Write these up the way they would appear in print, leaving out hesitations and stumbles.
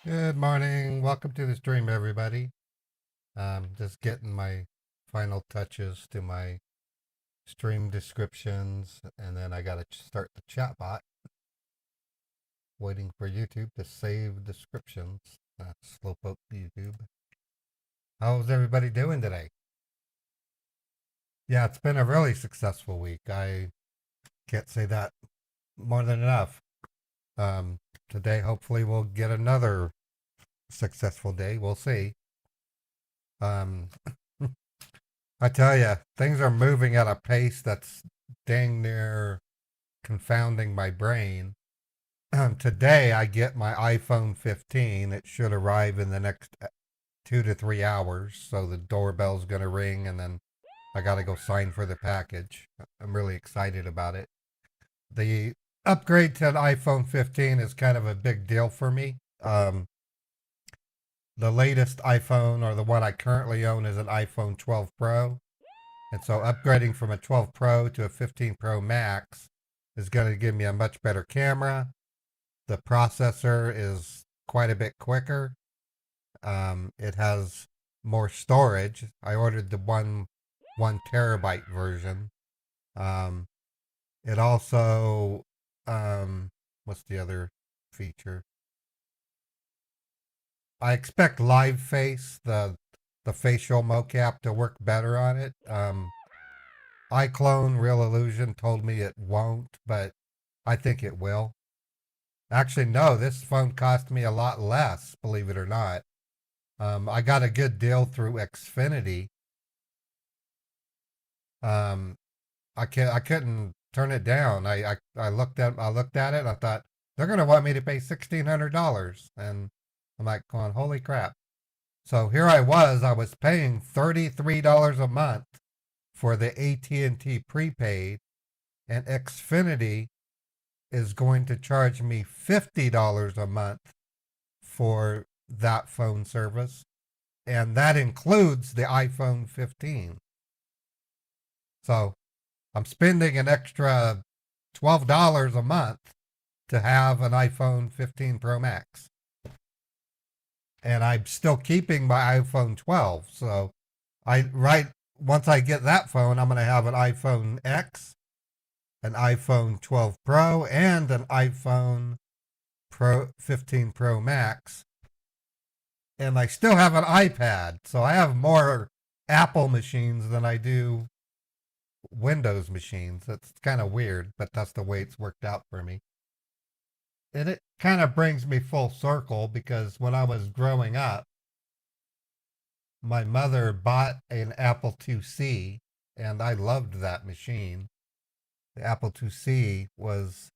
Good morning. Welcome to the stream, everybody. Just getting my final touches to my stream descriptions, and then I got to start the chat bot. Waiting for YouTube to save descriptions. Slowpoke YouTube. How's everybody doing today? Yeah, it's been a really successful week. I can't say that more than enough. Today, hopefully, we'll get another successful day. We'll see. Um, I tell you, things are moving at a pace that's dang near confounding my brain. Today, I get my iPhone 15. It should arrive in the next 2 to 3 hours. So the doorbell's going to ring and then I got to go sign for the package. I'm really excited about it. The upgrade to an iPhone 15 is kind of a big deal for me. The latest iPhone, or the one I currently own, is an iPhone 12 Pro. And so upgrading from a 12 Pro to a 15 Pro Max is going to give me a much better camera. The processor is quite a bit quicker. It has more storage. I ordered the one terabyte version. It also, what's the other feature? I expect Live Face, the facial mocap, to work better on it. iClone Real Illusion told me it won't, but I think it will. Actually, no, this phone cost me a lot less, believe it or not. I got a good deal through Xfinity. Um, I couldn't turn it down. I looked at it and I thought they're gonna want me to pay $1,600, and I'm like going, holy crap. So here I was paying $33 a month for the AT&T prepaid, and Xfinity is going to charge me $50 a month for that phone service, and that includes the iPhone 15. So I'm spending an extra $12 a month to have an iPhone 15 Pro Max. And I'm still keeping my iPhone 12. So once I get that phone, I'm going to have an iPhone X, an iPhone 12 Pro, and an iPhone Pro 15 Pro Max. And I still have an iPad. So I have more Apple machines than I do Windows machines. That's kind of weird, but that's the way it's worked out for me. And it kind of brings me full circle because when I was growing up, my mother bought an Apple IIc, and I loved that machine. The Apple IIc was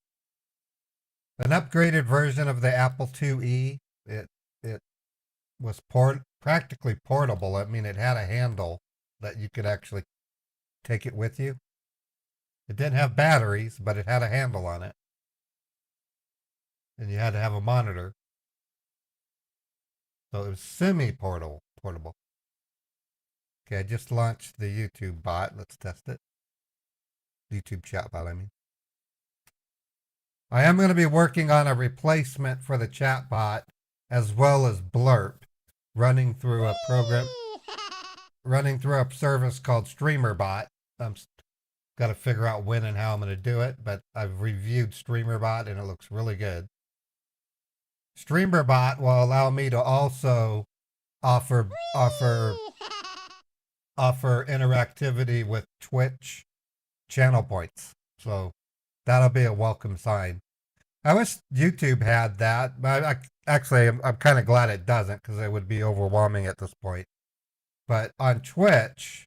an upgraded version of the Apple IIe. It was practically portable. I mean, it had a handle that you could actually take it with you. It didn't have batteries, but it had a handle on it. And you had to have a monitor. So it was semi-portable. Okay, I just launched the YouTube bot. Let's test it. YouTube chat bot, I mean. I am going to be working on a replacement for the chat bot as well as Blurp, running through a service called StreamerBot. I'm got to figure out when and how I'm going to do it, but I've reviewed StreamerBot and it looks really good. StreamerBot will allow me to also offer interactivity with Twitch channel points. So that'll be a welcome sign. I wish YouTube had that, but I'm kind of glad it doesn't, because it would be overwhelming at this point. But on Twitch,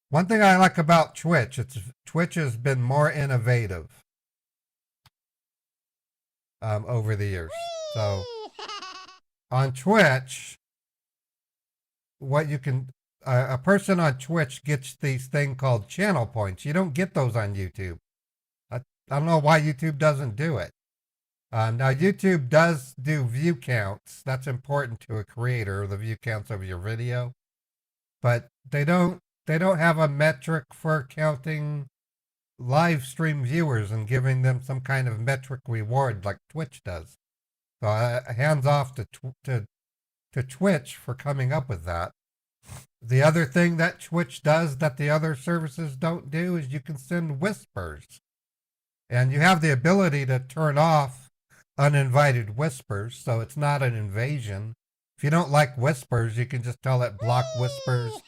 one thing I like about Twitch has been more innovative over the years. So on Twitch, what you can a person on Twitch gets these thing called channel points. You don't get those on YouTube. I don't know why YouTube doesn't do it. Now YouTube does do view counts. That's important to a creator, the view counts of your video. But they don't have a metric for counting live stream viewers and giving them some kind of metric reward like Twitch does. So hands off to Twitch for coming up with that. The other thing that Twitch does that the other services don't do is you can send whispers. And you have the ability to turn off uninvited whispers, so it's not an invasion. If you don't like whispers, you can just tell it block whispers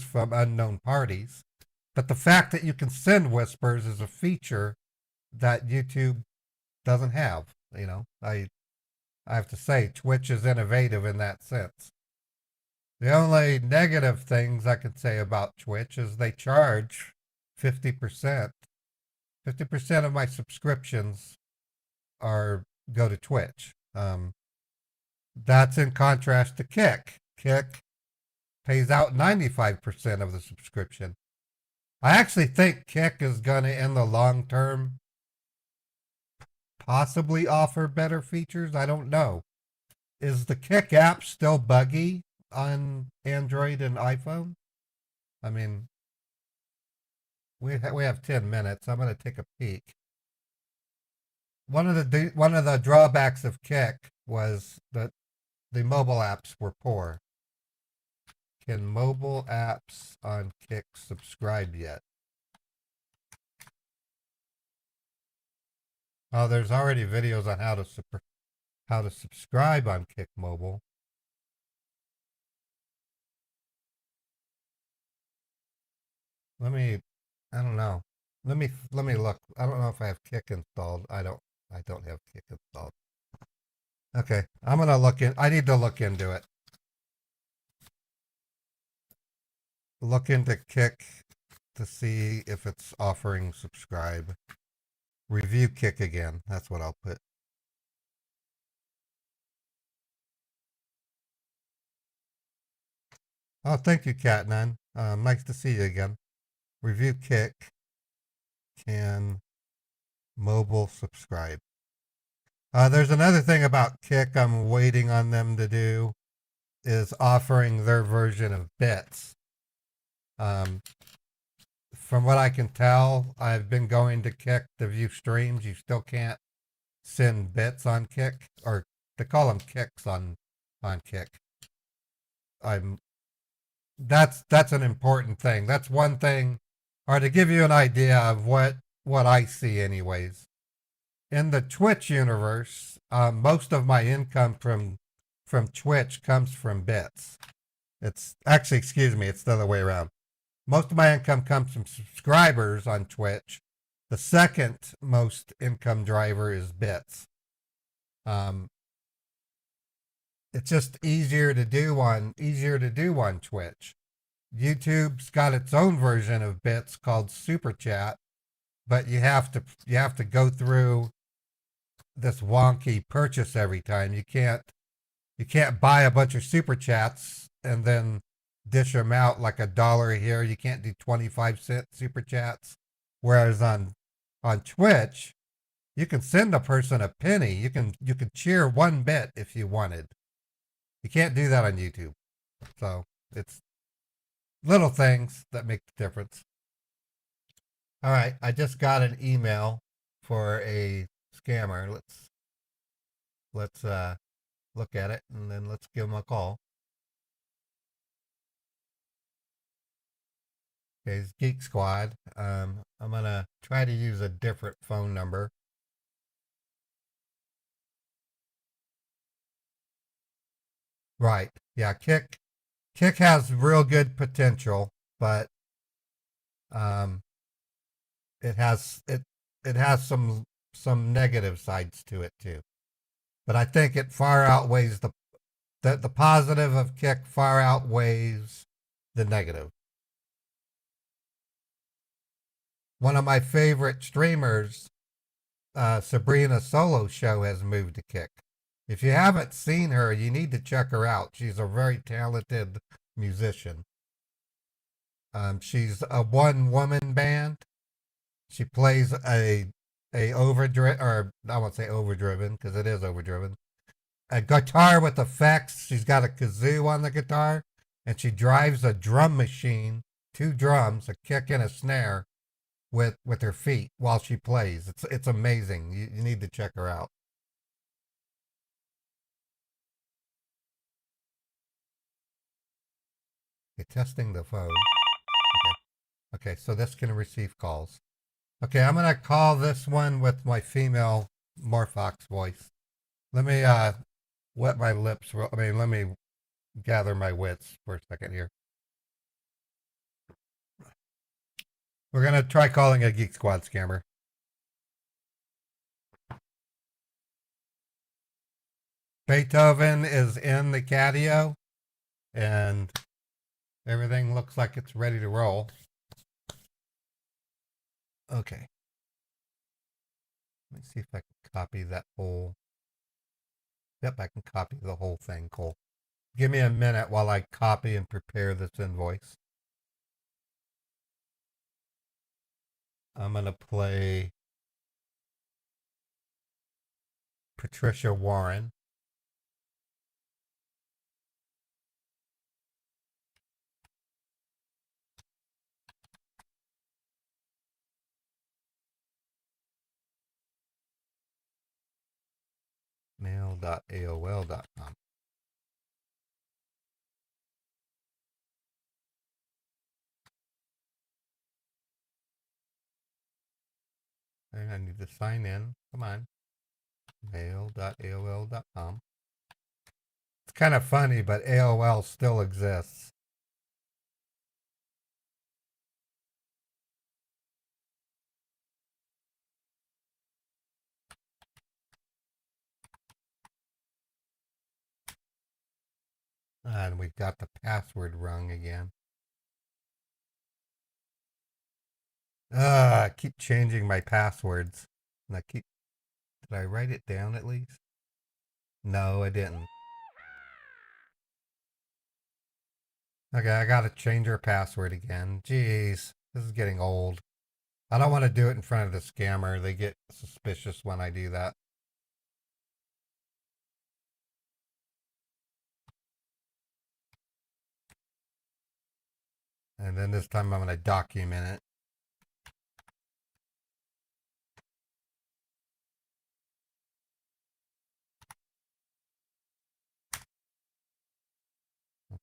from unknown parties. But the fact that you can send whispers is a feature that YouTube doesn't have. You know, I have to say, Twitch is innovative in that sense. The only negative things I could say about Twitch is they charge 50%. 50% of my subscriptions go to Twitch. That's in contrast to Kick. Kick pays out 95% of the subscription. I actually think Kick is going to, in the long term, possibly offer better features. I don't know. Is the Kick app still buggy on Android and iPhone? I mean, we have 10 minutes. I'm going to take a peek. One of the drawbacks of Kick was that the mobile apps were poor. Can mobile apps on Kick subscribe yet? Oh, there's already videos on how to subscribe on Kick Mobile. I don't know. Let me look. I don't know if I have Kick installed. I don't have Kick installed. Okay, I'm gonna look in. I need to look into it. Look into Kick to see if it's offering subscribe. Review Kick again. That's what I'll put. Oh, thank you, Cat9. Nice to see you again. Review Kick. Can mobile subscribe? There's another thing about Kick I'm waiting on them to do is offering their version of bits. From what I can tell, I've been going to Kick to view streams. You still can't send bits on Kick, or they call them kicks on Kick. That's an important thing. That's one thing, or to give you an idea of what I see anyways. In the Twitch universe, most of my income from Twitch comes from bits. It's actually, excuse me, it's the other way around. Most of my income comes from subscribers on Twitch. The second most income driver is bits. It's just easier to do on Twitch. YouTube's got its own version of bits called Super Chat, but you have to go through this wonky purchase every time. You can't buy a bunch of Super Chats and then dish them out like $1 here. You can't do 25-cent Super Chats. Whereas on Twitch, you can send a person a penny. You can cheer 1 bit if you wanted. You can't do that on YouTube. So it's little things that make the difference. All right, I just got an email for a scammer. Let's look at it and then let's give him a call. Okay, it's Geek Squad. I'm gonna try to use a different phone number. Right. Yeah, Kick has real good potential, but it has some negative sides to it too. But I think it far outweighs the positive of Kick far outweighs the negative. One of my favorite streamers, Sabrina Solo Show, has moved to Kick. If you haven't seen her, you need to check her out. She's a very talented musician. She's a one-woman band. She plays a overdriven, or I won't say overdriven because it is overdriven, a guitar with effects. She's got a kazoo on the guitar, and she drives a drum machine, 2 drums, a kick and a snare, with her feet while she plays. It's amazing. You need to check her out. Okay, testing the phone. Okay. Okay, so this can receive calls. Okay, I'm gonna call this one with my female Morphox voice. Let me wet my lips. Let me gather my wits for a second here. We're gonna try calling a Geek Squad scammer. Beethoven is in the catio, and everything looks like it's ready to roll. Okay. Let me see if I can copy that whole. Yep, I can copy the whole thing. Cool. Give me a minute while I copy and prepare this invoice. I'm going to play Patricia Warren. mail.aol.com. And I need to sign in. Come on. mail.aol.com. It's kind of funny, but AOL still exists. And we've got the password wrong again. I keep changing my passwords. And did I write it down at least? No, I didn't. Okay, I gotta change her password again. Jeez, this is getting old. I don't want to do it in front of the scammer. They get suspicious when I do that. And then this time I'm going to document it.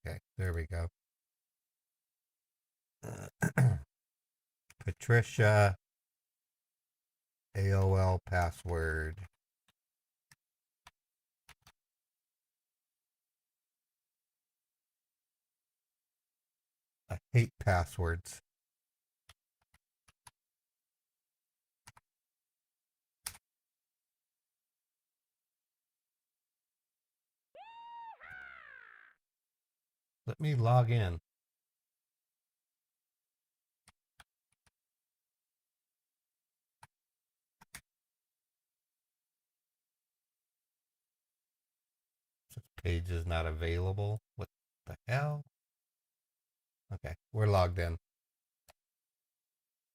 Okay, there we go. Patricia AOL password. I hate passwords. Let me log in. This page is not available. What the hell? Okay, we're logged in.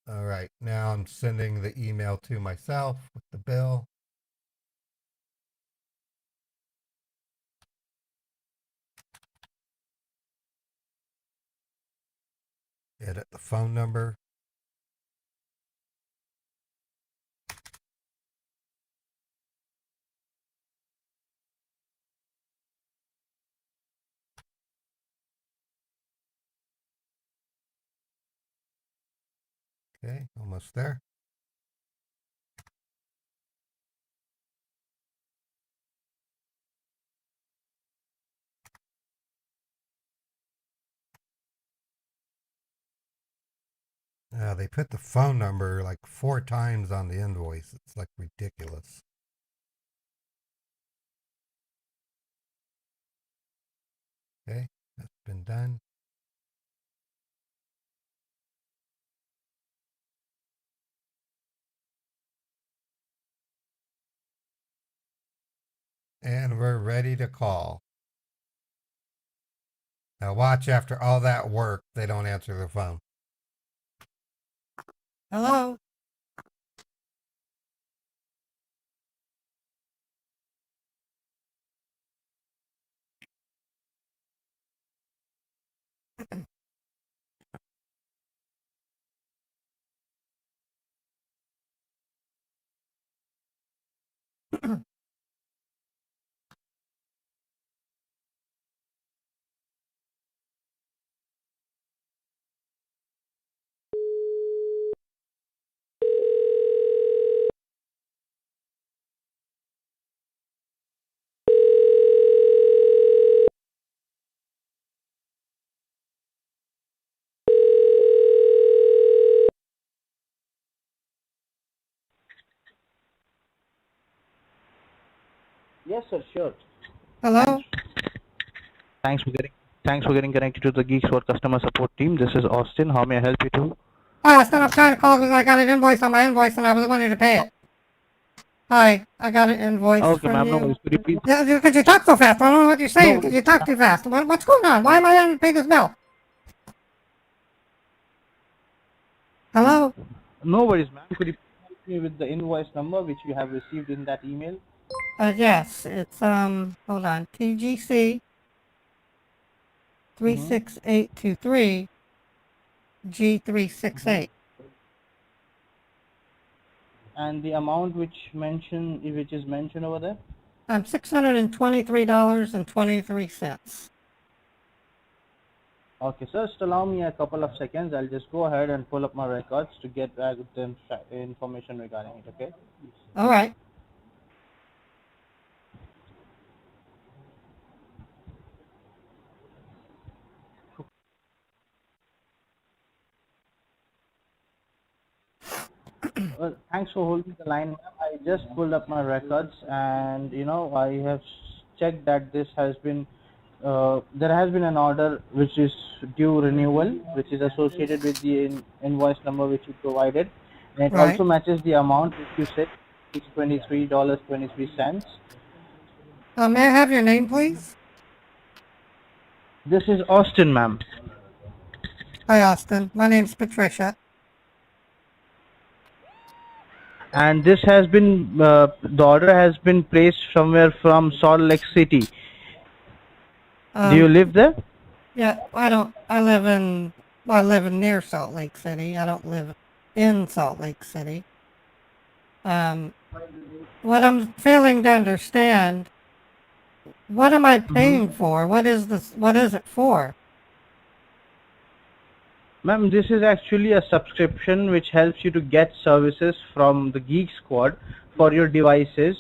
All right, now I'm sending the email to myself with the bill. Edit the phone number. Okay, almost there. They put the phone number like 4 times on the invoice. It's like ridiculous. Okay, that's been done. And we're ready to call. Now watch, after all that work, they don't answer the phone. Hello? Yes, sir, sure. Hello? Thanks for getting connected to the Geek Squad customer support team. This is Austin. How may I help you too? Hi, Austin, I'm trying to call because I got an invoice on my invoice and I was wanting to pay it. Hi, I got an invoice Okay, from ma'am, no you. worries. Could you please? Yeah, because you talk so fast. I don't know what you're saying No, because you talk too fast. What's going on? Why am I having to pay this bill? Hello? no worries, ma'am. Could you please help me with the invoice number which you have received in that email? Yes, it's, hold on, TGC Mm-hmm. 36823 G368. And the amount which is mentioned over there? $623.23. Okay, sir. Just allow me a couple of seconds. I'll just go ahead and pull up my records to get back the information regarding it. Okay. All right. Well, thanks for holding the line, ma'am. I just pulled up my records, and I have checked that there has been an order which is due renewal, which is associated with the invoice number which you provided, and it Right. also matches the amount which you said, $23.23. May I have your name, please? This is Austin, ma'am. Hi, Austin. My name's Patricia. And this has been the order has been placed somewhere from Salt Lake City. Do you live there? Yeah, I live in near Salt Lake City. I don't live in Salt Lake City. What I'm failing to understand, what am I paying for? What is it for? Ma'am, this is actually a subscription which helps you to get services from the Geek Squad for your devices,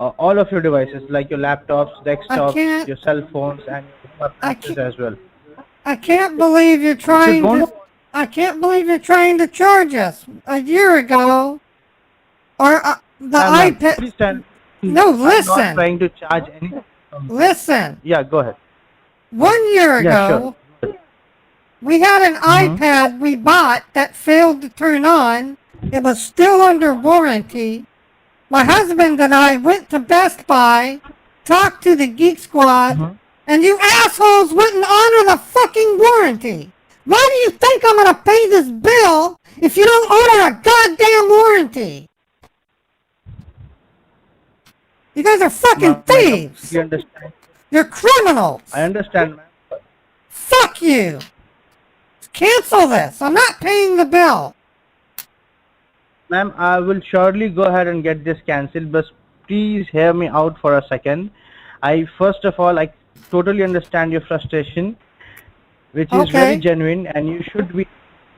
all of your devices like your laptops, desktops, your cell phones, and your appliances as well. I can't believe you're trying to. I can't believe you're trying to charge us. A year ago, or the iPad. Please stand. No, I'm not listen. trying to charge anything. Listen. Yeah, go ahead. 1 year ago, we had an iPad we bought that failed to turn on. It was still under warranty. My husband and I went to Best Buy, talked to the Geek Squad, and you assholes wouldn't honor the fucking warranty. Why do you think I'm gonna pay this bill if you don't honor a goddamn warranty? You guys are fucking thieves. You're criminals. I understand, ma'am. Fuck you. Cancel this. I'm not paying the bill. Ma'am, I will surely go ahead and get this cancelled, but please hear me out for a second. First of all, I totally understand your frustration, which is very genuine, and you should be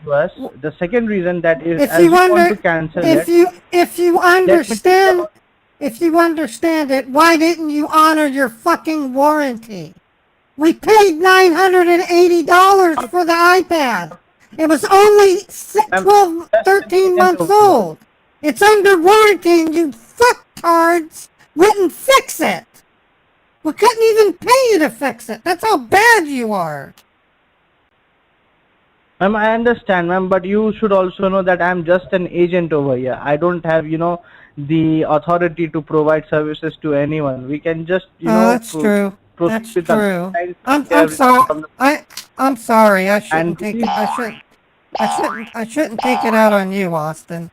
to us. The second reason that is, as you want to cancel it. If you understand it, why didn't you honor your fucking warranty? We paid $980 for the iPad. It was only 13 months old. It's under warranty and you fucktards wouldn't fix it. We couldn't even pay you to fix it. That's how bad you are. Ma'am, I understand, ma'am, but you should also know that I'm just an agent over here. I don't have, the authority to provide services to anyone. We can just, that's true. That's true. I'm sorry. I'm sorry. I shouldn't take it. I shouldn't take it out on you, Austin.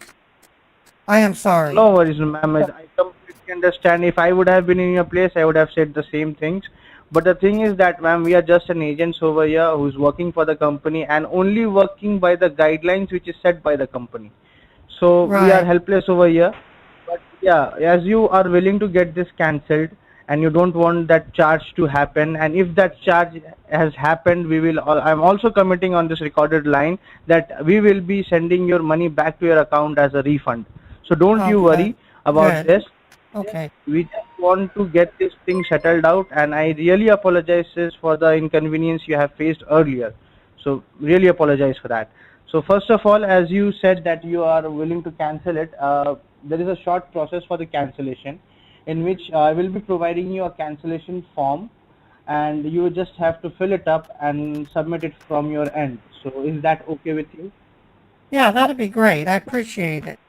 I am sorry. No worries, ma'am. I completely understand. If I would have been in your place, I would have said the same things. But the thing is that, ma'am, we are just an agent over here who's working for the company and only working by the guidelines which is set by the company. So we are helpless over here. But yeah, as you are willing to get this cancelled and you don't want that charge to happen, and if that charge has happened, I'm also committing on this recorded line that we will be sending your money back to your account as a refund. So don't you worry about this. Okay. We just want to get this thing settled out, and I really apologize for the inconvenience you have faced earlier. So really apologize for that. So first of all, as you said that you are willing to cancel it, there is a short process for the cancellation. in which I will be providing you a cancellation form, and you just have to fill it up and submit it from your end. So is that okay with you? Yeah, that'd be great. I appreciate it.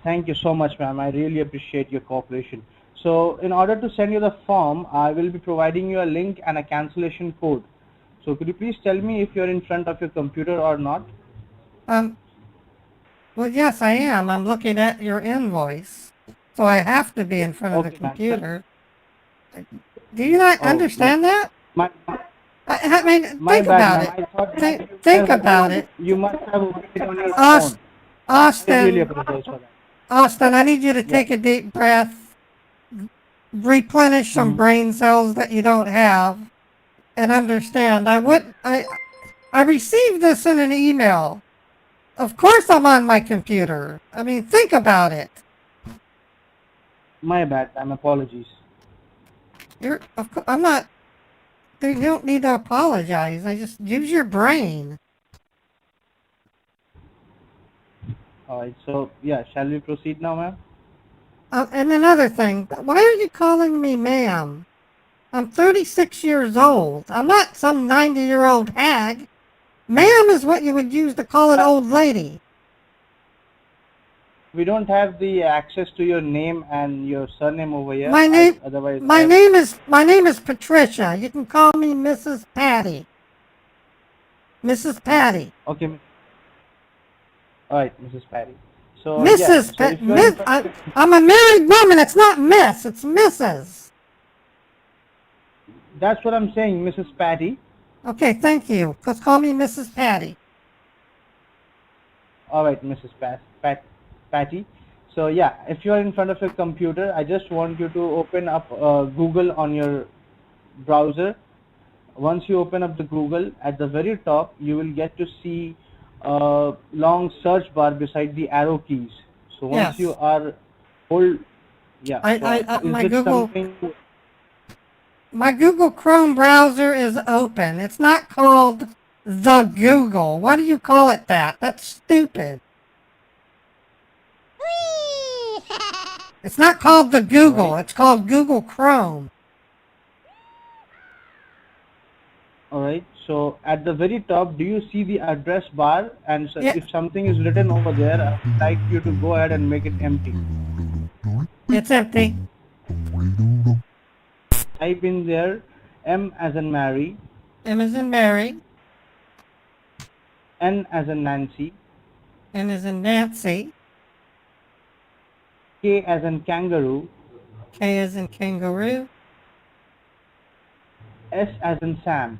Thank you so much, ma'am. I really appreciate your cooperation. So in order to send you the form, I will be providing you a link and a cancellation code. So could you please tell me if you're in front of your computer or not? Well, yes, I am. I'm looking at your invoice. So I have to be in front of the Okay, ma'am. computer. Do you not Oh, yeah. understand that? My, I mean, my think bad, about ma'am. it. I thought that Think about it. you must have opened it on your Aus- phone. I really Austin, apologize for that. Austin, I need you to Yeah. take a deep breath, replenish some Mhm. brain cells that you don't have, and understand. I received this in an email. Of course I'm on my computer. I mean, think about it. My bad, ma'am. Apologies. I'm not, you don't need to apologize. I just use your brain. All right. So yeah, shall we proceed now, ma'am? And another thing, why are you calling me ma'am? I'm 36 years old. I'm not some 90-year-old hag. Ma'am is what you would use to call an old lady. We don't have the access to your name and your surname over here. My name, Otherwise, my name is Patricia. You can call me Mrs. Patty. Mrs. Patty. Okay. All right, Mrs. Patty. So yeah. Mrs. So Pa- if you're I'm a married woman. It's not Miss. It's Mrs. that's what I'm saying, Mrs. Patty. Okay, thank you. Just call me Mrs. Patty. All right, Mrs. Patty. So yeah, if you're in front of your computer, I just want you to open up Google on your browser. Once you open up the Google, at the very top, you will get to see a long search bar beside the arrow keys. So once Yes. you are hold, yeah. So is My it Google, something? my Google Chrome browser is open. It's not called the Google. Why do you call it that? That's stupid. It's not called the Google. Right. It's called Google Chrome. All right. So at the very top, do you see the address bar? And so Yeah. if something is written over there, I would like you to go ahead and make it empty. It's empty. Type in there M as in Mary, M as in Mary. N as in Nancy, N as in Nancy. K as in kangaroo, K as in kangaroo. S as in Sam.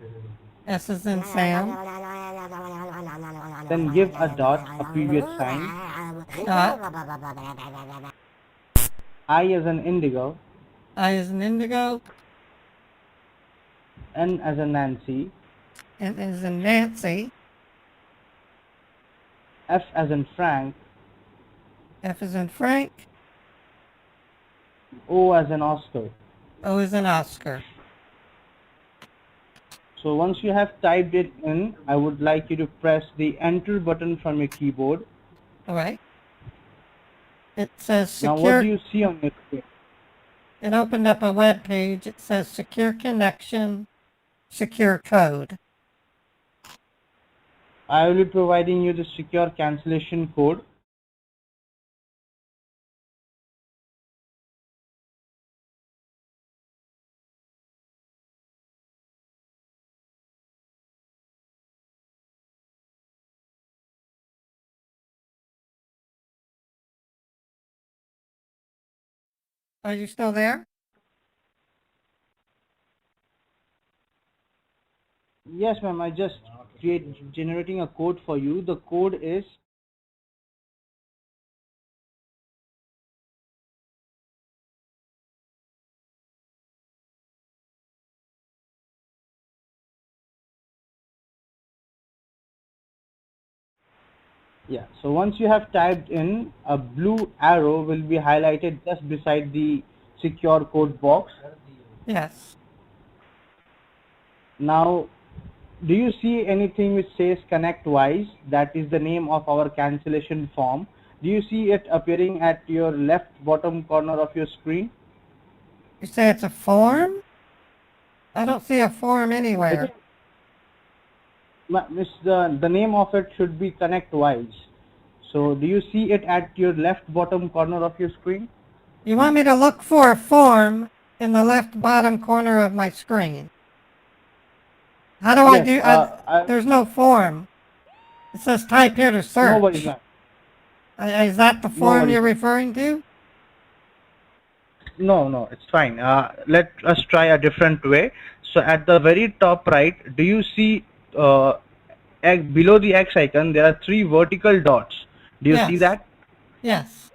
S as in Sam. Then give a dot, a previous sign. Dot. I as in indigo, I as in indigo. N as in Nancy, N as in Nancy. F as in Frank, F as in Frank. O as in Oscar. O as in Oscar. So once you have typed it in, I would like you to press the enter button from your keyboard. All right. It says Now what secure. do you see on your screen? It opened up a web page. It says secure connection, secure code. I will be providing you the secure cancellation code. Are you still there? Yes, ma'am. I just generating a code for you. The code is yeah. So once you have typed in, a blue arrow will be highlighted just beside the secure code box. Yes. Now, do you see anything which says ConnectWise? That is the name of our cancellation form. Do you see it appearing at your left bottom corner of your screen? You say it's a form? I don't see a form anywhere. The name of it should be ConnectWise. So do you see it at your left bottom corner of your screen? You want me to look for a form in the left bottom corner of my screen? How do I do? There's no form. It says type here to search. No worries, ma'am. Is that the form you're referring to? No, it's fine. Let us try a different way. So at the very top right, do you see below the X icon, there are 3 vertical dots. Do you see that? Yes.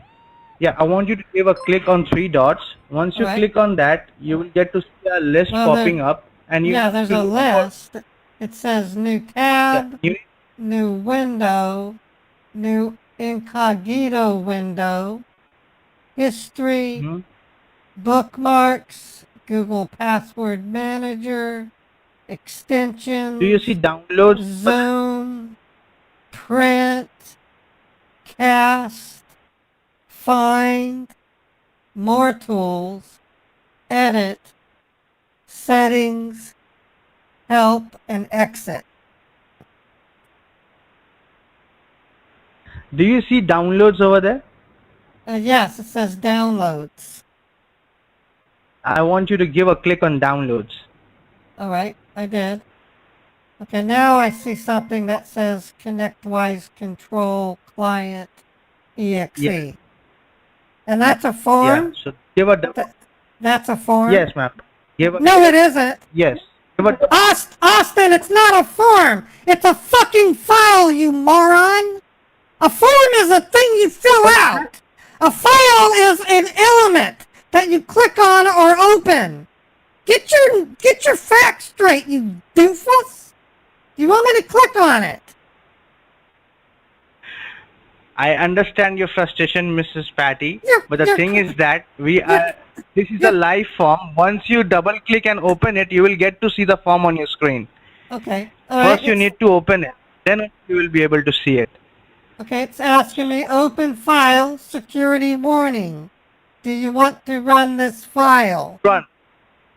Yeah, I want you to give a click on 3 dots. Once you click on that, you will get to see a list popping up. And there's a list. It says new tab, new window, new incognito window, history, bookmarks, Google Password Manager, extensions. Do you see downloads? Zoom, print, cast, find, more tools, edit, settings, help, and exit. Do you see downloads over there? Yes, it says downloads. I want you to give a click on downloads. All right, I did. Okay, now I see something that says ConnectWise Control Client EXE. Yeah. And that's a form? Yeah, so give a... That's a form? Yes, ma'am. No, it isn't. Yes. Austin, it's not a form. It's a fucking file, you moron. A form is a thing you fill out. A file is an element that you click on or open. Get your facts straight, you doofus. You want me to click on it? I understand your frustration, Mrs. Patty, but the thing is that this is a live form. Once you double click and open it, you will get to see the form on your screen. Okay. First you need to open it, then you will be able to see it. Okay, it's asking me open file, security warning. Do you want to run this file? Run.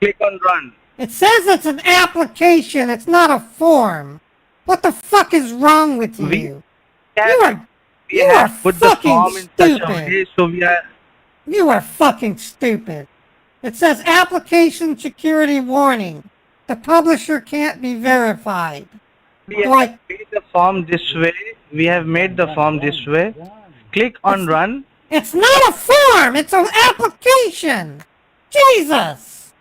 Click on run. It says it's an application, it's not a form. What the fuck is wrong with you? You are fucking stupid. You are fucking stupid. It says application security warning. The publisher can't be verified. We have made the form this way. We have made the form this way. Click on run. It's not a form. It's an application. Jesus.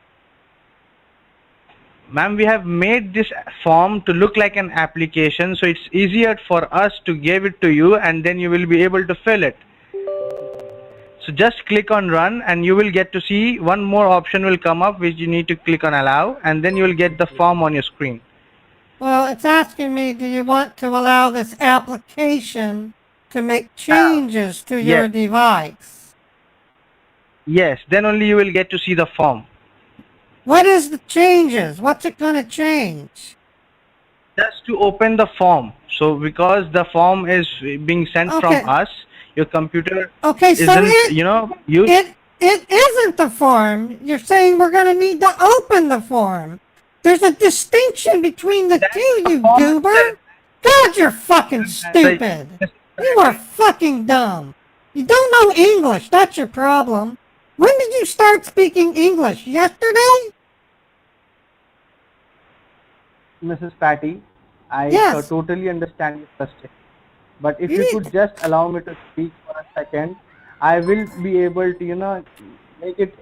Ma'am, we have made this form to look like an application, so it's easier for us to give it to you and then you will be able to fill it. So just click on run and you will get to see one more option will come up which you need to click on allow and then you will get the form on your screen. Well, it's asking me, do you want to allow this application to make changes to your device? Yes, then only you will get to see the form. What is the changes? What's it going to change? Just to open the form. So because the form is being sent from us, your computer isn't, It isn't the form. You're saying we're going to need to open the form. There's a distinction between the two, you goober. God, you're fucking stupid. You are fucking dumb. You don't know English. That's your problem. When did you start speaking English? Yesterday? Mrs. Patty, I totally understand your frustration. But if you could just allow me to speak for a second, I will be able to, make it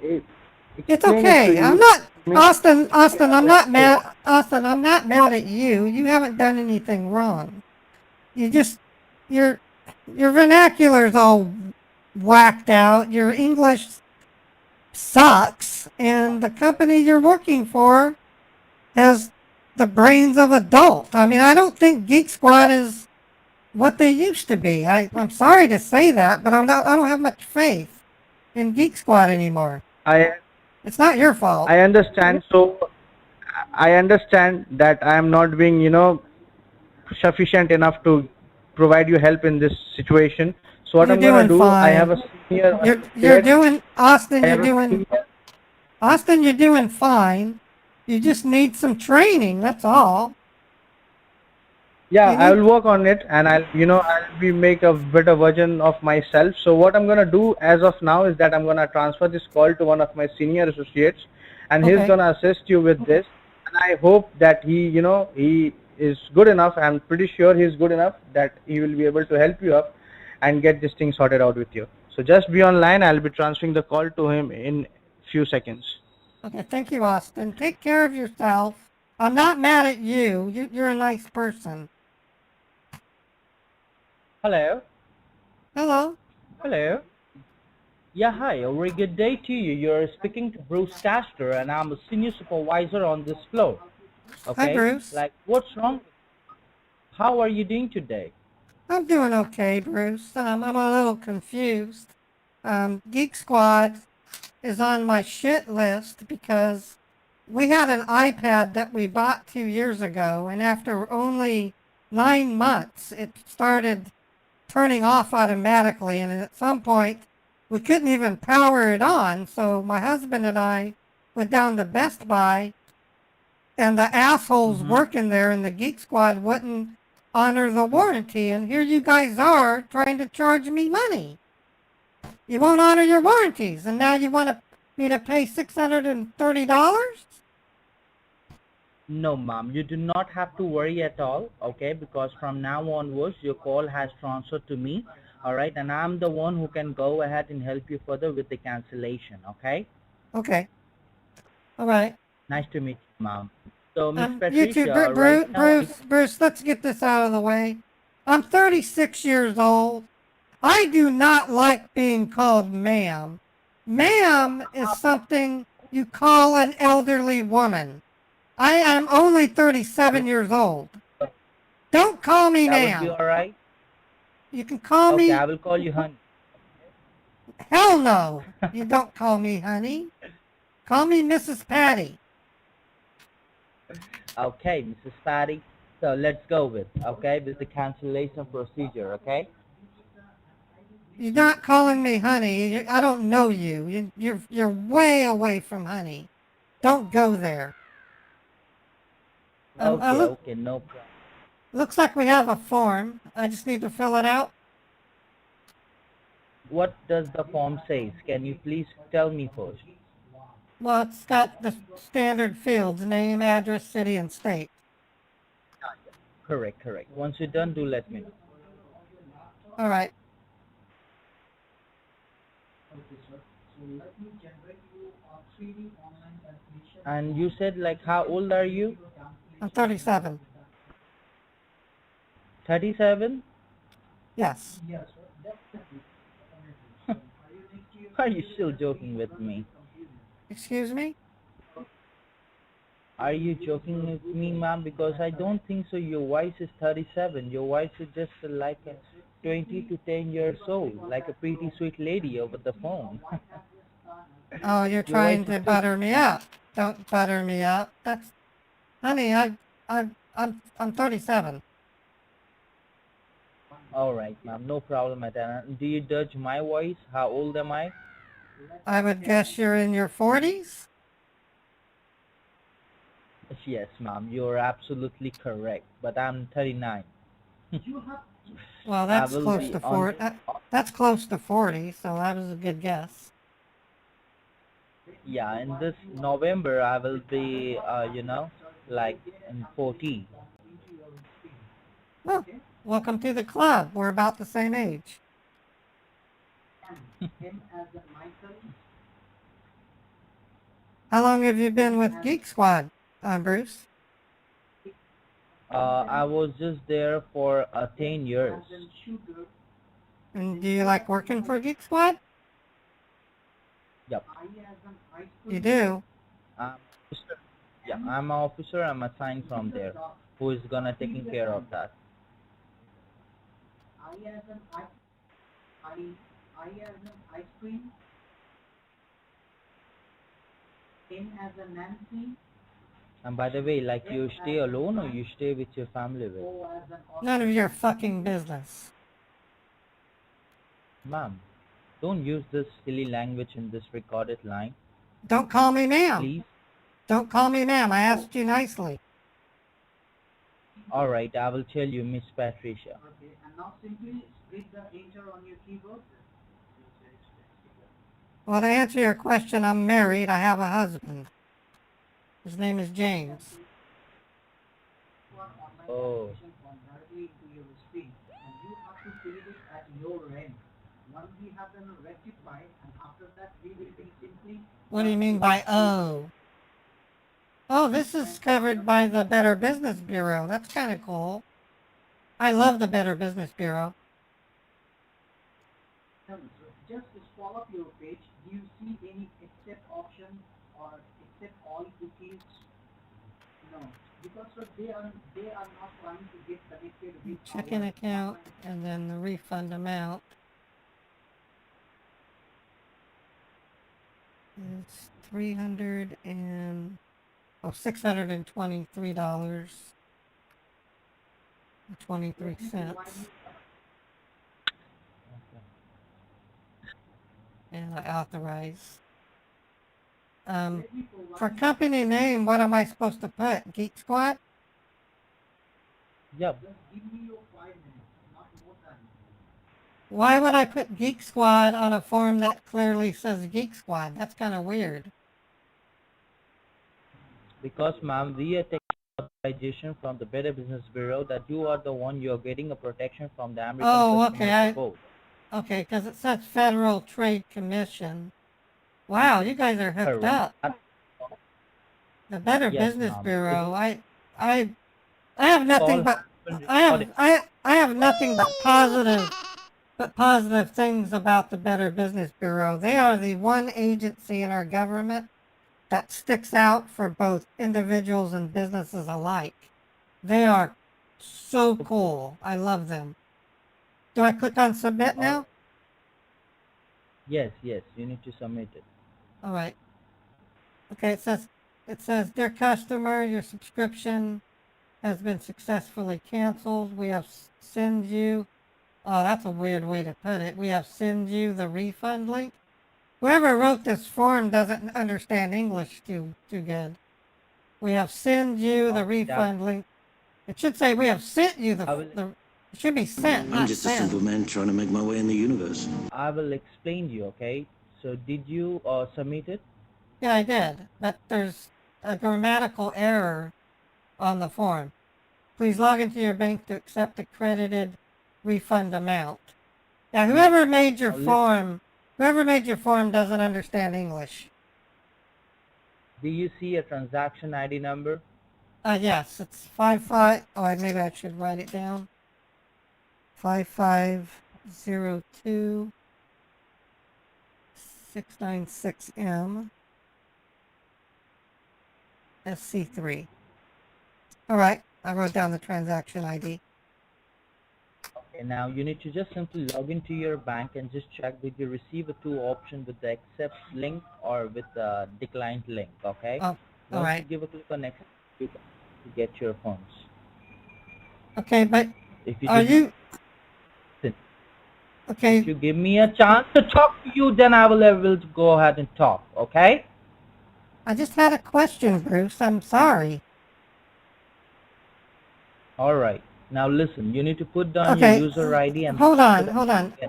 It's okay. I'm not Austin, I'm not mad at you. You haven't done anything wrong. You just your vernacular's all whacked out. Your English sucks, and the company you're working for has the brains of adult. I mean, I don't think Geek Squad is what they used to be. I'm sorry to say that, but I don't have much faith in Geek Squad anymore. It's not your fault. I understand. So I understand that I am not being, sufficient enough to provide you help in this situation. So what You're I'm gonna doing do, I have fine. a senior You're associate. doing, Austin, I you're have a doing, senior. Austin, you're doing fine. You just need some training, that's all. Yeah, You I need, will work on it, and I'll be make a better version of myself. So what I'm gonna do as of now is that I'm gonna transfer this call to one of my senior associates, and he's okay. gonna assist you with this. And I hope that he is good enough. I'm pretty sure he's good enough that he will be able to help you up and get this thing sorted out with you. So just be online. I'll be transferring the call to him in few seconds. Okay, thank you, Austin. Take care of yourself. I'm not mad at you. You're a nice person. Hello. Hello. Hello. Yeah, hi. A very good day to you. You're speaking to Bruce Castor, and I'm a senior supervisor on this floor. Hi, Okay? Bruce. Like, what's wrong? How are you doing today? I'm doing okay, Bruce. I'm a little confused. Geek Squad is on my shit list because we had an iPad that we bought 2 years ago, and after only 9 months, it started turning off automatically, and at some point, we couldn't even power it on. So my husband and I went down to Best Buy, and the assholes Mm-hmm. working there in the Geek Squad wouldn't honor the warranty, and here you guys are trying to charge me money. You won't honor your warranties, and now you want me to pay $630? No, ma'am. You do not have to worry at all, okay? Because from now onwards, your call has transferred to me, all right? And I'm the one who can go ahead and help you further with the cancellation, okay? Okay, all right. Nice to meet you, ma'am. So, Miss You two, Patricia, right now, Bruce, let's get this out of the way. I'm 36 years old. I do not like being called ma'am. Ma'am is something you call an elderly woman. I am only 37 years old. Don't call me that would be ma'am. all right. You can call Okay, me, I will call you honey. hell no. You don't call me honey. Call me Mrs. Patty. Okay, Mrs. Patty. So let's go with the cancellation procedure, okay? You're not calling me honey. I don't know you. You're way away from honey. Don't go there. Okay, okay, no problem. Looks like we have a form. I just need to fill it out. What does the form say? Can you please tell me first? Well, it's got the standard fields: name, address, city, and state. Correct, correct. Once you're done, do let me know. All right. And you said like how old are you? I'm 37. 37? Yes. Are you still joking with me? Excuse me? Are you joking with me, ma'am? Because I don't think so. Your voice is 37. Your voice is just like a 20 to 10 years old, like a pretty sweet lady over the phone. Oh, you're Your voice trying is to too. butter me up. Don't butter me up. That's, honey, I'm 37. All right, ma'am. No problem at all. Do you judge my voice? How old am I? I would guess you're in your 40s? Yes, ma'am. You're absolutely correct. But I'm 39. Well, I that's will close be to on. 40. That's close to 40, so that was a good guess. Yeah, in this November, I will be, like in 40. Well, welcome to the club. We're about the same age. How long have you been with Geek Squad, Bruce? I was just there for 10 years. And do you like working for Geek Squad? Yep. You do? I'm officer. Yeah, I'm an officer. I'm assigned from there. Who is gonna taking care of that? And by the way, like you stay alone or you stay with your family with? None of your fucking business. Ma'am, don't use this silly language in this recorded line, Don't call me ma'am. please. Don't call me ma'am. I asked you nicely. All right, I will tell you, Miss Patricia. Okay, and now simply hit the enter on your keyboard. Well, to answer your question, I'm married. I have a husband. His name is James. Oh, Directly into your screen, and you have to fill it at your end. Once we have them rectified, and after that we will be simply. What do you mean by oh? Oh, this is covered by the Better Business Bureau. That's kind of cool. I love the Better Business Bureau. Just scroll up your page. Do you see any accept option or accept all cookies? No, because they are not trying to get connected with Checking account and then the refund amount is $623.23. And I authorize. For company name, what am I supposed to put? Geek Squad? yep. Just give me your 5 minutes, not more than. Why would I put Geek Squad on a form that clearly says Geek Squad? That's kind of weird. Because, ma'am, we are taking authorization from the Better Business Bureau that you are the one you're getting a protection from the American Oh, Customer okay. Support. Okay, because it says Federal Trade Commission. Wow, you guys are hooked up. The Better Yes, Business ma'am. Bureau. I have nothing but I have nothing but positive things about the Better Business Bureau. They are the one agency in our government that sticks out for both individuals and businesses alike. They are so cool. I love them. Do I click on submit now? Yes, yes, you need to submit it. All right. Okay, it says, dear customer, your subscription has been successfully canceled. We have send you, oh, that's a weird way to put it. We have send you the refund link. Whoever wrote this form doesn't understand English too good. We have send you the refund link. It should say we have sent you the it should be sent, I'm not just a sent. simple man trying to make my way in the universe. I will explain you, okay? So did you submit it? Yeah, I did. But there's a grammatical error on the form. Please log into your bank to accept the credited refund amount. Now, whoever made your form doesn't understand English. Do you see a transaction ID number? Yes, it's 55. Oh, maybe I should write it down. 5502 696M SC3. All right, I wrote down the transaction ID. Okay, now you need to just simply log into your bank and just check did you receive a two option with the accept link or with the declined link, okay? Oh, all Once right. you give a click on accept, you can get your funds. Okay, but If you are just- you... If Okay, you give me a chance to talk to you, then I will able to go ahead and talk, okay? I just had a question, Bruce. I'm sorry. All right. Now listen, you need to put down Okay, your user ID and hold on.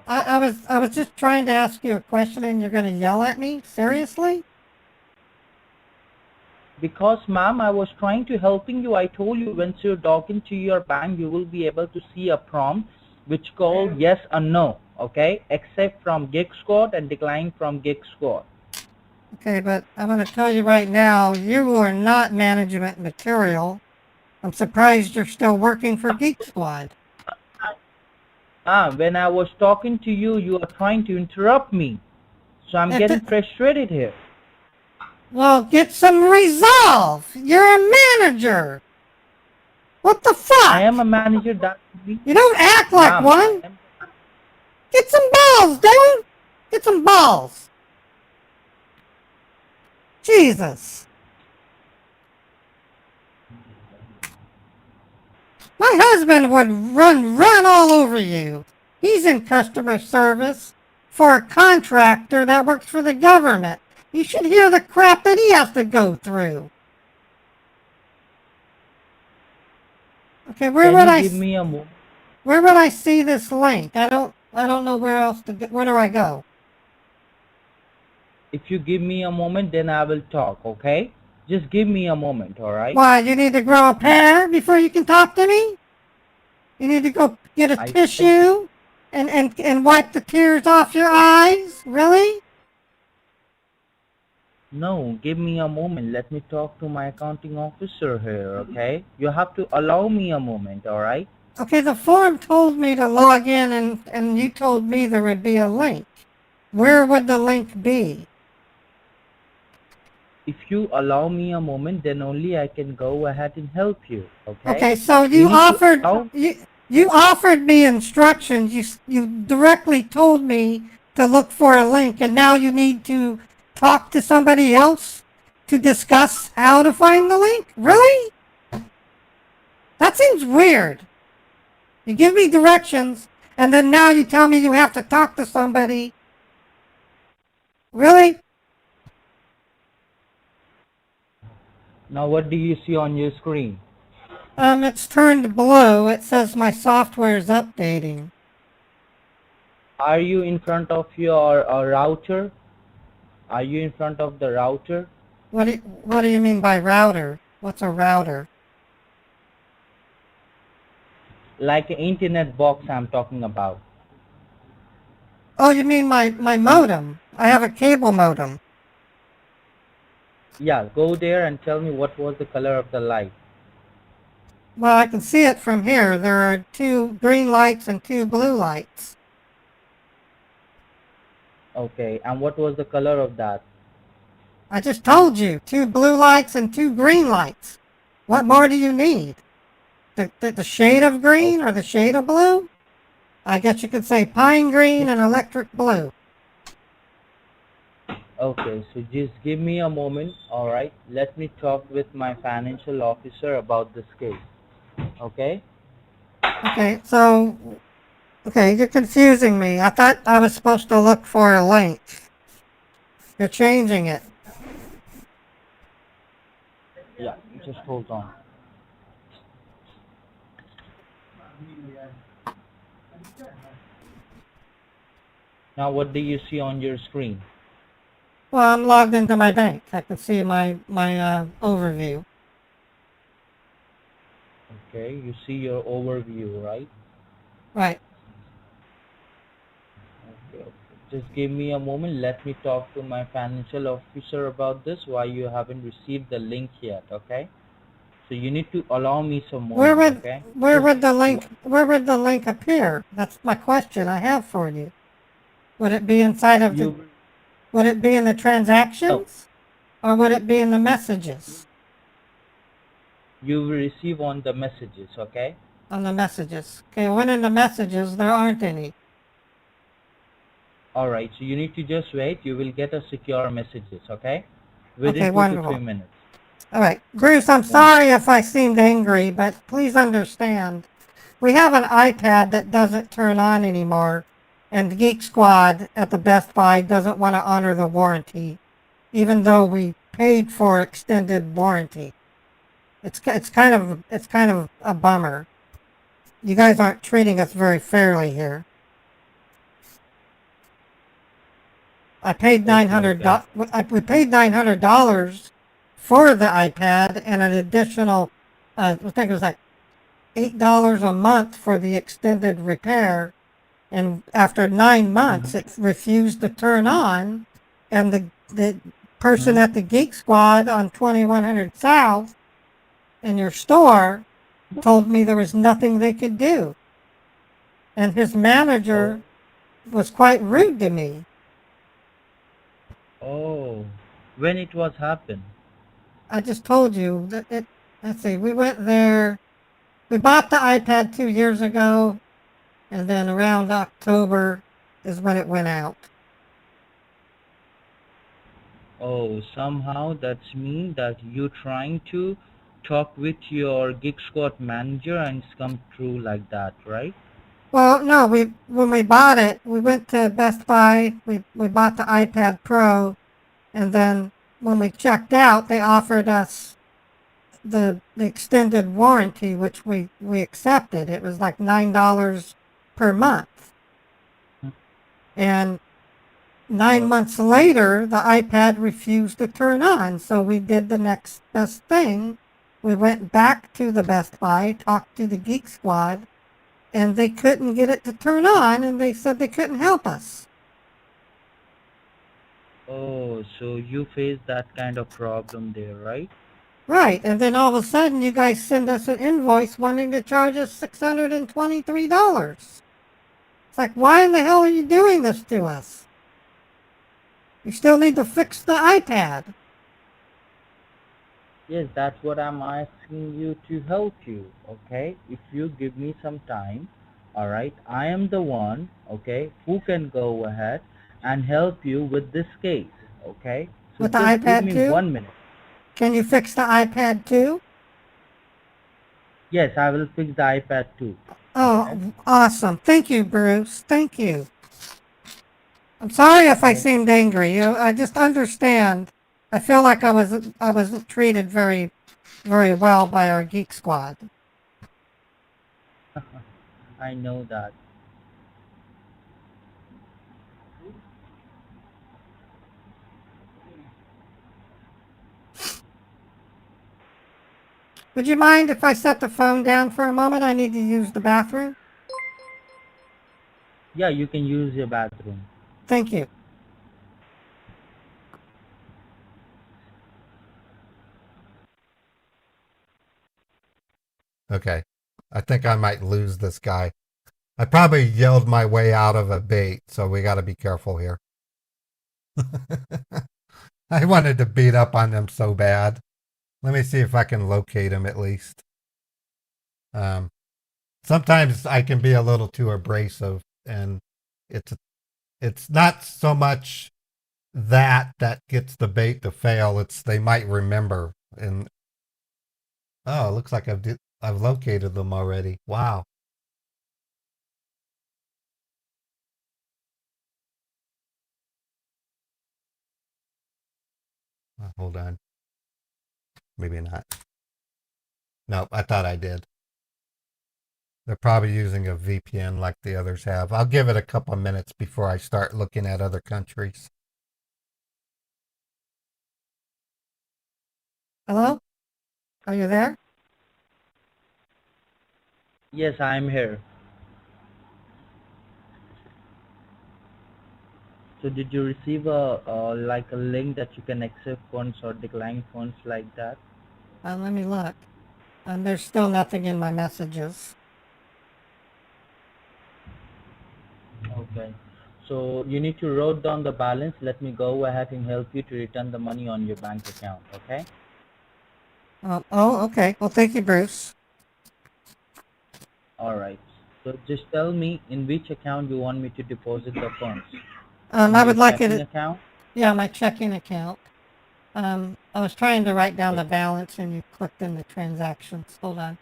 I was just trying to ask you a question and you're going to yell at me? Seriously? Because, ma'am, I was trying to helping you. I told you once you log into your bank, you will be able to see a prompt which call yes or no, okay? Accept from Gig Squad and decline from Gig Squad. Okay, but I'm going to tell you right now, you are not management material. I'm surprised you're still working for Geek Squad. When I was talking to you, you are trying to interrupt me. So I'm getting frustrated here. Well, get some resolve. You're a manager. What the fuck? I am a manager. That You don't act like one. Get some balls, dude. Get some balls. Jesus. My husband would run all over you. He's in customer service. for a contractor that works for the government. You should hear the crap that he has to go through. Okay, where would Can you give me a moment? where would I see this link? I don't know where else to go. Where do I go? If you give me a moment, then I will talk, okay? Just give me a moment, alright? Why, you need to grow a pair before you can talk to me? You need to go get a tissue and wipe the tears off your eyes? Really? No, give me a moment. Let me talk to my accounting officer here, okay? You have to allow me a moment, alright? Okay, the form told me to log in and you told me there would be a link. Where would the link be? If you allow me a moment, then only I can go ahead and help you, okay? Okay, so you offered me instructions. You directly told me to look for a link, and now you need to talk to somebody else to discuss how to find the link? Really? That seems weird. You give me directions, and then now you tell me you have to talk to somebody. Really? Now what do you see on your screen? It's turned blue. It says my software is updating. Are you in front of your router? Are you in front of the router? What do you mean by router? What's a router? Like an internet box I'm talking about. Oh, you mean my modem? I have a cable modem. Yeah, go there and tell me what was the color of the light. Well, I can see it from here. There are 2 green lights and 2 blue lights. Okay, and what was the color of that? I just told you, 2 blue lights and 2 green lights. What more do you need? The shade of green or the shade of blue? I guess you could say pine green and electric blue. Okay, so just give me a moment, alright? Let me talk with my financial officer about this case. Okay? Okay, so, you're confusing me. I thought I was supposed to look for a link. You're changing it. Yeah, just hold on. Now what do you see on your screen? Well, I'm logged into my bank. I can see my overview. Okay, you see your overview, right? Right. Okay. Just give me a moment. Let me talk to my financial officer about this. Why you haven't received the link yet? Okay. So you need to allow me some moment. Where would the link appear? That's my question I have for you. Would it be inside of would it be in the transactions? Or would it be in the messages? You will receive on the messages, okay? On the messages. Okay, when in the messages there aren't any. Alright, so you need to just wait. You will get a secure messages, okay? Within Okay, 2 wonderful. to 3 minutes. Alright, Bruce, I'm sorry if I seemed angry, but please understand. We have an iPad that doesn't turn on anymore, and the Geek Squad at the Best Buy doesn't want to honor the warranty, even though we paid for extended warranty. It's kind of a bummer. You guys aren't treating us very fairly here. I paid $900. We paid $900 for the iPad and an additional, I think it was like $8 a month for the extended repair. And after 9 months, it refused to turn on. And the person at the Geek Squad on 2100 South in your store told me there was nothing they could do. And his manager was quite rude to me. Oh, when it was happened? I just told you that let's see, we went there, we bought the iPad 2 years ago, and then around October is when it went out. Oh, somehow that's mean that you trying to talk with your Geek Squad manager and it's come through like that, right? Well, no, when we bought it, we went to Best Buy, we bought the iPad Pro, and then when we checked out, they offered us the extended warranty, which we accepted. It was like $9 per month. And 9 months later, the iPad refused to turn on, so we did the next best thing. We went back to the Best Buy, talked to the Geek Squad, and they couldn't get it to turn on, and they said they couldn't help us. Oh, so you face that kind of problem there, right? Right, and then all of a sudden you guys send us an invoice wanting to charge us $623. It's like, why in the hell are you doing this to us? You still need to fix the iPad. Yes, that's what I'm asking you to help you, okay? If you give me some time, all right, I am the one, okay, who can go ahead and help you with this case, okay? So With the just give iPad me too? 1 minute. Can you fix the iPad too? Yes, I will fix the iPad too. Okay? Oh, awesome. Thank you, Bruce. Thank you. I'm sorry if I No, seemed angry. I just understand. I feel like I wasn't treated very well by our Geek Squad. I know that. Would you mind if I set the phone down for a moment? I need to use the bathroom. Yeah, you can use your bathroom. Thank you. Okay. I think I might lose this guy. I probably yelled my way out of a bait, so we got to be careful here. I wanted to beat up on them so bad. Let me see if I can locate him at least. Um, Sometimes I can be a little too abrasive, and it's it's not so much that gets the bait to fail. It's they might remember. And oh, it looks like I've located them already. Wow. Hold on. Maybe not. Nope, I thought I did. They're probably using a VPN like the others have. I'll give it a couple of minutes before I start looking at other countries. Hello? Are you there? Yes, I'm here. So did you receive a like a link that you can accept funds or decline funds like that? Let me look. There's still nothing in my messages. Okay. So you need to write down the balance. Let me go ahead and help you to return the money on your bank account. Okay. Oh, okay. Well, thank you, Bruce. All right. So just tell me in which account you want me to deposit the funds. I In your would like checking it. account? Yeah, my checking account. I was trying to write down the balance, and you clicked in the transactions. Hold on.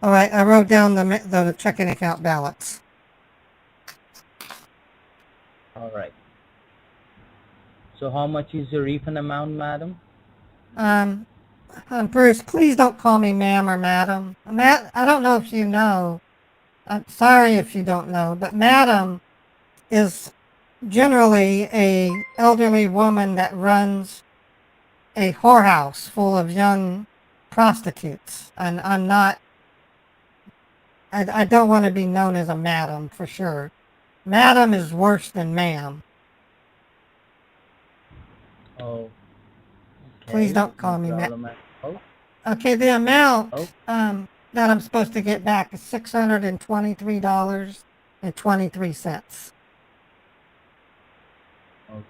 All right, I wrote down the checking account balance. All right. So how much is your refund amount, madam? Bruce, please don't call me ma'am or madam. I don't know if you know. I'm sorry if you don't know, but madam is generally a elderly woman that runs a whorehouse full of young prostitutes, and I'm not. I don't want to be known as a madam for sure. Madam is worse than ma'am. Oh, Please okay. don't No call me ma'am. problem at all. Okay, the amount Oh, that I'm supposed to get back is $623.23. okay.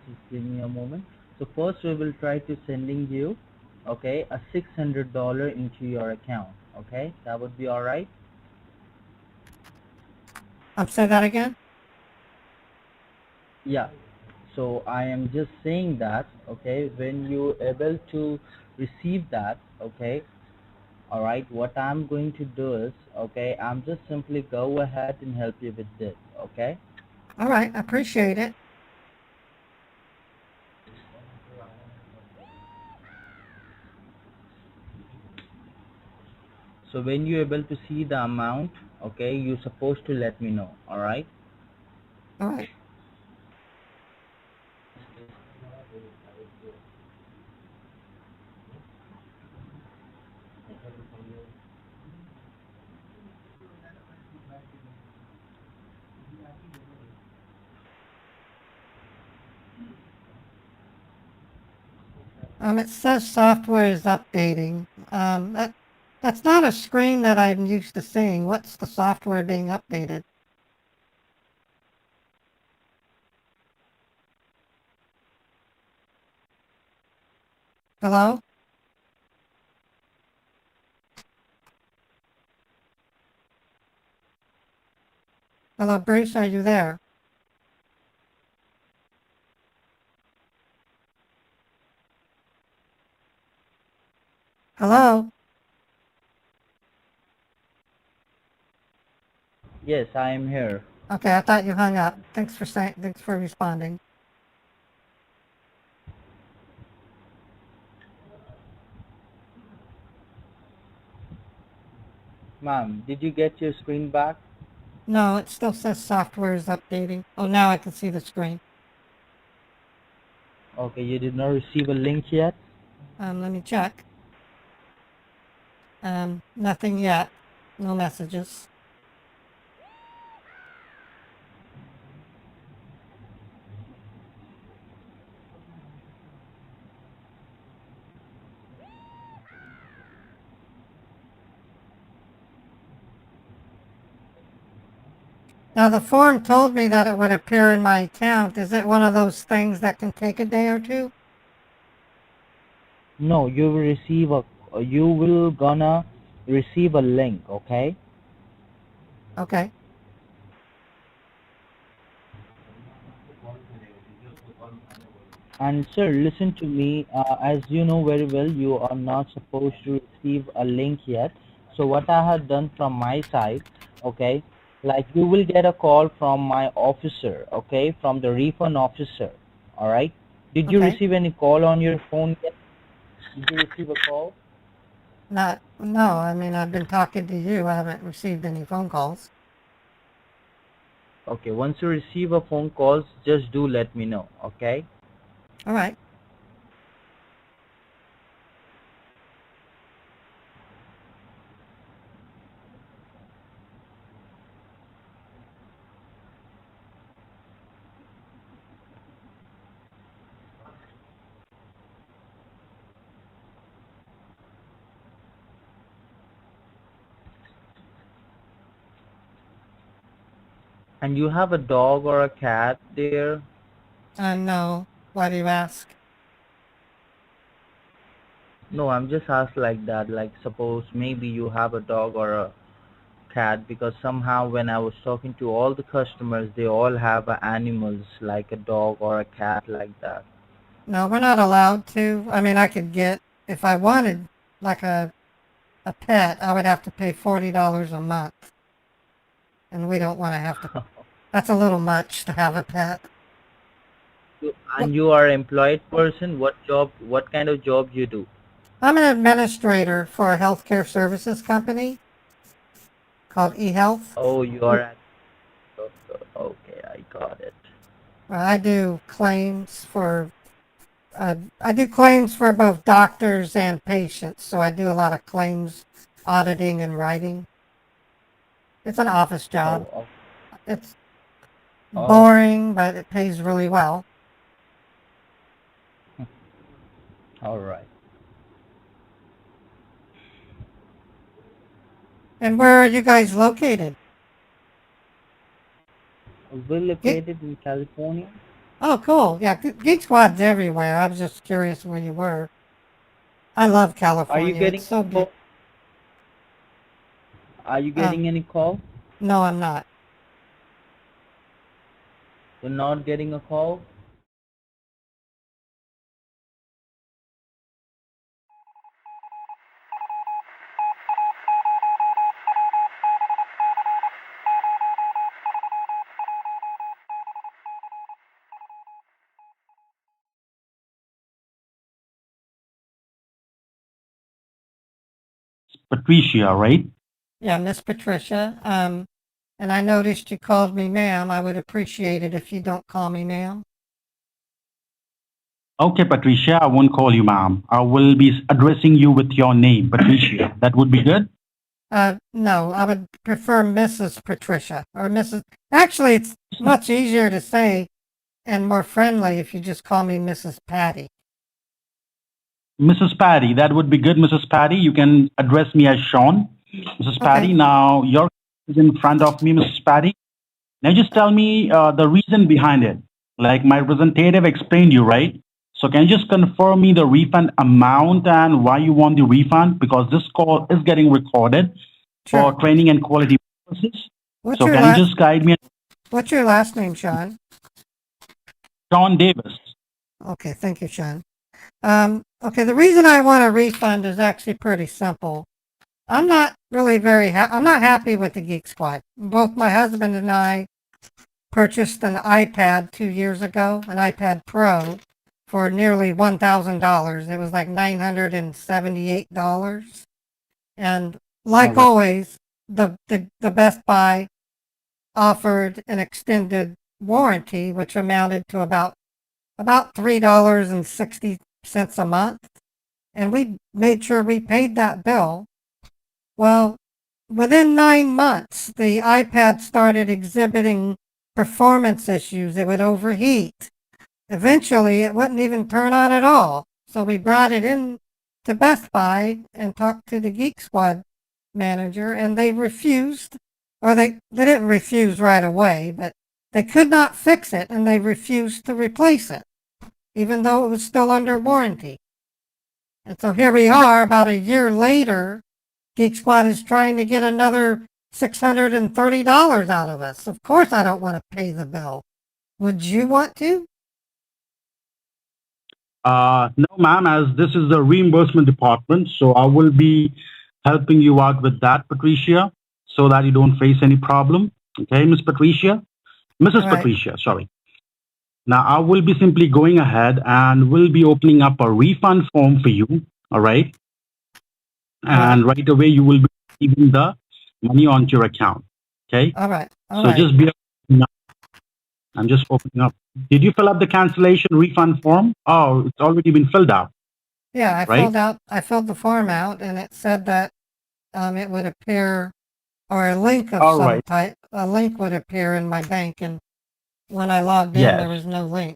Just give me a moment. So first we will try to sending you, okay, a $600 into your account. Okay, that would be all right. Say that again. Yeah. So I am just saying that, okay, when you able to receive that, okay, all right, what I'm going to do is, okay, I'm just simply go ahead and help you with this, okay? All right, I appreciate it. So when you're able to see the amount, okay, you're supposed to let me know, all right? All right. It says software is updating. That's not a screen that I'm used to seeing. What's the software being updated? Hello? Hello, Bruce, are you there? Hello? Yes, I am here. Okay, I thought you hung up. Thanks for responding. Ma'am, did you get your screen back? No, it still says software is updating. Oh, now I can see the screen. Okay, you did not receive a link yet? Let me check. Nothing yet. No messages. Now, the form told me that it would appear in my account. Is it one of those things that can take a day or two? No, you will receive you will gonna receive a link, okay? Okay. And sir, listen to me. As you know very well, you are not supposed to receive a link yet. So what I have done from my side, okay, like you will get a call from my officer, okay, from the refund officer. All right. Did you Okay. receive any call on your phone yet? Did you receive a call? No, I mean, I've been talking to you. I haven't received any phone calls. Okay. Once you receive a phone call, just do let me know, okay? All right. And you have a dog or a cat there? No. Why do you ask? No, I'm just asked like that. Like, suppose maybe you have a dog or a cat, because somehow when I was talking to all the customers, they all have animals like a dog or a cat like that. No, we're not allowed to. I mean, I could get, if I wanted, like a pet, I would have to pay $40 a month. And we don't want to have to. That's a little much to have a pet. Well, And you are employed person. What job? What kind of job you do? I'm an administrator for a healthcare services company called eHealth. Oh, you are at. Okay, I got it. I do claims for I do claims for both doctors and patients, so I do a lot of claims auditing and writing. It's an office job. Oh, It's oh, boring, but it pays really well. oh. All right. And where are you guys located? We're Ge- located in California. oh, cool. Yeah, Geek Squad's everywhere. I was just curious where you were. I love Are you California. It's getting so any call? beautiful. Are you getting any call? No, I'm not. You're not getting a call. Patricia, right? Yeah, Miss Patricia. And I noticed you called me ma'am. I would appreciate it if you don't call me ma'am. Okay, Patricia, I won't call you ma'am. I will be addressing you with your name, Patricia. That would be good? No, I would prefer Mrs. Patricia or Mrs. Actually, it's much easier to say and more friendly if you just call me Mrs. Patty. Mrs. Patty, that would be good, Mrs. Patty. You can address me as Sean. Mrs. Patty, Okay. now your is in front of me, Mrs. Patty. Now just tell me the reason behind it. Like my representative explained you, right? So can you just confirm me the refund amount and why you want the refund? Because this call is getting recorded for Sure. training and quality purposes. What's So your can you just guide me? What's your last name, Sean? Sean Davis. Okay, thank you, Sean. Okay, the reason I want a refund is actually pretty simple. I'm not really I'm not happy with the Geek Squad. Both my husband and I purchased an iPad 2 years ago, an iPad Pro, for nearly $1,000. It was like $978. And like All right. always, the Best Buy offered an extended warranty, which amounted to about $3.60 a month. And we made sure we paid that bill. Well, within 9 months, the iPad started exhibiting performance issues. It would overheat. Eventually, it wouldn't even turn on at all. So we brought it in to Best Buy and talked to the Geek Squad manager, and they refused, or they didn't refuse right away, but they could not fix it, and they refused to replace it, even though it was still under warranty. And so here we are, about a year later, Geek Squad is trying to get another $630 out of us. Of course I don't want to pay the bill. Would you want to? No, ma'am, as this is the reimbursement department, so I will be helping you out with that, Patricia, so that you don't face any problem. Okay, Miss Patricia? Mrs. Right. Patricia, sorry. Now, I will be simply going ahead and will be opening up a refund form for you, all right? And right away, you will be receiving the money onto your account, okay? All right. So just be, I'm just opening up. Did you fill up the cancellation refund form? Oh, it's already been filled out. Yeah, Right? I filled the form out, and it said that it would appear, or a link of All some right. type, a link would appear in my bank, and when I logged in, Yes. there was no link.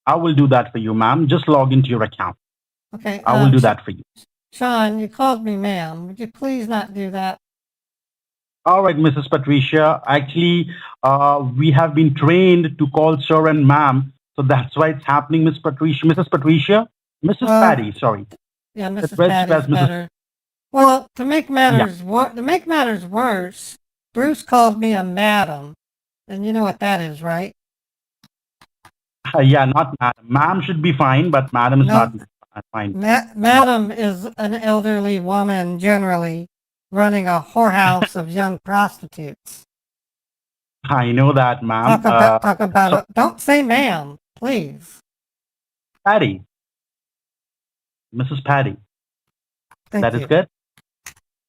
I will do that for you, ma'am. Just log into your account. Okay. I will do that for you. Sean, you called me ma'am. Would you please not do that? All right, Mrs. Patricia. Actually, we have been trained to call sir and ma'am, so that's why it's happening, Miss Patricia. Mrs. Patricia? Mrs. Well, Patty, sorry. Yeah, It's Mrs. best Patty's as Mrs. better. Well, to make matters worse, Bruce called me a madam, and you know what that is, right? Yeah, not madam. Ma'am should be fine, but madam is No. not fine. Madam is an elderly woman generally running a whorehouse of young prostitutes. I know that, ma'am. Talk about it. Don't say ma'am, please. Patty. Mrs. Patty. Thank That you. is good?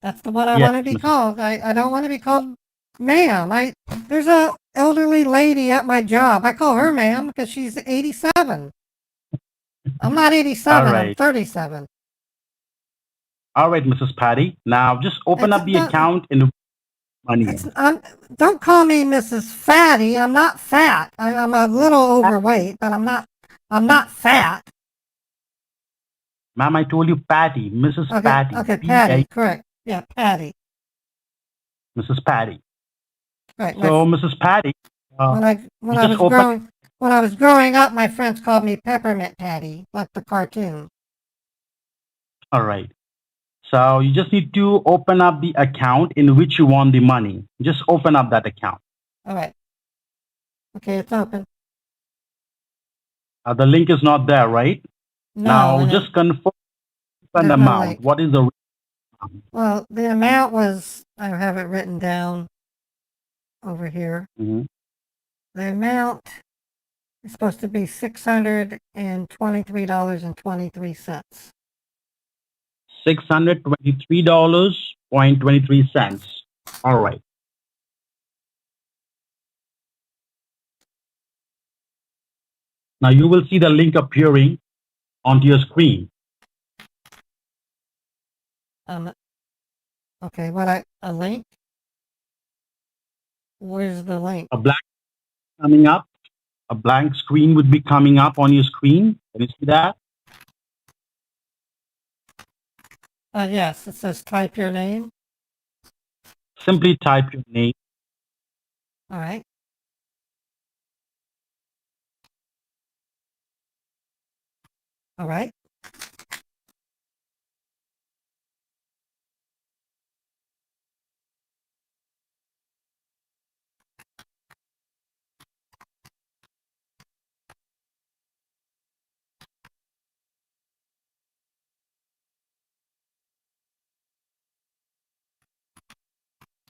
That's the one I Yes, want to be Mrs. called. I don't want to be called ma'am. There's a elderly lady at my job. I call her ma'am because she's 87. I'm not 87. All I'm right. 37. All right, Mrs. Patty. Now just open up the account in money. Don't call me Mrs. Fatty. I'm not fat. I'm a little overweight, but I'm not fat. Ma'am, I told you Patty, Mrs. Okay, Patty. okay, P-A- Patty, correct. Yeah, Patty. Mrs. Patty. Right. So, Mrs. Patty, when I was growing up, my friends called me Peppermint Patty, like the cartoon. all right. So you just need to open up the account in which you want the money. Just open up that account. All right. Okay, it's open. The link is not there, right? No. Now just confirm an There's no amount. link. What is the amount? Well, the amount was, I have it written down over here. Mhm. The amount is supposed to be $623.23. $623.23. All right. Now you will see the link appearing onto your screen. Okay, a link? Where's the link? A blank coming up. A blank screen would be coming up on your screen. Can you see that? Yes, it says type your name. Simply type your name. All right. All right.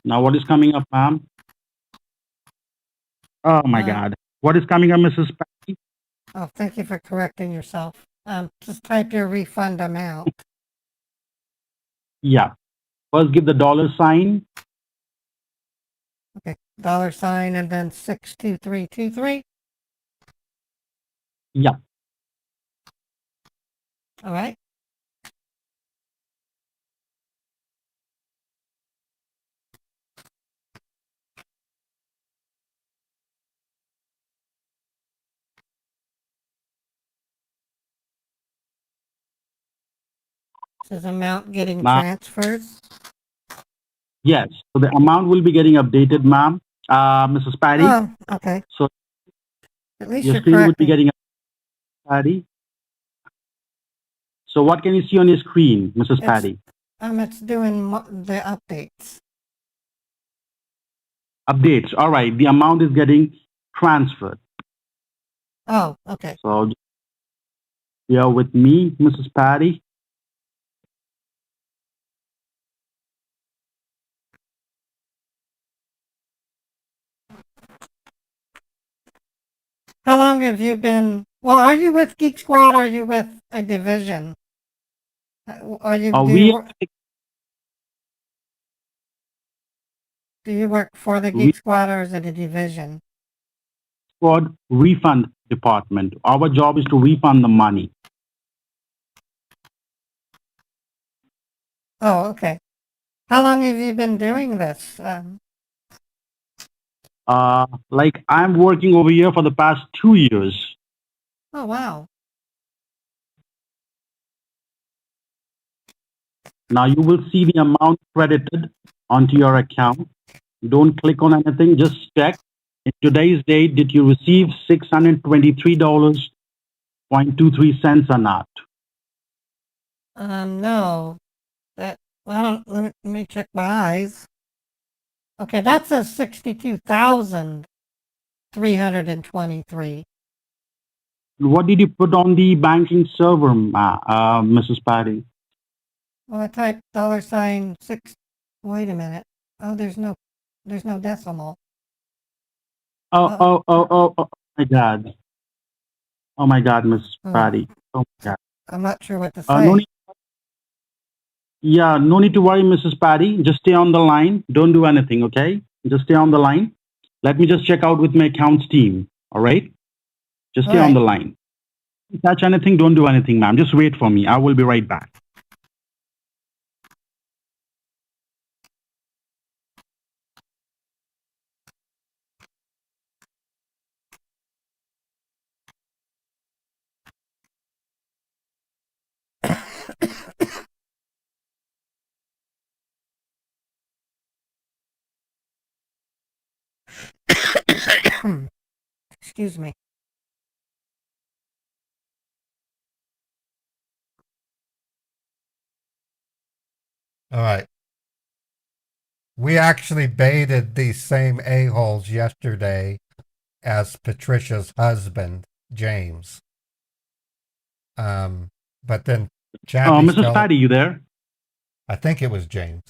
Now what is coming up, ma'am? Oh my God. What is coming up, Mrs. Patty? Oh, thank you for correcting yourself. Just type your refund amount. Yeah. First give the $sign. Okay, $sign and then 62323. Yeah. All right. Says amount getting transferred. Yes. So the amount will be getting updated, ma'am. Mrs. Patty. Oh, okay. So at least your you're screen would be correcting. getting Patty. So what can you see on your screen, Mrs. Patty? It's doing the updates. Updates. All right. The amount is getting transferred. Oh, okay. So you're with me, Mrs. Patty. How long have you been? Well, are you with Geek Squad? Or are you with a division? Are you? Do you work for the Geek Squad or is it a division? Squad refund department. Our job is to refund the money. Oh, okay. How long have you been doing this? Like I'm working over here for the past 2 years. Oh, wow. Now you will see the amount credited onto your account. Don't click on anything, just check. In today's date, did you receive $623.23 or not? No. Well, let me check my eyes. Okay, that says 62,323. What did you put on the banking server, Mrs. Patty? Well, I typed $6. Wait a minute. Oh, there's no decimal. Oh my God. Oh my God, Mrs. Patty. Oh my God. I'm not sure what to say. No need to worry, Mrs. Patty. Just stay on the line. Don't do anything, okay? Just stay on the line. Let me just check out with my accounts team, all right? Just stay on the line. If you touch anything, don't do anything, ma'am. Just wait for me. I will be right back. Excuse me. All right. We actually baited these same a-holes yesterday as Patricia's husband, James. But then Chappie. Mrs. Patty, you there? I think it was James.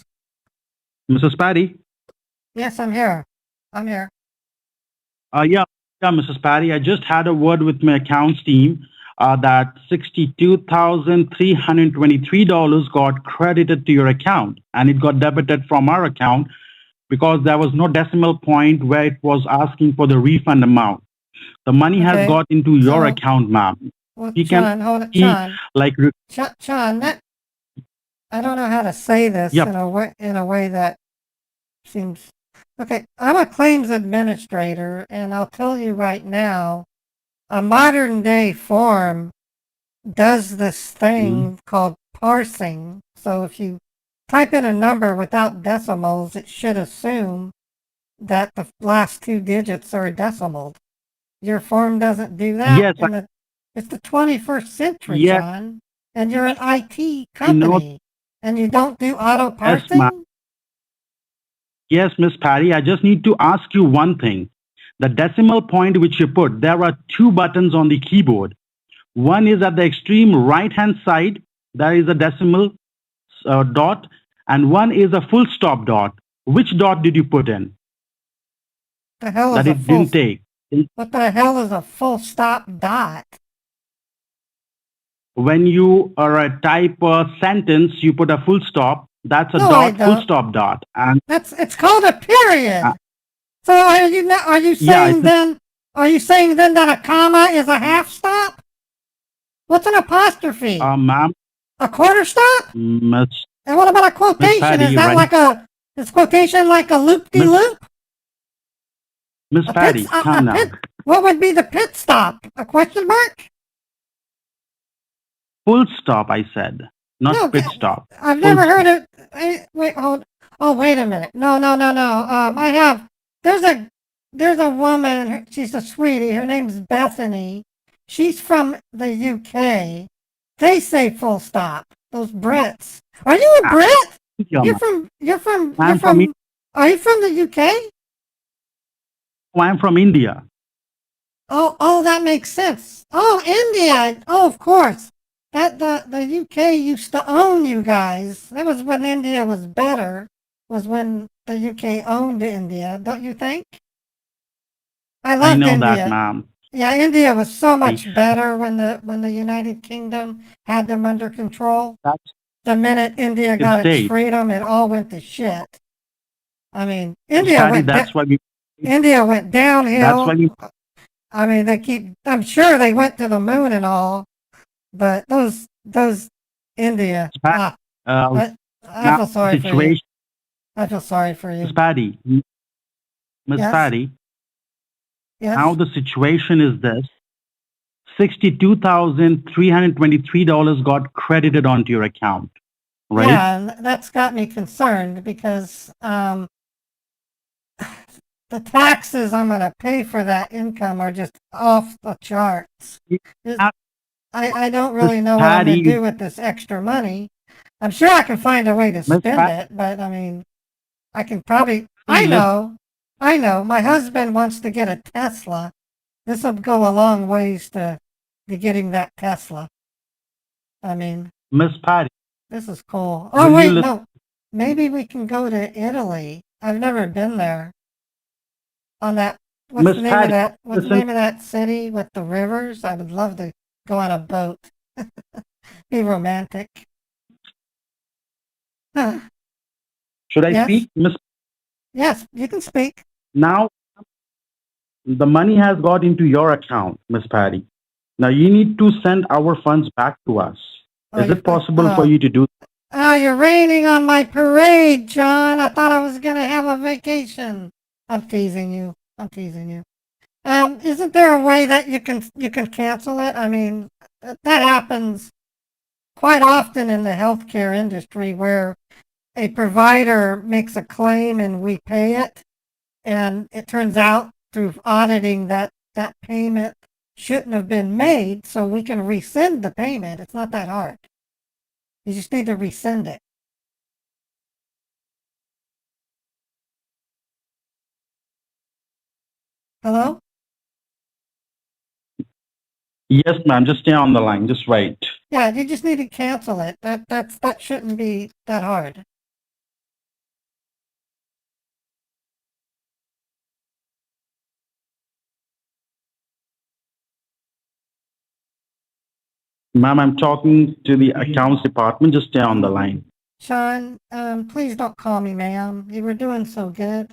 Mrs. Patty? Yes, I'm here. I'm here. Yeah, Mrs. Patty. I just had a word with my accounts team. that $62,323 got credited to your account, and it got debited from our account because there was no decimal point where it was asking for the refund amount. The money has Okay. got into your So- account, ma'am. Well, You can Sean, hold it, see, Sean. like, Sean, that I don't know how to say this Yep. in a way that seems okay. I'm a claims administrator, and I'll tell you right now, a modern day form does this thing called parsing. So if you type in a number without decimals, it should assume that the last two digits are decimal. Your form doesn't do that. Yes, It's the 21st century, yes, John, and you're an IT I know. company, and you don't do auto Yes, parsing? ma'am. Yes, Miss Patty, I just need to ask you one thing. The decimal point which you put, there are two buttons on the keyboard. One is at the extreme right-hand side, there is a decimal dot, and one is a full stop dot. Which dot did you put in The hell that is a it full, didn't take? what the hell is a full stop dot? When you type a sentence, you put a full stop. That's a No, I dot, full don't. stop dot. And It's called a period. Uh, So are you yeah, saying then that a comma is a half stop? What's an apostrophe? ma'am, A quarter stop? Miss And what about a quotation? Patty, Is that right? is quotation like a loop-de-loop? Miss A Patty, calm down. What would be the pit stop? A question mark? Full stop, I said, not No, pit stop. I've Full never stop. heard of. Wait, hold. Oh, wait a minute. No. I have. There's a woman. She's a sweetie. Her name's Bethany. She's from the UK. They say full stop. Those Brits. Are you a Brit? Yeah, ma'am. You're from. I'm Are you from the UK? I'm from India. Oh, that makes sense. Oh, India. Oh, of course. That the UK used to own you guys. That was when India was better. Was when the UK owned India, don't you think? I I loved know India. that, ma'am. Yeah, India was so much better when the United Kingdom had them under control. That's The minute India its got its state. freedom, it all went to shit. I mean, Miss India Patty, went that's why we. India went That's why downhill. we. I mean, I'm sure they went to the moon and all, but those India. Miss Patty, I now feel the sorry for you. situation, I feel sorry for you. Miss Patty, Miss Yes. Patty. Yes. Now the situation is this: $62,323 got credited onto your account, right? Yeah, and that's got me concerned because the taxes I'm going to pay for that income are just off the charts. I don't really know what I'm going to Patty, do with this extra money. I'm sure I can find a way to Miss spend Patty, it, but I mean, I can probably. I know. My husband wants to get a Tesla. This will go a long ways to getting that Tesla. I mean, Miss Patty, this is cool. Oh will you wait, listen? no. Maybe we can go to Italy. I've never been there. On that, what's Miss the name of Patty, that? What's the listen. name of that city with the rivers? I would love to go on a boat. Be romantic. Huh. Should I Yes. speak, Miss? Yes, you can speak. Now the money has got into your account, Miss Patty. Now you need to send our funds back to us. Oh, Is it possible for you to do? Oh, you're raining on my parade, John. I thought I was gonna have a vacation. I'm teasing you. Isn't there a way that you can cancel it? I mean, that happens quite often in the healthcare industry where a provider makes a claim and we pay it, and it turns out through auditing that that payment shouldn't have been made, so we can rescind the payment. It's not that hard. You just need to rescind it. Hello? Yes, ma'am. Just stay on the line. Just wait. Yeah, you just need to cancel it. That shouldn't be that hard. Ma'am, I'm talking to the accounts department. Just stay on the line. Sean, please don't call me ma'am. You were doing so good.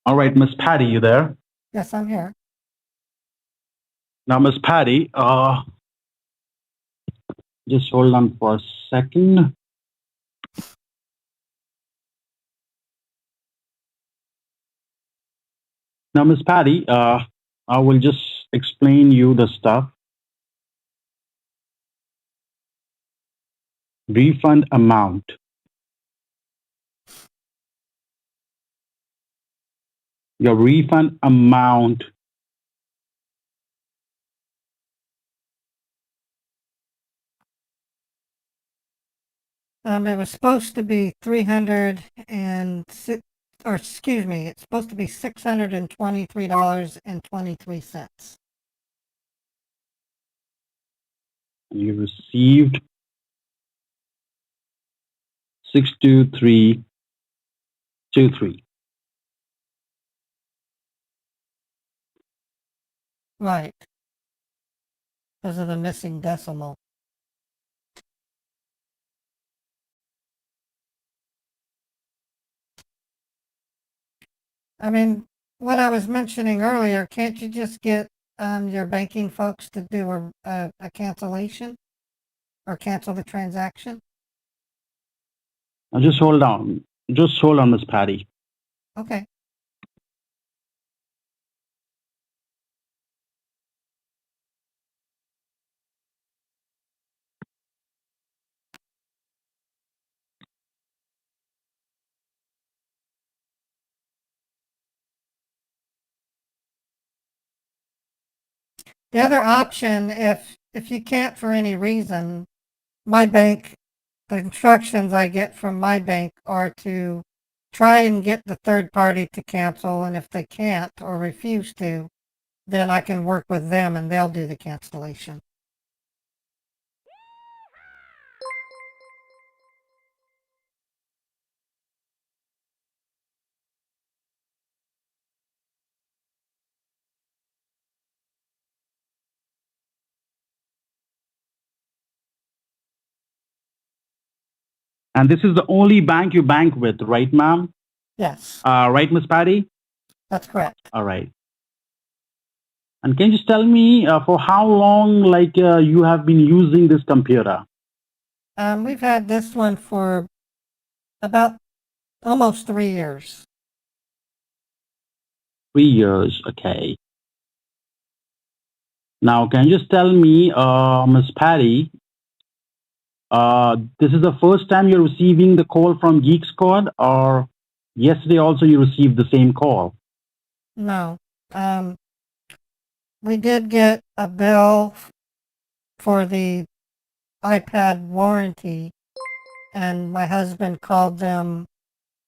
All right, Miss Patty, you there? Yes, I'm here. Now, Miss Patty, just hold on for a second. Now, Miss Patty, I will just explain you the stuff. Refund amount. Your refund amount. It was supposed to be 306, or excuse me, it's supposed to be $623.23. You received 62323. Right. Because of the missing decimal. I mean, what I was mentioning earlier, can't you just get your banking folks to do a cancellation or cancel the transaction? Now just hold on. Just hold on, Miss Patty. Okay. The other option, if you can't for any reason, my bank, the instructions I get from my bank are to try and get the third party to cancel, and if they can't or refuse to, then I can work with them and they'll do the cancellation. And this is the only bank you bank with, right, ma'am? Yes, Right, Miss Patty? that's correct. All right. And can you just tell me for how long, you have been using this computer? We've had this one for about almost 3 years. 3 years. Okay. Now, can you just tell me, Miss Patty, this is the first time you're receiving the call from Geek Squad, or yesterday also you received the same call? No. We did get a bill for the iPad warranty, and my husband called them,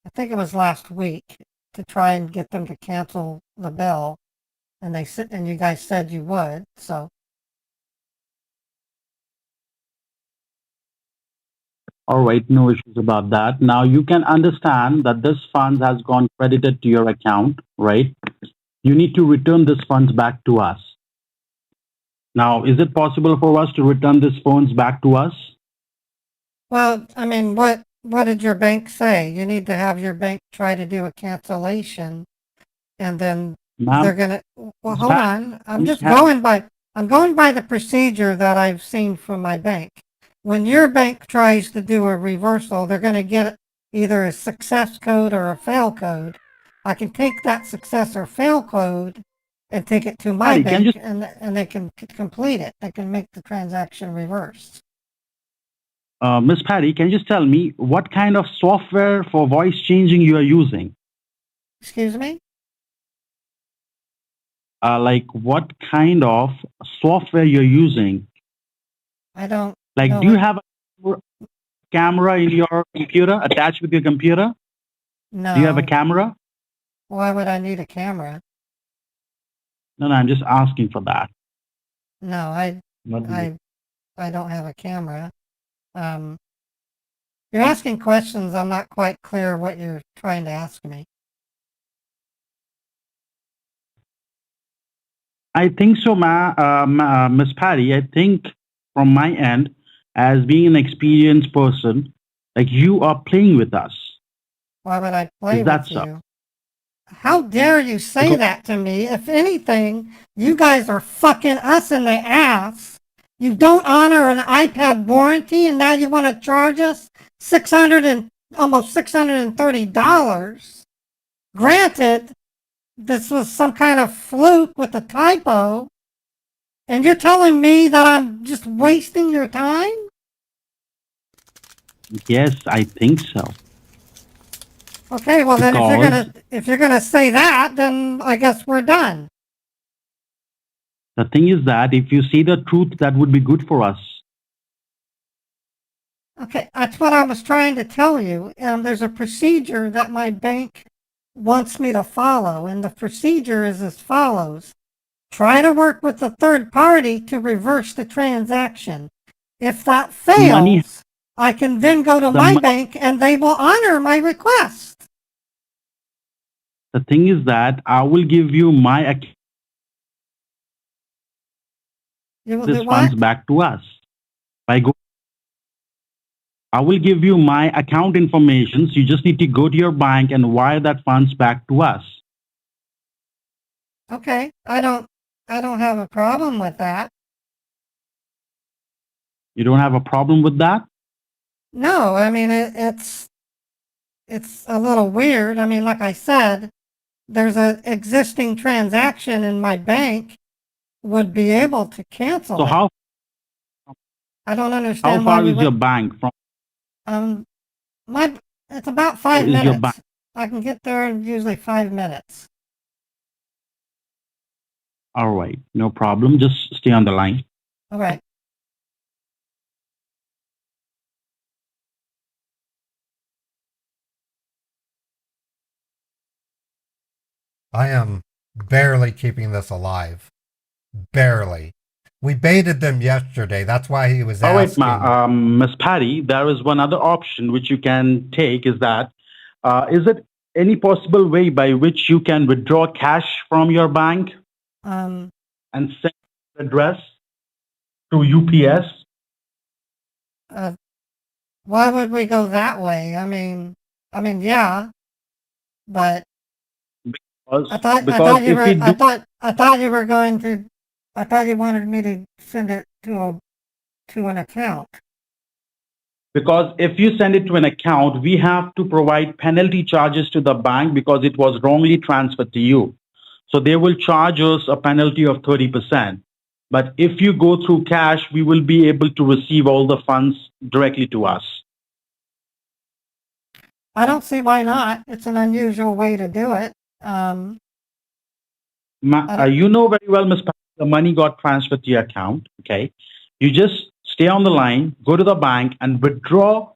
I think it was last week, to try and get them to cancel the bill. And and you guys said you would, so. All right, no issues about that. Now you can understand that this funds has gone credited to your account, right? You need to return this funds back to us. Now, is it possible for us to return these funds back to us? Well, I mean, what did your bank say? You need to have your bank try to do a cancellation, and then they're gonna. Well, hold on. I'm going by the procedure that I've seen from my bank. When your bank tries to do a reversal, they're going to get either a success code or a fail code. I can take that success or fail code and take it to my bank, and they can complete it. They can make the transaction reverse. Miss Patty, can you just tell me what kind of software for voice changing you are using? Excuse me? What kind of software you're using I don't Like, know do you what, have a camera in your computer attached with your computer? Do you have a no. camera? Why would I need a camera? No, I'm just asking for that. No, What do you- I don't have a camera. You're asking questions. I'm not quite clear what you're trying to ask me. I think so, Miss Patty. I think from my end, as being an experienced person, like you are playing with us. Why would I play Is that with so? you? How dare you say Because that to me? If anything, you guys are fucking us in the ass. You don't honor an iPad warranty, and now you want to charge us almost $630. Granted, this was some kind of fluke with a typo, and you're telling me that I'm just wasting your time? yes, I think so. Okay, well then Because if you're gonna say that, then I guess we're done. the thing is that if you see the truth, that would be good for us. Okay, that's what I was trying to tell you. There's a procedure that my bank wants me to follow, and the procedure is as follows. Try to work with the third party to reverse the transaction. If that Money, fails, I can then go to the, my mo- bank and they will honor my request. the thing is that I will give you You will this do funds what? back to us. I will give you my account information. So you just need to go to your bank and wire that funds back to us. Okay, I don't have a problem with that. You don't have a problem with that? No, I mean it's a little weird. I mean, like I said, there's an existing transaction and my bank would be able to cancel So it. I don't how understand why far we is your would. bank from? It's about 5 Is your bank? minutes. I can get there in usually 5 minutes. All right, no problem. Just stay on the line. All right. I am barely keeping this alive. Barely. We baited them yesterday. That's why he was All right, asking. Miss Patty. There is one other option which you can take. Is that is it any possible way by which you can withdraw cash from your bank Um, and send the address to UPS? why would we go that way? Yeah, but I Because thought you if were, we do, I thought you were going to, I thought you wanted me to send it to an account. because if you send it to an account, we have to provide penalty charges to the bank because it was wrongly transferred to you. So they will charge us a penalty of 30%. But if you go through cash, we will be able to receive all the funds directly to us. I don't see why not. It's an unusual way to do it. I don't, You know very well, Ms. Pat, the money got transferred to your account. Okay. You just stay on the line, go to the bank and withdraw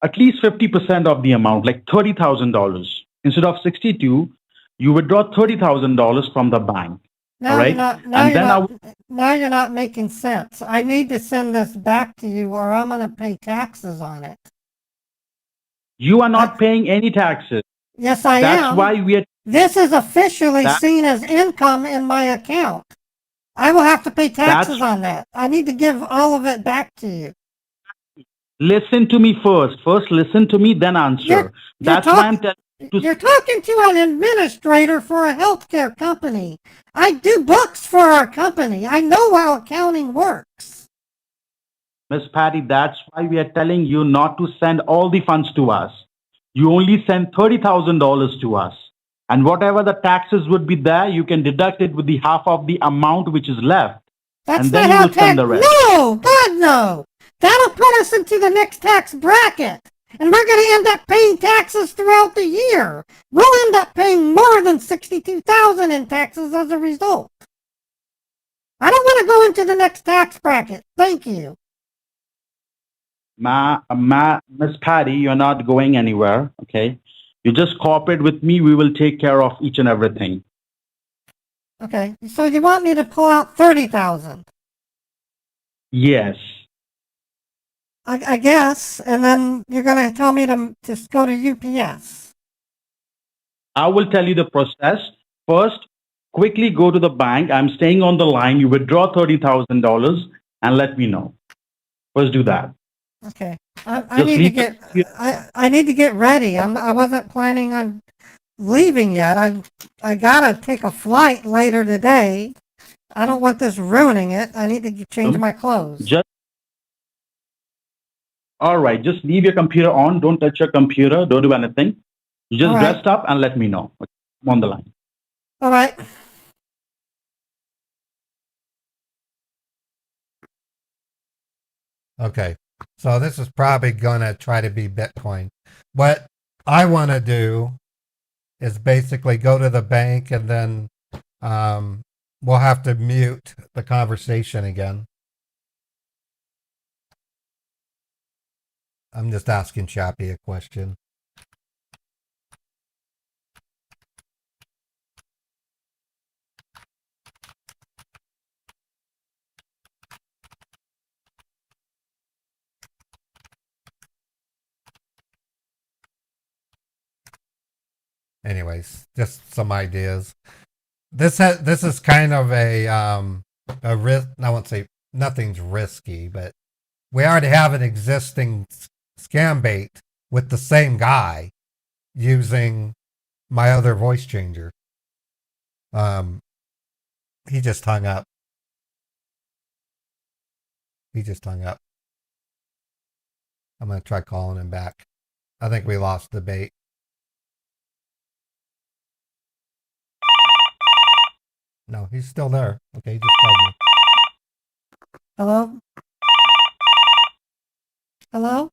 at least 50% of the amount, like $30,000. Instead of 62, you withdraw $30,000 from the bank. All right. And then now you're not making sense. I need to send this back to you or I'm going to pay taxes on it. you are not paying any taxes. Yes, I That's am. why we are. This is officially That, seen as income in my account. I will have to pay taxes that's on that. I need to give all of it back to you. Listen to me first. First, listen to me, then answer. You're That's why I'm telling you to. You're talking to an administrator for a healthcare company. I do books for our company. I know how accounting works. Miss Patty, that's why we are telling you not to send all the funds to us. You only send $30,000 to us. And whatever the taxes would be there, you can deduct it with the half of the amount which is left. That's And not then you how will send the rest. No, God, no. That'll put us into the next tax bracket. And we're going to end up paying taxes throughout the year. We'll end up paying more than $62,000 in taxes as a result. I don't want to go into the next tax bracket. Thank you. Miss Patty, you're not going anywhere. Okay, you just cooperate with me. We will take care of each and everything. Okay, so you want me to pull out 30,000? Yes. I guess, and then you're gonna tell me to just go to UPS. I will tell you the process. First, quickly go to the bank. I'm staying on the line. You withdraw $30,000 and let me know. First, do that. Okay, I Just need to leave get the I need to get ready. I wasn't planning on leaving yet. I gotta take a flight later today. I don't want this ruining it. I need to change my clothes. Just all right. Just leave your computer on. Don't touch your computer. Don't do anything. You just All right. dressed up and let me know. I'm on the line. All right. Okay. So this is probably gonna try to be Bitcoin. What I want to do is basically go to the bank and then we'll have to mute the conversation again. I'm just asking Chappie a question. Anyways, just some ideas. This is kind of a risk. I won't say nothing's risky, but we already have an existing scam bait with the same guy using my other voice changer. He just hung up. He just hung up. I'm gonna try calling him back. I think we lost the bait. No, he's still there. Okay, he just called me. Hello? Hello?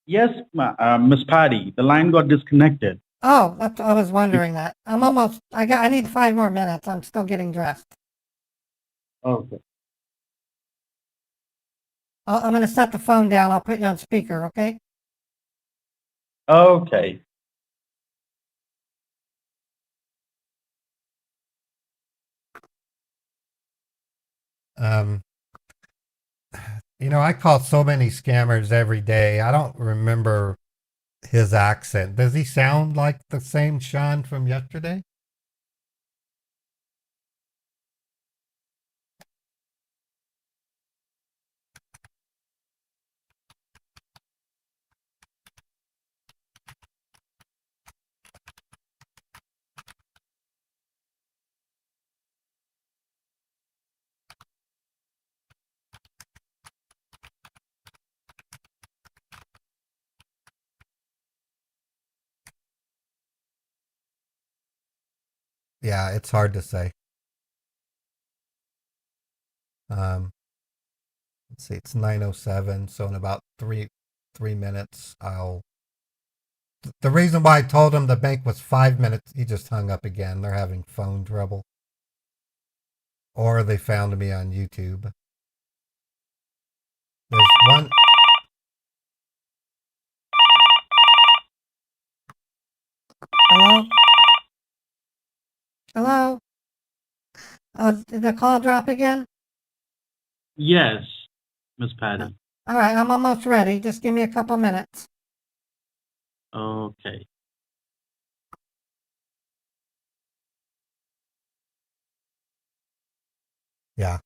Yes, Miss Patty. The line got disconnected. Oh, I was wondering that. I'm almost, I need 5 more minutes. I'm still getting dressed. Okay. I'm going to set the phone down. I'll put you on speaker, okay? Okay. I call so many scammers every day. I don't remember his accent. Does he sound like the same Sean from yesterday? Yeah, it's hard to say. Let's see, it's 9:07, so in about three minutes, I'll. The reason why I told him the bank was 5 minutes, he just hung up again. They're having phone trouble, or they found me on YouTube. There's one. Hello? Hello? Did the call drop again? Yes, Miss Patty. All right, I'm almost ready. Just give me a couple minutes. Okay. Yeah.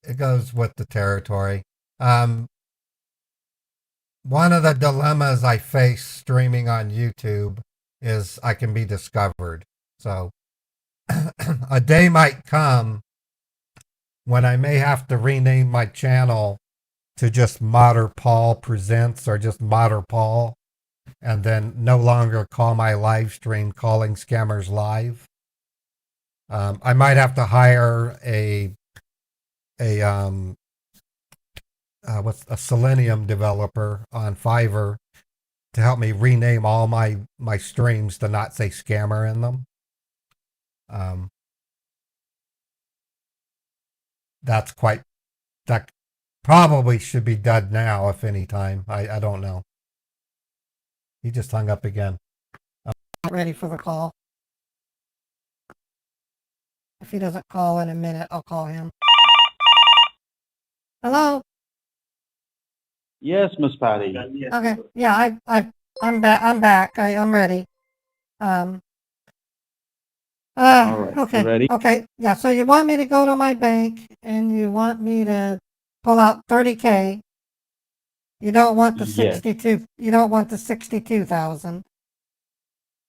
It goes with the territory. One of the dilemmas I face streaming on YouTube is I can be discovered. So a day might come when I may have to rename my channel to just Modder Paul Presents or just Modder Paul, and then no longer call my live stream Calling Scammers Live. I might have to hire a what's a Selenium developer on Fiverr to help me rename all my streams to not say scammer in them. that's quite, that probably should be done now, if any time. I don't know. He just hung up again. Ready for the call. If he doesn't call in a minute, I'll call him. Hello? Yes, Miss Patty. Okay. Yeah, I'm back. I'm back. I'm ready. All right. Okay. Ready? Okay. Yeah. So you want me to go to my bank and you want me to pull out 30K. You don't want the Yes. 62. You don't want the 62,000.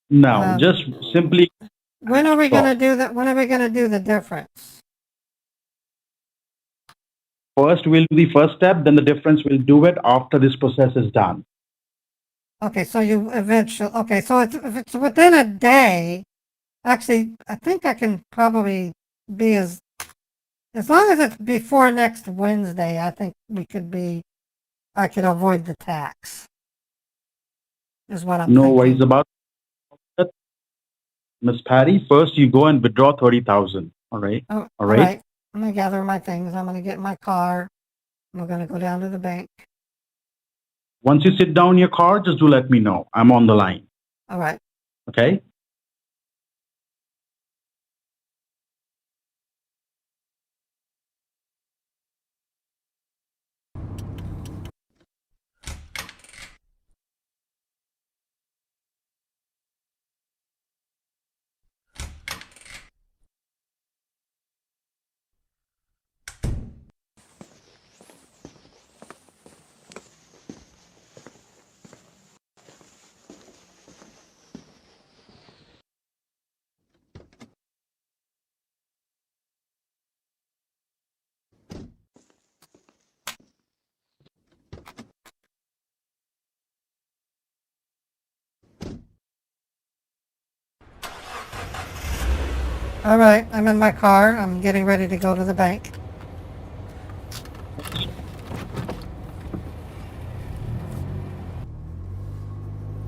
No, just simply When are we Stop. gonna do that? When are we gonna do the difference? first we'll do the first step, then the difference we'll do it after this process is done. Okay. So you eventually. Okay. So if it's within a day, actually, I think I can probably be as long as it's before next Wednesday. I think I could avoid the tax. Is what I'm No thinking. worries about it. Miss Patty, first you go and withdraw 30,000. All right. Oh, All right. I'm gonna gather my things. I'm gonna get in my car. I'm gonna go down to the bank. Once you sit down in your car, just do let me know. I'm on the line. All right. Okay. All right. I'm in my car. I'm getting ready to go to the bank.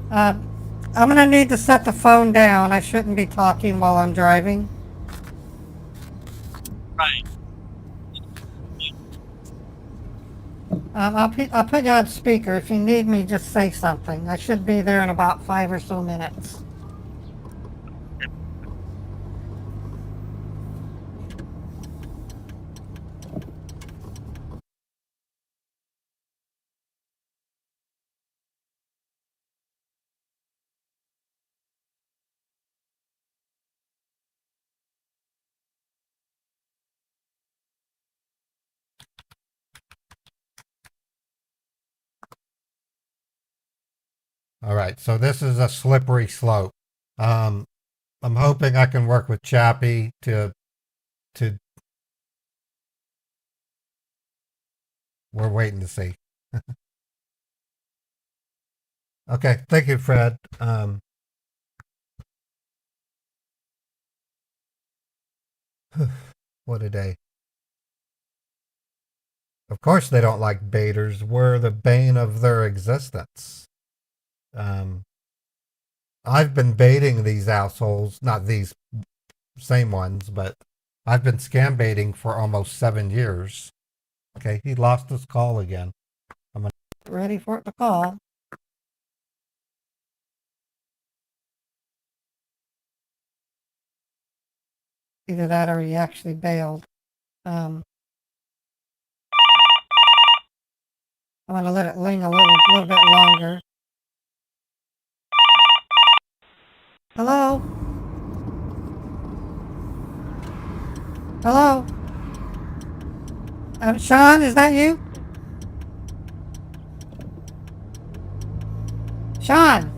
I'm gonna need to set the phone down. I shouldn't be talking while I'm driving. Right. I'll put you on speaker. If you need me, just say something. I should be there in about 5 or so minutes. All right, so this is a slippery slope. I'm hoping I can work with Chappie to. We're waiting to see. Okay, thank you, Fred. What a day. Of course they don't like baiters. We're the bane of their existence. I've been baiting these assholes, not these same ones, but I've been scam baiting for almost 7 years. Okay, he lost his call again. Ready for it to call. Either that or he actually bailed. I'm gonna let it ling a little bit longer. Hello? Hello? Sean, is that you? Sean!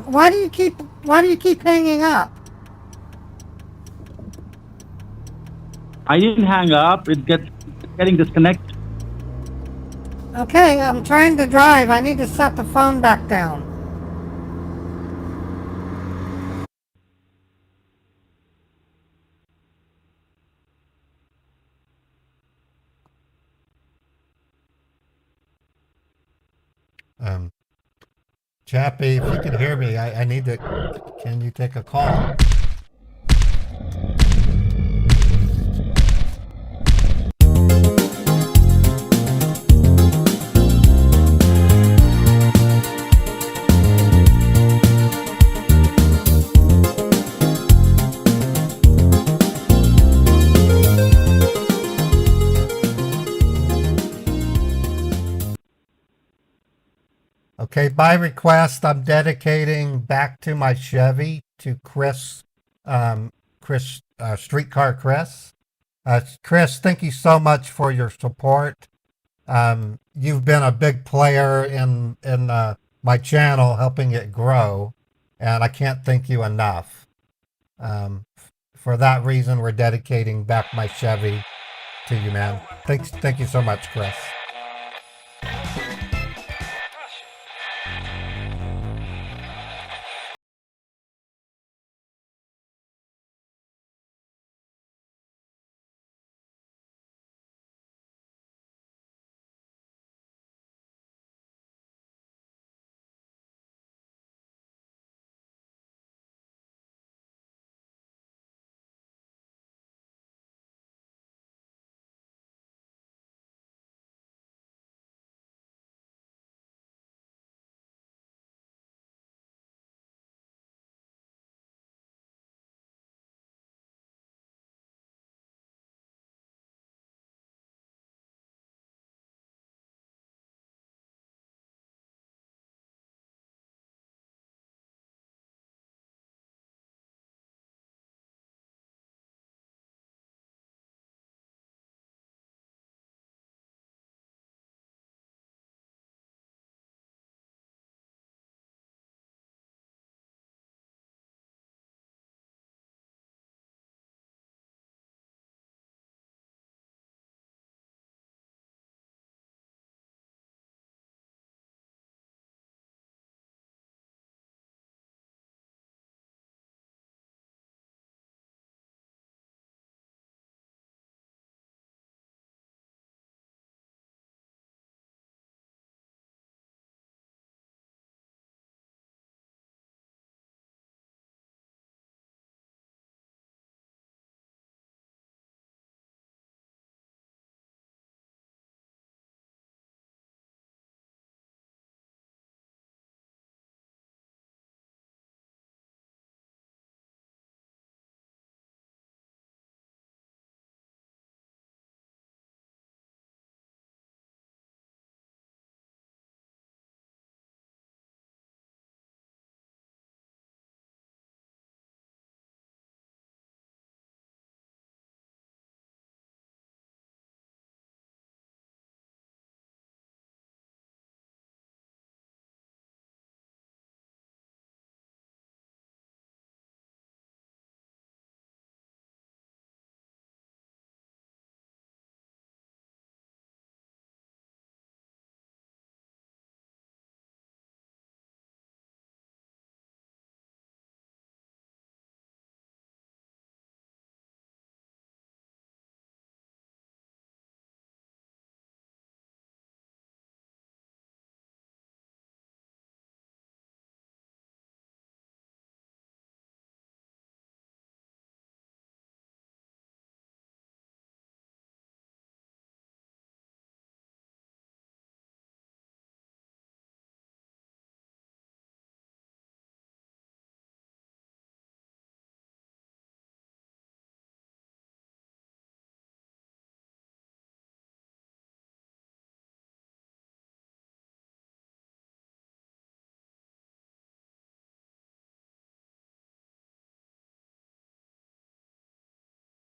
Why do you keep hanging up? I didn't hang up. It gets getting disconnected. Okay, I'm trying to drive. I need to set the phone back down. Chappie, if you can hear me, I need to. Can you take a call? by request, I'm dedicating Back to My Chevy to Chris, Streetcar Chris. Chris, thank you so much for your support. You've been a big player in my channel, helping it grow, and I can't thank you enough. For that reason, we're dedicating Back My Chevy to you, man. Thank you so much, Chris.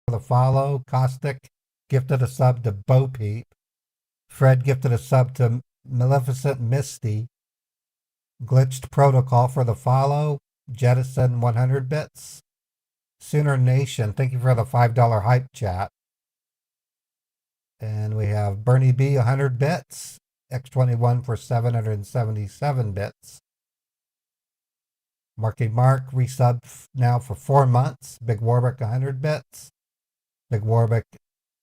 The follow. Caustic gifted a sub to Bo Peep. Fred gifted a sub to Maleficent Misty. Glitched Protocol for the follow. Jettison 100 bits. Sooner Nation, thank you for the $5 hype chat. And we have Bernie B 100 bits. X21 for 777 bits. Marky Mark resub now for 4 months. Big Warwick 100 bits. Big Warwick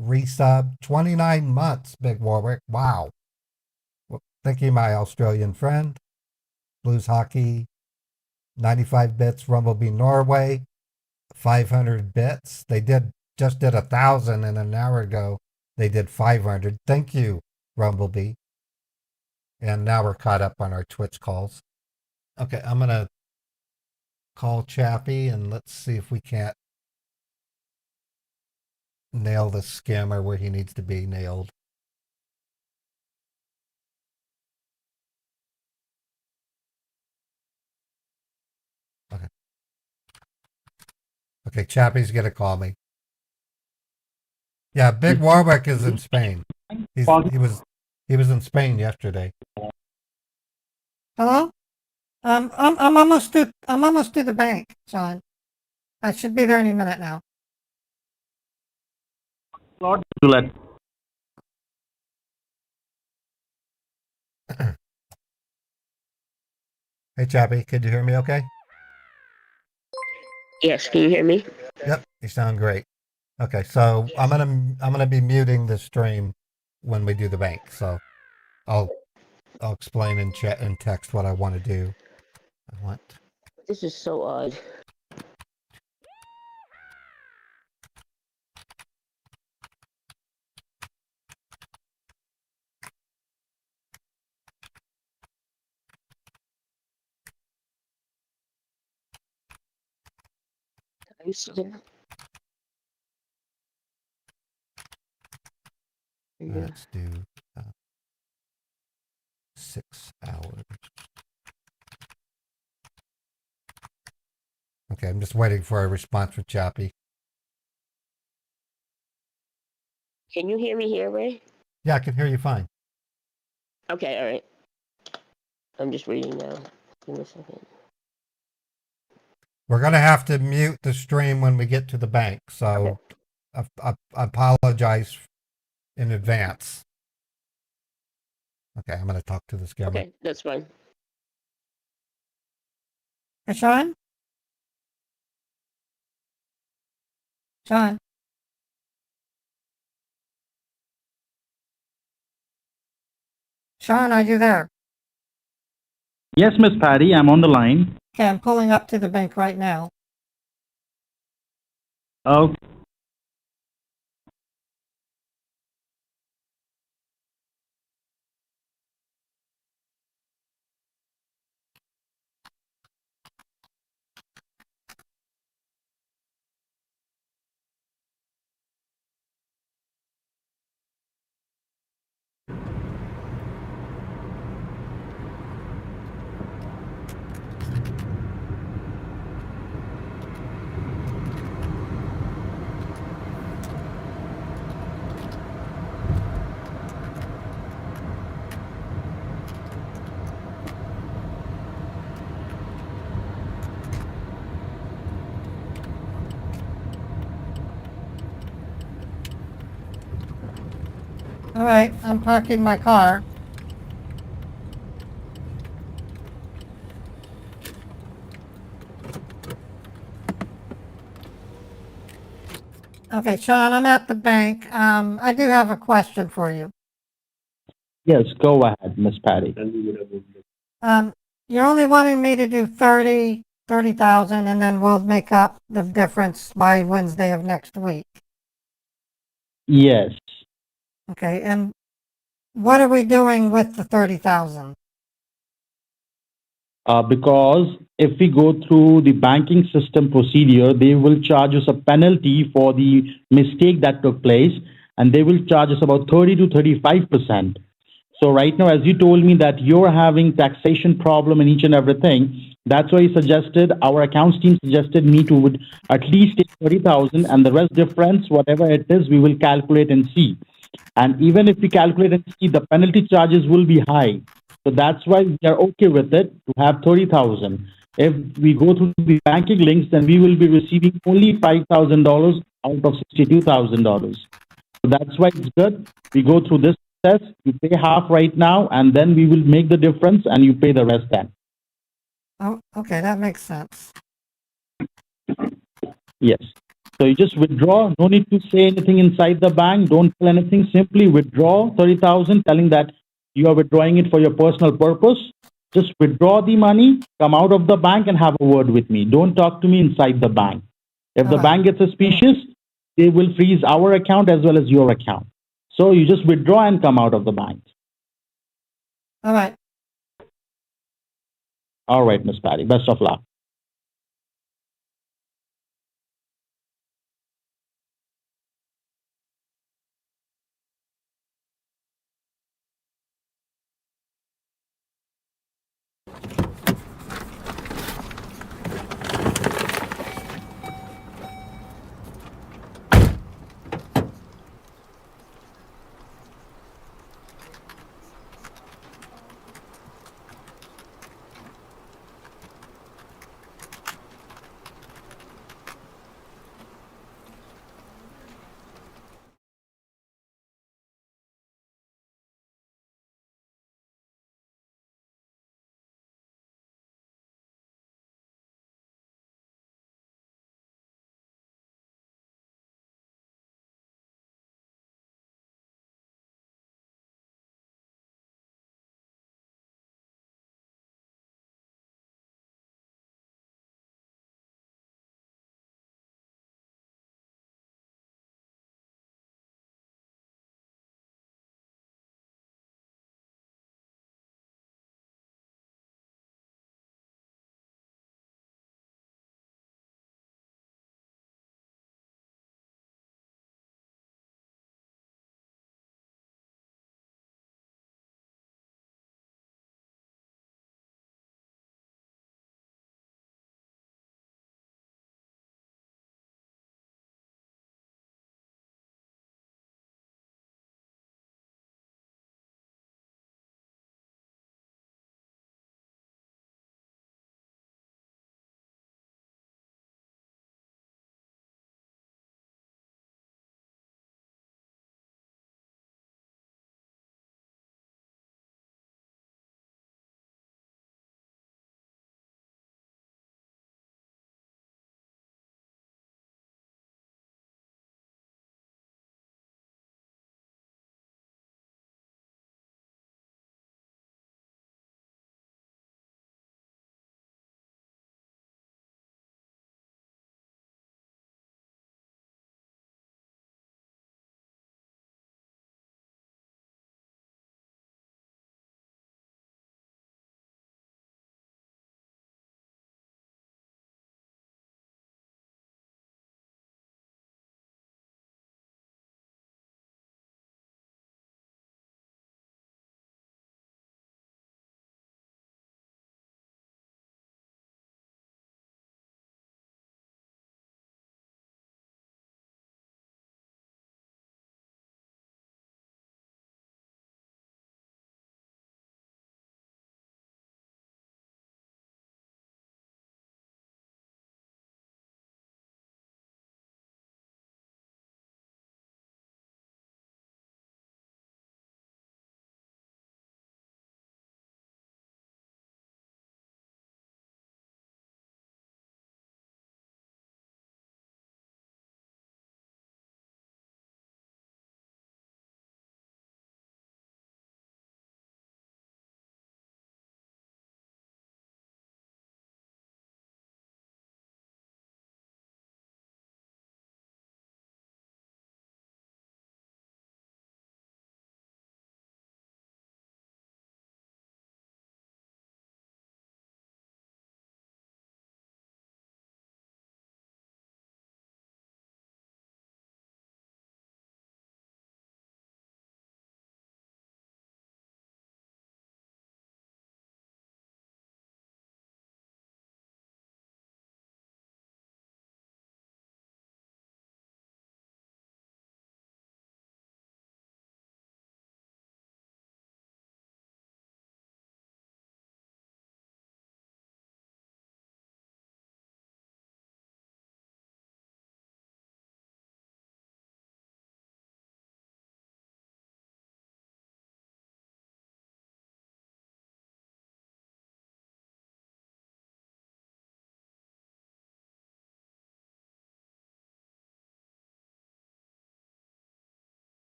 resub 29 months. Big Warwick, wow. Well, thank you, my Australian friend. Blues Hockey 95 bits. Rumblebee Norway 500 bits. They just did 1,000, and an hour ago they did 500. Thank you, Rumblebee. And now we're caught up on our Twitch calls. Okay, I'm gonna call Chappie and let's see if we can't nail the scammer where he needs to be nailed. Okay, Chappie's gonna call me. Yeah, Big Warwick is in Spain. He was in Spain yesterday. Hello? I'm almost to the bank, Sean. I should be there any minute now. Lord, to let Hey, Chappie, could you hear me okay? Yes, can you hear me? Yep, you sound great. Okay, so I'm gonna be muting the stream when we do the bank. So I'll explain in chat and text what I want to do. I want This is so odd. Are you still there? Yeah. let's do 6 hours. Okay, I'm just waiting for a response from Chappie. Can you hear me here, Ray? Yeah, I can hear you fine. Okay, all right. I'm just reading now. Give me a second. We're gonna have to mute the stream when we get to the bank, so I apologize in advance. Okay, I'm gonna talk to the scammer. Okay, that's fine. Hey, Sean? Sean? Sean, are you there? Yes, Miss Patty, I'm on the line. Okay, I'm pulling up to the bank right now. Oh, All right, I'm parking my car. Okay, Sean, I'm at the bank. I do have a question for you. yes, go ahead, Miss Patty. You're only wanting me to do 30,000, and then we'll make up the difference by Wednesday of next week. Yes. Okay, and what are we doing with the 30,000? Because if we go through the banking system procedure, they will charge us a penalty for the mistake that took place, and they will charge us about 30 to 35%. So right now, as you told me that you're having taxation problem in each and everything, that's why our accounts team suggested me to would at least take 30,000, and the rest difference, whatever it is, we will calculate and see. And even if we calculate and see, the penalty charges will be high. So that's why we are okay with it to have 30,000. If we go through the banking links, then we will be receiving only $5,000 out of $62,000. So that's why it's good. We go through this process. You pay half right now, and then we will make the difference, and you pay the rest then. Oh, okay, that makes sense. Yes. So you just withdraw. No need to say anything inside the bank. Don't tell anything. Simply withdraw 30,000, telling that you are withdrawing it for your personal purpose. Just withdraw the money, come out of the bank, and have a word with me. Don't talk to me inside the bank. If the bank gets suspicious, they will freeze our account as well as your account. So you just withdraw and come out of the bank. All right. All right, Miss Patty. Best of luck.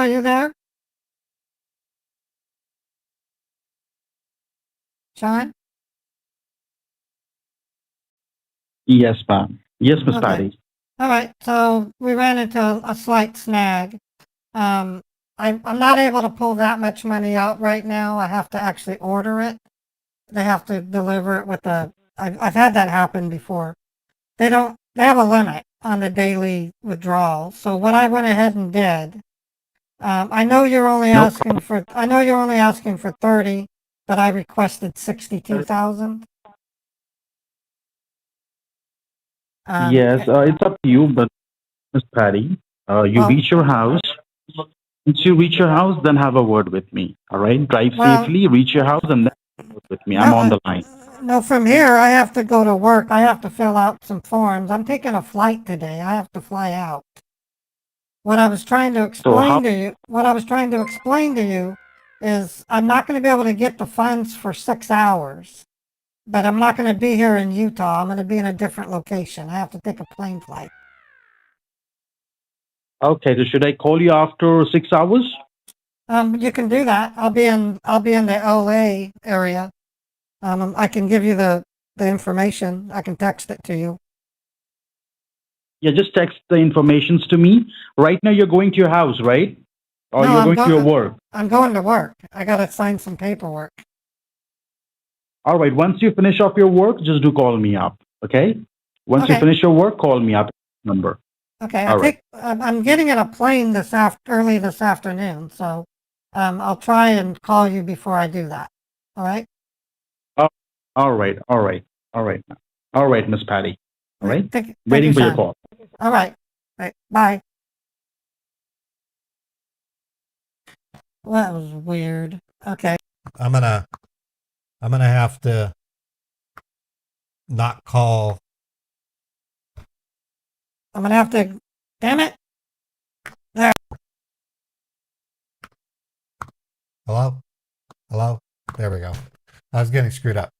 are you there? Sean? Yes, ma'am. Yes, Miss Okay. Patty. All right, so we ran into a slight snag. I'm not able to pull that much money out right now. I have to actually order it. They have to deliver it with I've had that happen before. They have a limit on the daily withdrawal. So what I went ahead and did, I know you're only No asking for, I know you're only asking for 30, but I requested 62,000. Yes, it's up to you, but Miss Patty, you Well, reach your house. Once you reach your house, then have a word with me. All right? Drive well, safely, reach your house, and then have a word with me. no, I'm on the line. no, from here, I have to go to work. I have to fill out some forms. I'm taking a flight today. I have to fly out. What I was trying to So how? explain to you, is I'm not going to be able to get the funds for 6 hours, but I'm not going to be here in Utah. I'm going to be in a different location. I have to take a plane flight. Okay, so should I call you after 6 hours? You can do that. I'll be in the LA area. I can give you the information. I can text it to you. Yeah, just text the informations to me. Right now, you're going to your house, right? Or No, you're going to your work? I'm going to work. I got to sign some paperwork. All right, once you finish off your work, just do call me up, okay? Once you Okay. finish your work, call me up. Number. Okay, All right. I'm getting in a plane early this afternoon, so I'll try and call you before I do that. All right? Oh, all right, all right, all right, all right, Miss Patty. All right, Thank you, waiting for your Sean. call. All right. Right. Bye. Well, that was weird. Okay. I'm gonna have to not call. I'm gonna have to. Damn it. There. Hello? Hello? There we go. I was getting screwed up.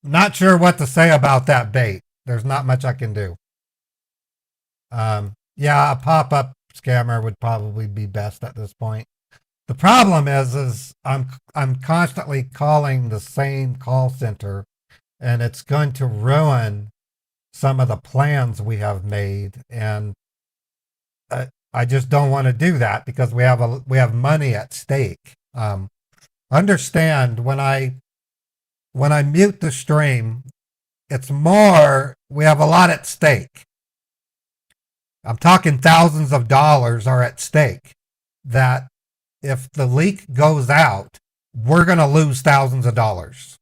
Not sure what to say about that bait. There's not much I can do. Yeah, a pop-up scammer would probably be best at this point. The problem is I'm constantly calling the same call center, and it's going to ruin some of the plans we have made, and I just don't want to do that because we have money at stake. Understand when I mute the stream, it's more, we have a lot at stake. I'm talking thousands of dollars are at stake, that if the leak goes out, we're going to lose thousands of dollars.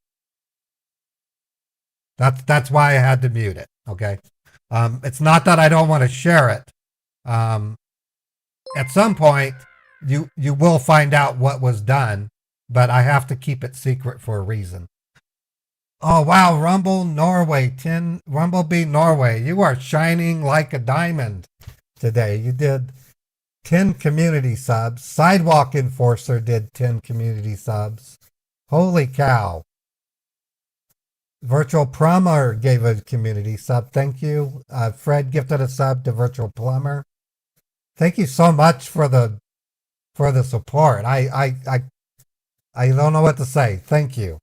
That's why I had to mute it. Okay. It's not that I don't want to share it. At some point, you will find out what was done, but I have to keep it secret for a reason. Oh wow, Rumblebee Norway, you are shining like a diamond today. You did 10 community subs. Sidewalk Enforcer did 10 community subs. Holy cow. Virtual Plumber gave a community sub. Thank you. Fred gifted a sub to Virtual Plumber. Thank you so much for the support. I don't know what to say. Thank you.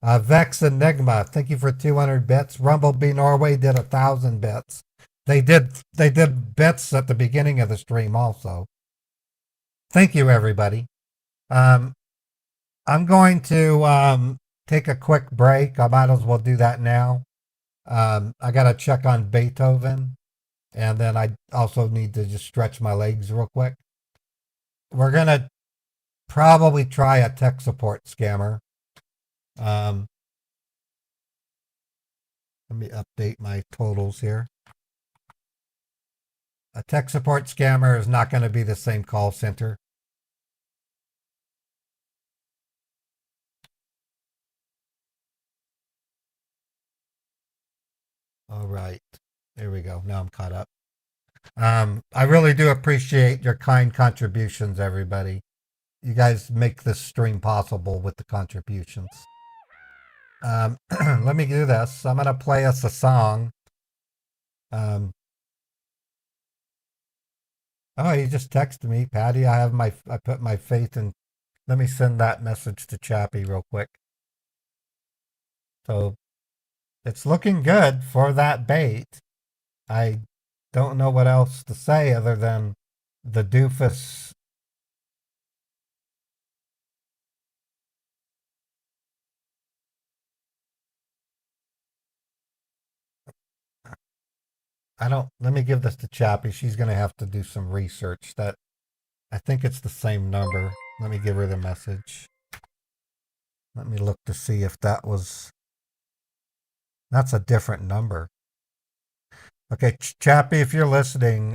Vex Enigma, thank you for 200 bits. Rumblebee Norway did 1,000 bits. They did bits at the beginning of the stream also. Thank you, everybody. I'm going to take a quick break. I might as well do that now. I got to check on Beethoven, and then I also need to just stretch my legs real quick. We're going to probably try a tech support scammer. Let me update my totals here. A tech support scammer is not going to be the same call center. All right. There we go. Now I'm caught up. I really do appreciate your kind contributions, everybody. You guys make this stream possible with the contributions. Let me do this. I'm going to play us a song. Oh, he just texted me, Patty. I put my faith in. Let me send that message to Chappie real quick. So it's looking good for that bait. I don't know what else to say other than the doofus. Let me give this to Chappie. She's going to have to do some research. I think it's the same number. Let me give her the message. Let me look to see if that's a different number. Okay, Chappie, if you're listening,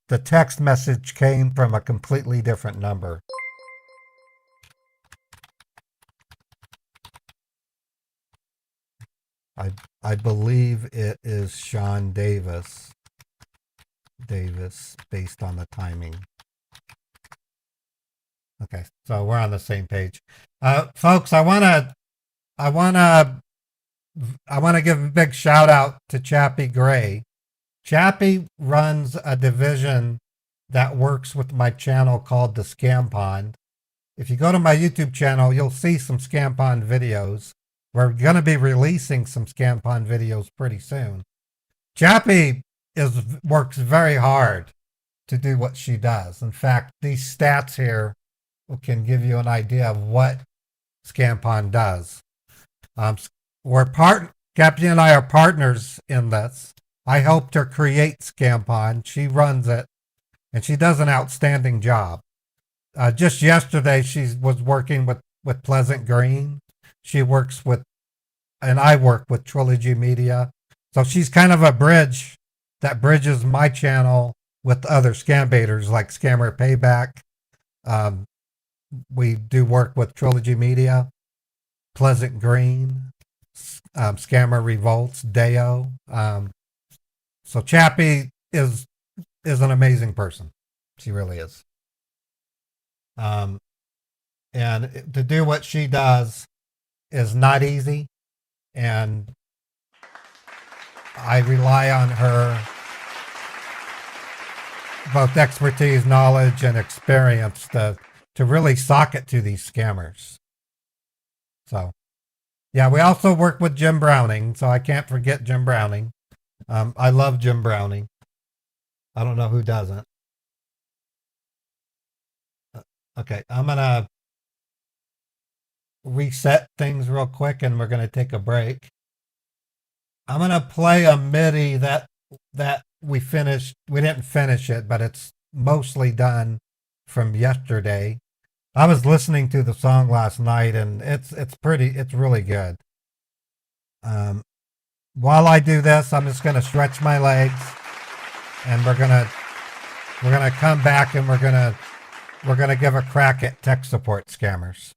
the text message came from a completely different number. I believe it is Sean Davis, based on the timing. Okay, so we're on the same page. Folks, I want to give a big shout out to Chappie Gray. Chappie runs a division that works with my channel called the Scam Pond. If you go to my YouTube channel, you'll see some Scam Pond videos. We're going to be releasing some Scam Pond videos pretty soon. Chappie works very hard to do what she does. In fact, these stats here can give you an idea of what Scam Pond does. Chappie and I are partners in this. I helped her create Scam Pond. She runs it, and she does an outstanding job. Just yesterday, she was working with Pleasant Green. She works with, and I work with Trilogy Media. So she's kind of a bridge that bridges my channel with other scam baiters like Scammer Payback. We do work with Trilogy Media, Pleasant Green, Scammer Revolts, Deo. So Chappie is an amazing person. She really is. And to do what she does is not easy, and I rely on her both expertise, knowledge, and experience to really sock it to these scammers. So, yeah, we also work with Jim Browning, so I can't forget Jim Browning. I love Jim Browning. I don't know who doesn't. Okay, I'm going to reset things real quick, and we're going to take a break. I'm going to play a MIDI that we finished. We didn't finish it, but it's mostly done from yesterday. I was listening to the song last night, and it's really good. While I do this, I'm just going to stretch my legs, and we're gonna come back, and we're gonna give a crack at tech support scammers.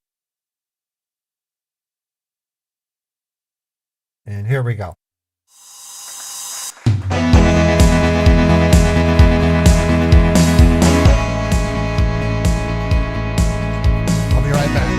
And here we go. I'll be right back.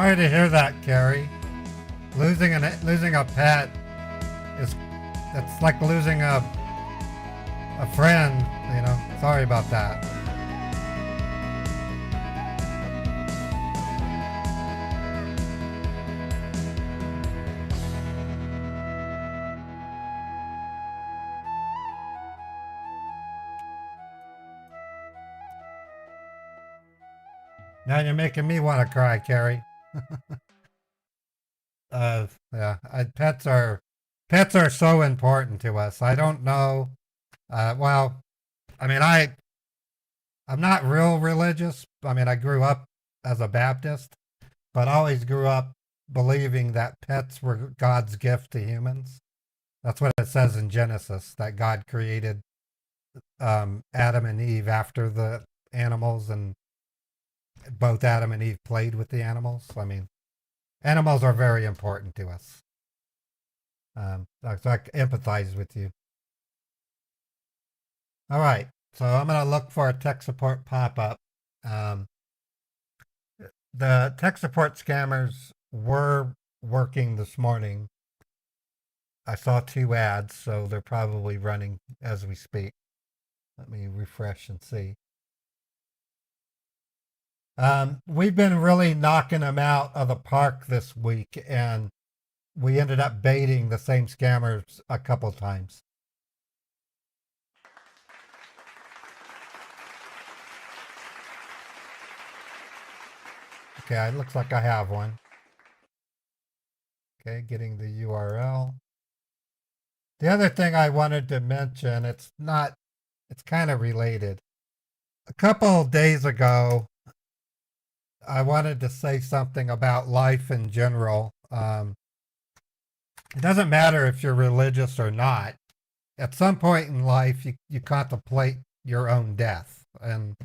Sorry to hear that, Carrie. Losing a pet is it's like losing a friend. You know. Sorry about that. Now you're making me want to cry, Carrie. Yeah, pets are so important to us. I don't know. Well, I mean, I'm not real religious. I mean, I grew up as a Baptist, but I always grew up believing that pets were God's gift to humans. That's what it says in Genesis, that God created Adam and Eve after the animals, and both Adam and Eve played with the animals. I mean, animals are very important to us. So I empathize with you. All right, so I'm going to look for a tech support pop-up. The tech support scammers were working this morning. I saw 2 ads, so they're probably running as we speak. Let me refresh and see. We've been really knocking them out of the park this week, and we ended up baiting the same scammers a couple times. Okay, it looks like I have one. Okay, getting the URL. The other thing I wanted to mention, it's kind of related. A couple of days ago, I wanted to say something about life in general. It doesn't matter if you're religious or not. At some point in life, you contemplate your own death. And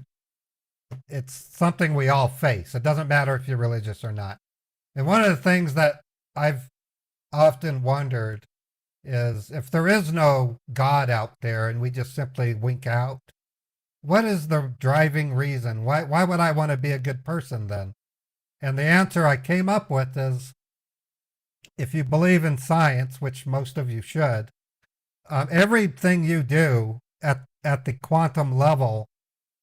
it's something we all face. It doesn't matter if you're religious or not. And one of the things that I've often wondered is, if there is no God out there and we just simply wink out, what is the driving reason? Why would I want to be a good person then? And the answer I came up with is, if you believe in science, which most of you should, everything you do at the quantum level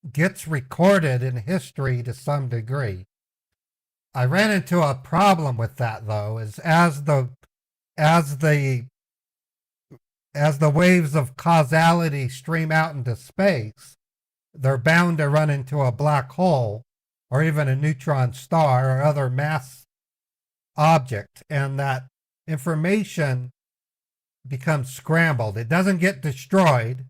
gets recorded in history to some degree. I ran into a problem with that, though, is as the waves of causality stream out into space, they're bound to run into a black hole or even a neutron star or other mass object, and that information becomes scrambled. It doesn't get destroyed.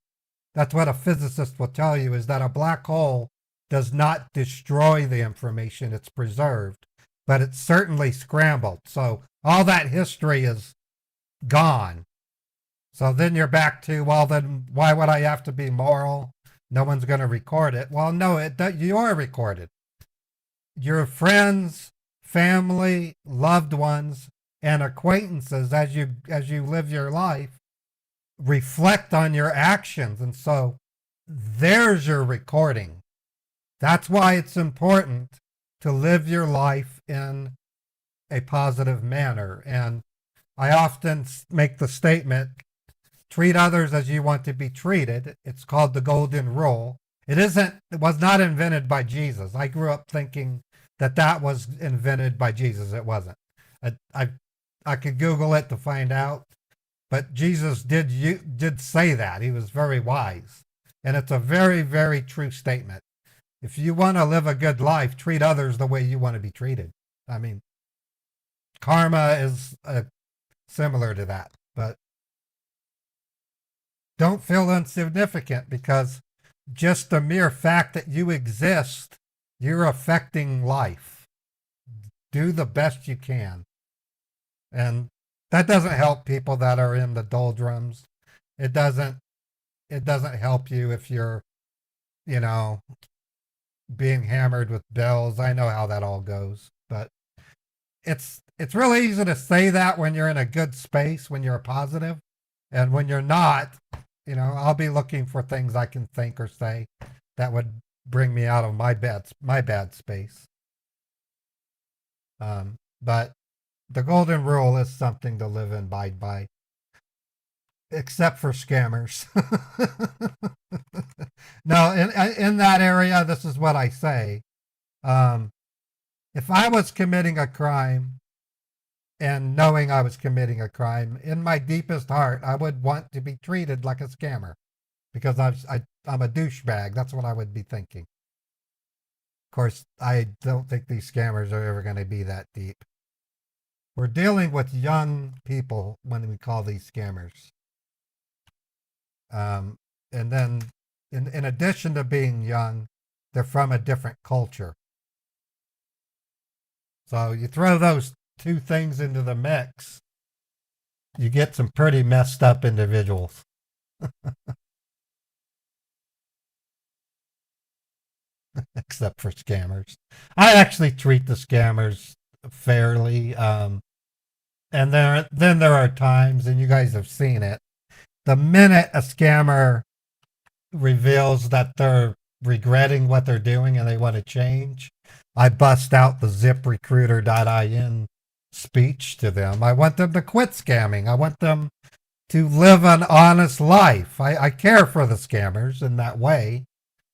That's what a physicist will tell you, is that a black hole does not destroy the information, it's preserved, but it's certainly scrambled. So all that history is gone. So then you're back to, well, then why would I have to be moral? No one's going to record it. Well, no, you are recorded. Your friends, family, loved ones, and acquaintances, as you live your life, reflect on your actions. And so there's your recording. That's why it's important to live your life in a positive manner. And I often make the statement, treat others as you want to be treated. It's called the golden rule. It was not invented by Jesus. I grew up thinking that was invented by Jesus. It wasn't. I could Google it to find out, but Jesus did say that. He was very wise. And it's a very, very true statement. If you want to live a good life, treat others the way you want to be treated. I mean, karma is similar to that, but don't feel insignificant, because just the mere fact that you exist, you're affecting life. Do the best you can. And that doesn't help people that are in the doldrums. It doesn't help you if you're, being hammered with bells. I know how that all goes, but it's really easy to say that when you're in a good space, when you're positive, and when you're not, I'll be looking for things I can think or say that would bring me out of my bad space. But the golden rule is something to live and abide by, except for scammers. No, in that area, this is what I say. If I was committing a crime and knowing I was committing a crime, in my deepest heart, I would want to be treated like a scammer because I'm a douchebag. That's what I would be thinking. Of course, I don't think these scammers are ever going to be that deep. We're dealing with young people when we call these scammers. And then, in addition to being young, they're from a different culture. So you throw those two things into the mix, you get some pretty messed up individuals. Except for scammers. I actually treat the scammers fairly. And then there are times, and you guys have seen it, the minute a scammer reveals that they're regretting what they're doing and they want to change, I bust out the ziprecruiter.in speech to them. I want them to quit scamming. I want them to live an honest life. I care for the scammers in that way.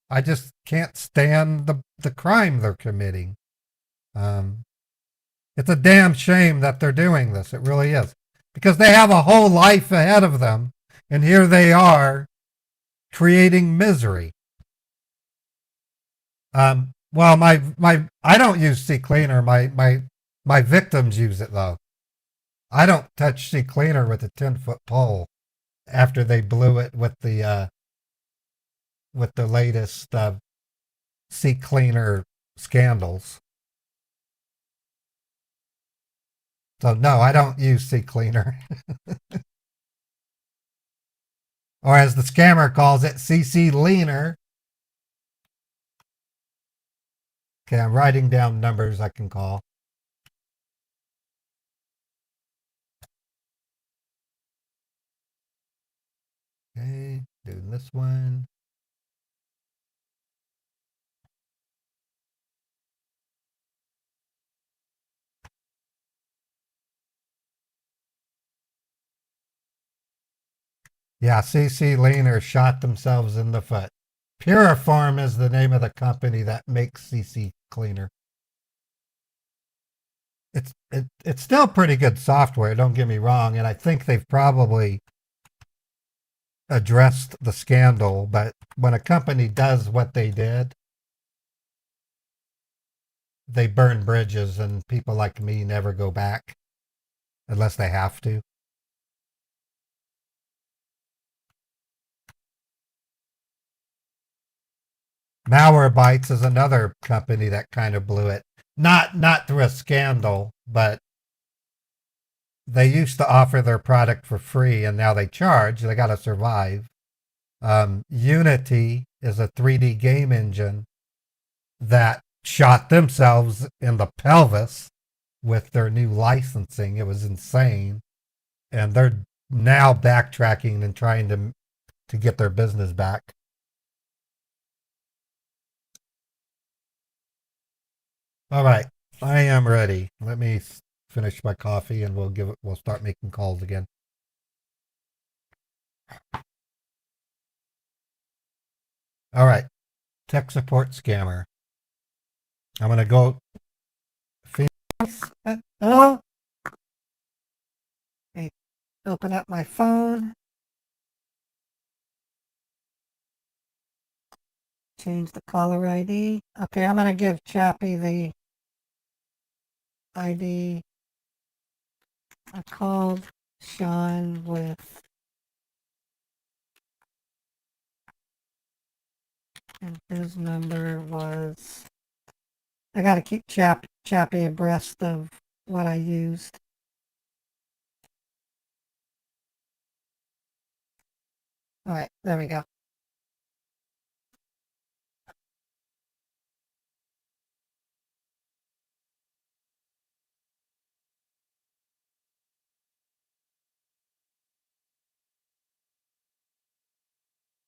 I just can't stand the crime they're committing. It's a damn shame that they're doing this. It really is. Because they have a whole life ahead of them, and here they are creating misery. Well, I don't use CCleaner. My victims use it though. I don't touch CCleaner with a 10-foot pole after they blew it with the latest CCleaner scandals. So no, I don't use CCleaner. Or as the scammer calls it, CC Leaner. Okay, I'm writing down numbers I can call. Okay, doing this one. Yeah, CC Leaner shot themselves in the foot. Puriform is the name of the company that makes CC Cleaner. It's still pretty good software, don't get me wrong, and I think they've probably addressed the scandal, but when a company does what they did, they burn bridges, and people like me never go back unless they have to. Malwarebytes is another company that kind of blew it. Not through a scandal, but they used to offer their product for free and now they charge. They got to survive. Unity is a 3D game engine that shot themselves in the pelvis with their new licensing. It was insane. And they're now backtracking and trying to get their business back. All right, I am ready. Let me finish my coffee and we'll start making calls again. All right, tech support scammer. I'm gonna go. Hello? Okay, open up my phone. Change the caller ID. Okay, I'm gonna give Chappie the ID. I called Sean with, and his number was, I gotta keep Chappie abreast of what I used. All right, there we go.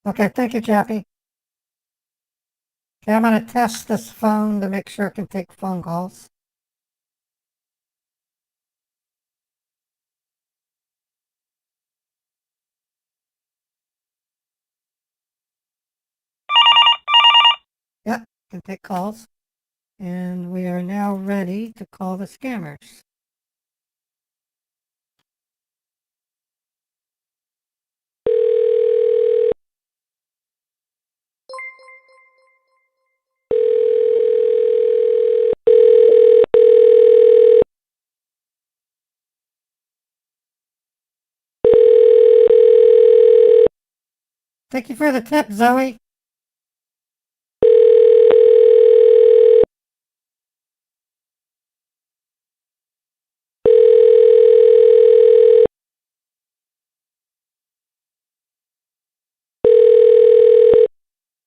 Okay, thank you, Chappie. Okay, I'm gonna test this phone to make sure it can take phone calls. can take calls. And we are now ready to call the scammers. Thank you for the tip, Zoe.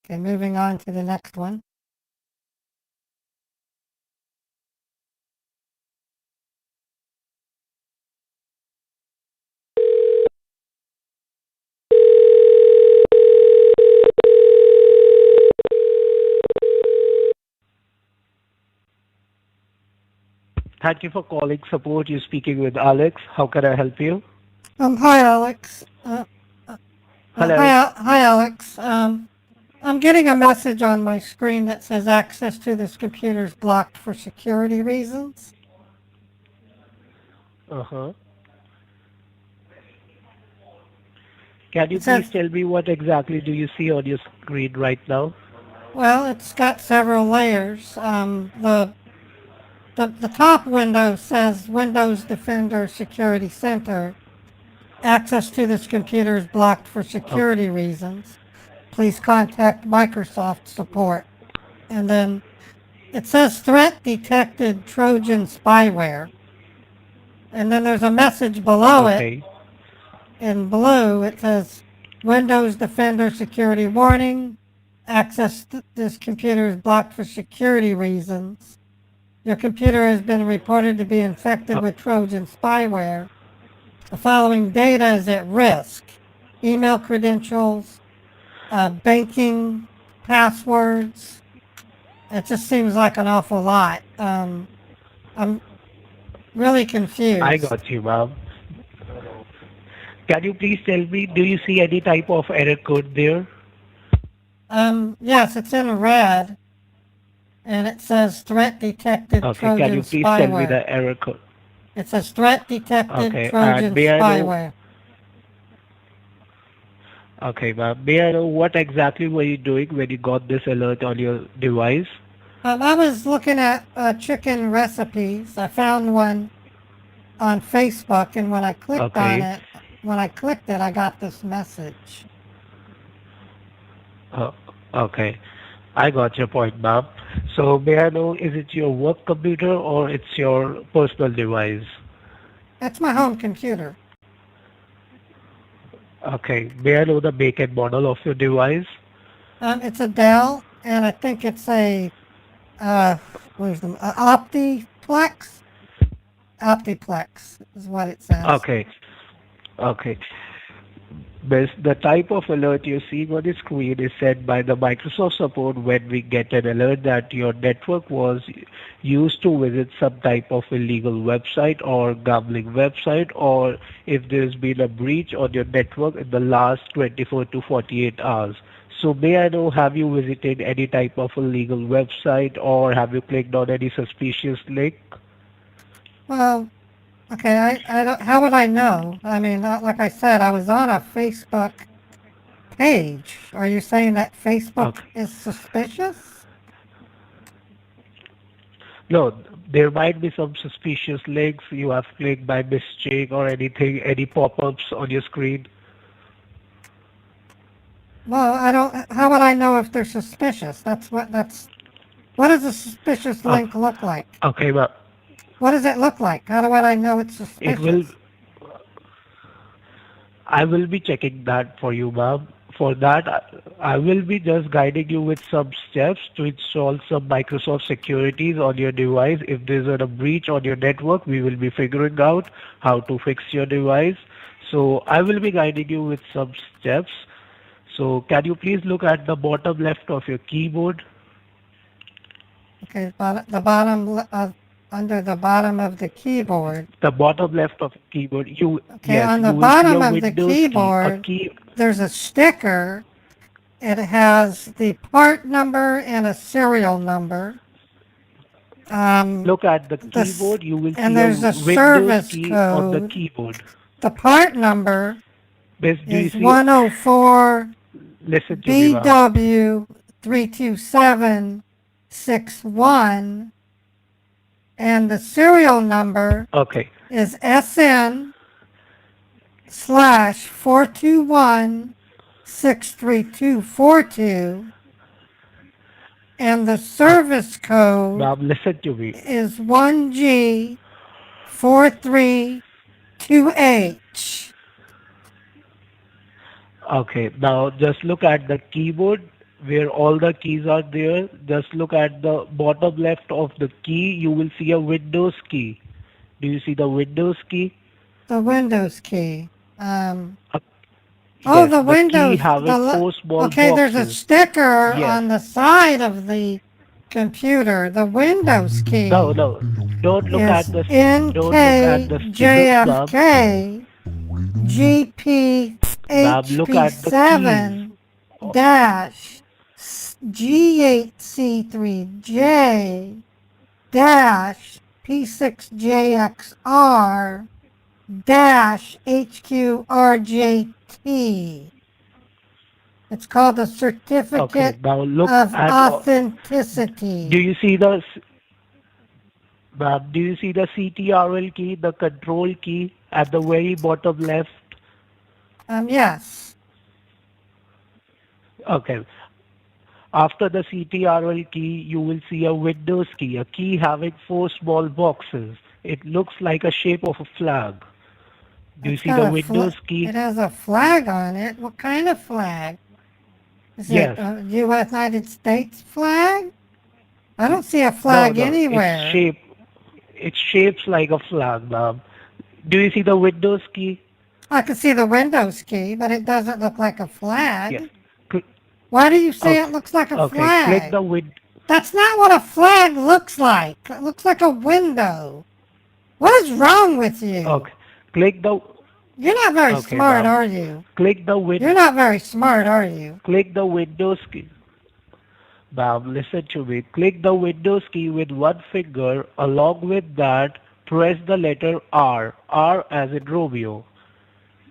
Okay, moving on to the next one. Thank you for calling support. You're speaking with Alex. How can I help you? Hi, Alex. Hello. Hi, Alex. I'm getting a message on my screen that says access to this computer is blocked for security reasons. Uh-huh. Can you It says, please tell me what exactly do you see on your screen right now? well, it's got several layers. The top window says Windows Defender Security Center. Access to this computer is blocked for security reasons. Please contact Microsoft support. And then it says threat detected Trojan spyware. And then there's a message below it. Okay. In blue, it says Windows Defender security warning. Access to this computer is blocked for security reasons. Your computer has been reported to be infected with Trojan spyware. The following data is at risk: email credentials, banking passwords. It just seems like an awful lot. I'm really confused. I got you, ma'am. Can you please tell me, do you see any type of error code there? Yes, it's in red, and it says threat detected Okay, Trojan can you please spyware. tell me the error code? It says threat detected Okay, Trojan and may I know- spyware. Okay, ma'am. May I know what exactly were you doing when you got this alert on your device? I was looking at chicken recipes. I found one on Facebook, and when I clicked on Okay. it, I got this message. Okay. I got your point, ma'am. So may I know, is it your work computer or it's your personal device? That's my home computer. Okay. May I know the make and model of your device? It's a Dell, and I think it's a Optiplex. Optiplex is what it says. Okay. Okay. Miss, the type of alert you're seeing on the screen is sent by the Microsoft support when we get an alert that your network was used to visit some type of illegal website or gambling website, or if there's been a breach on your network in the last 24 to 48 hours. So may I know, have you visited any type of illegal website or have you clicked on any suspicious link? Well, okay, I don't. How would I know? I mean, like I said, I was on a Facebook page. Are you saying that Facebook Okay. is suspicious? No, there might be some suspicious links you have clicked by mistake or anything, any pop-ups on your screen. Well, I don't. How would I know if they're suspicious? What does a suspicious link look like? Okay, well, What does it look like? How do I know it's suspicious? I will be checking that for you, ma'am. For that, I will be just guiding you with some steps to install some Microsoft securities on your device. If there's a breach on your network, we will be figuring out how to fix your device. So I will be guiding you with some steps. So can you please look at the bottom left of your keyboard? Okay, the bottom under the bottom of the keyboard. The bottom left of the keyboard. Okay, on the bottom of the keyboard, key. there's a sticker It has the part number and a serial number. Look at the This- keyboard. You will and see there's a Windows service key on the code. keyboard. The part number Do you is see? 104 Listen to me, ma'am. BW 32761, and the serial number Okay. is SN/421-63242, and the service code Ma'am, listen to me. is 1G432H. Okay, now just look at the keyboard where all the keys are there. Just look at the bottom left of the key. You will see a Windows key. Do you see the Windows key? The Windows key. Oh, Yes, the Windows. key have four small okay, there's a boxes. sticker Yes. on the side of the computer. The Windows key No, don't look at is the stickers, ma'am. NKJFK Ma'am, look at the GPHP7 dash G8C3J dash P6JXR dash HQRJT. It's called the Okay, Certificate now look of at. Authenticity. Do you see the? Ma'am, do you see the CTRL key, the control key at the very bottom left? Yes. Okay. After the CTRL key, you will see a Windows key, a key having four small boxes. It looks like a shape of a flag. Do you It's see got the a Windows key? It has a flag on it. What kind of flag? Is Yes. it a United States flag? I don't see a flag No, anywhere. It's shaped like a flag, ma'am. Do you see the Windows key? I can see the Windows key, but it doesn't look like a flag. Yes. Cl- Why do you say Okay. it looks like a Okay, flag? click the win. That's not what a flag looks like. It looks like a window. What is wrong with you? Okay, click the. You're not very Okay, smart, ma'am. are you? Click the win. You're not very smart, are you? Click the Windows key. Ma'am, listen to me. Click the Windows key with one finger. Along with that, press the letter R. R as in Romeo.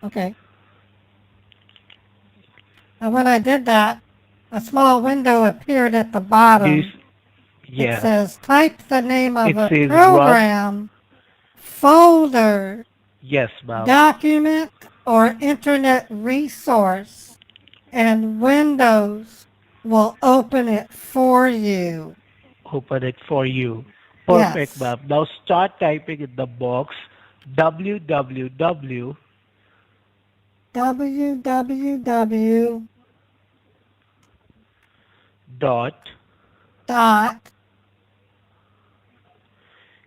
Okay. And when I did that, a small window appeared at the bottom. It Yes. says, type the name of It a says program, folder, Yes, ma'am. document, or internet resource, and Windows will open it for you. Open it for you. Perfect, Yes. ma'am. Now start typing in the box www. www Dot dot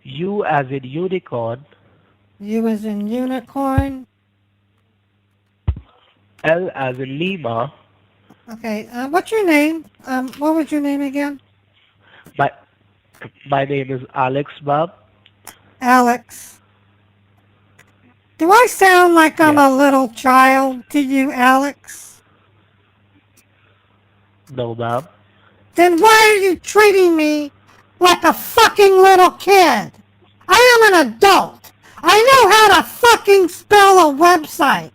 U as in unicorn, U as in unicorn. L as in Lima. Okay, what's your name? What was your name again? My name is Alex, ma'am. Alex. Do I sound like I'm a little child to you, Alex? No, ma'am. Then why are you treating me like a fucking little kid? I am an adult. I know how to fucking spell a website.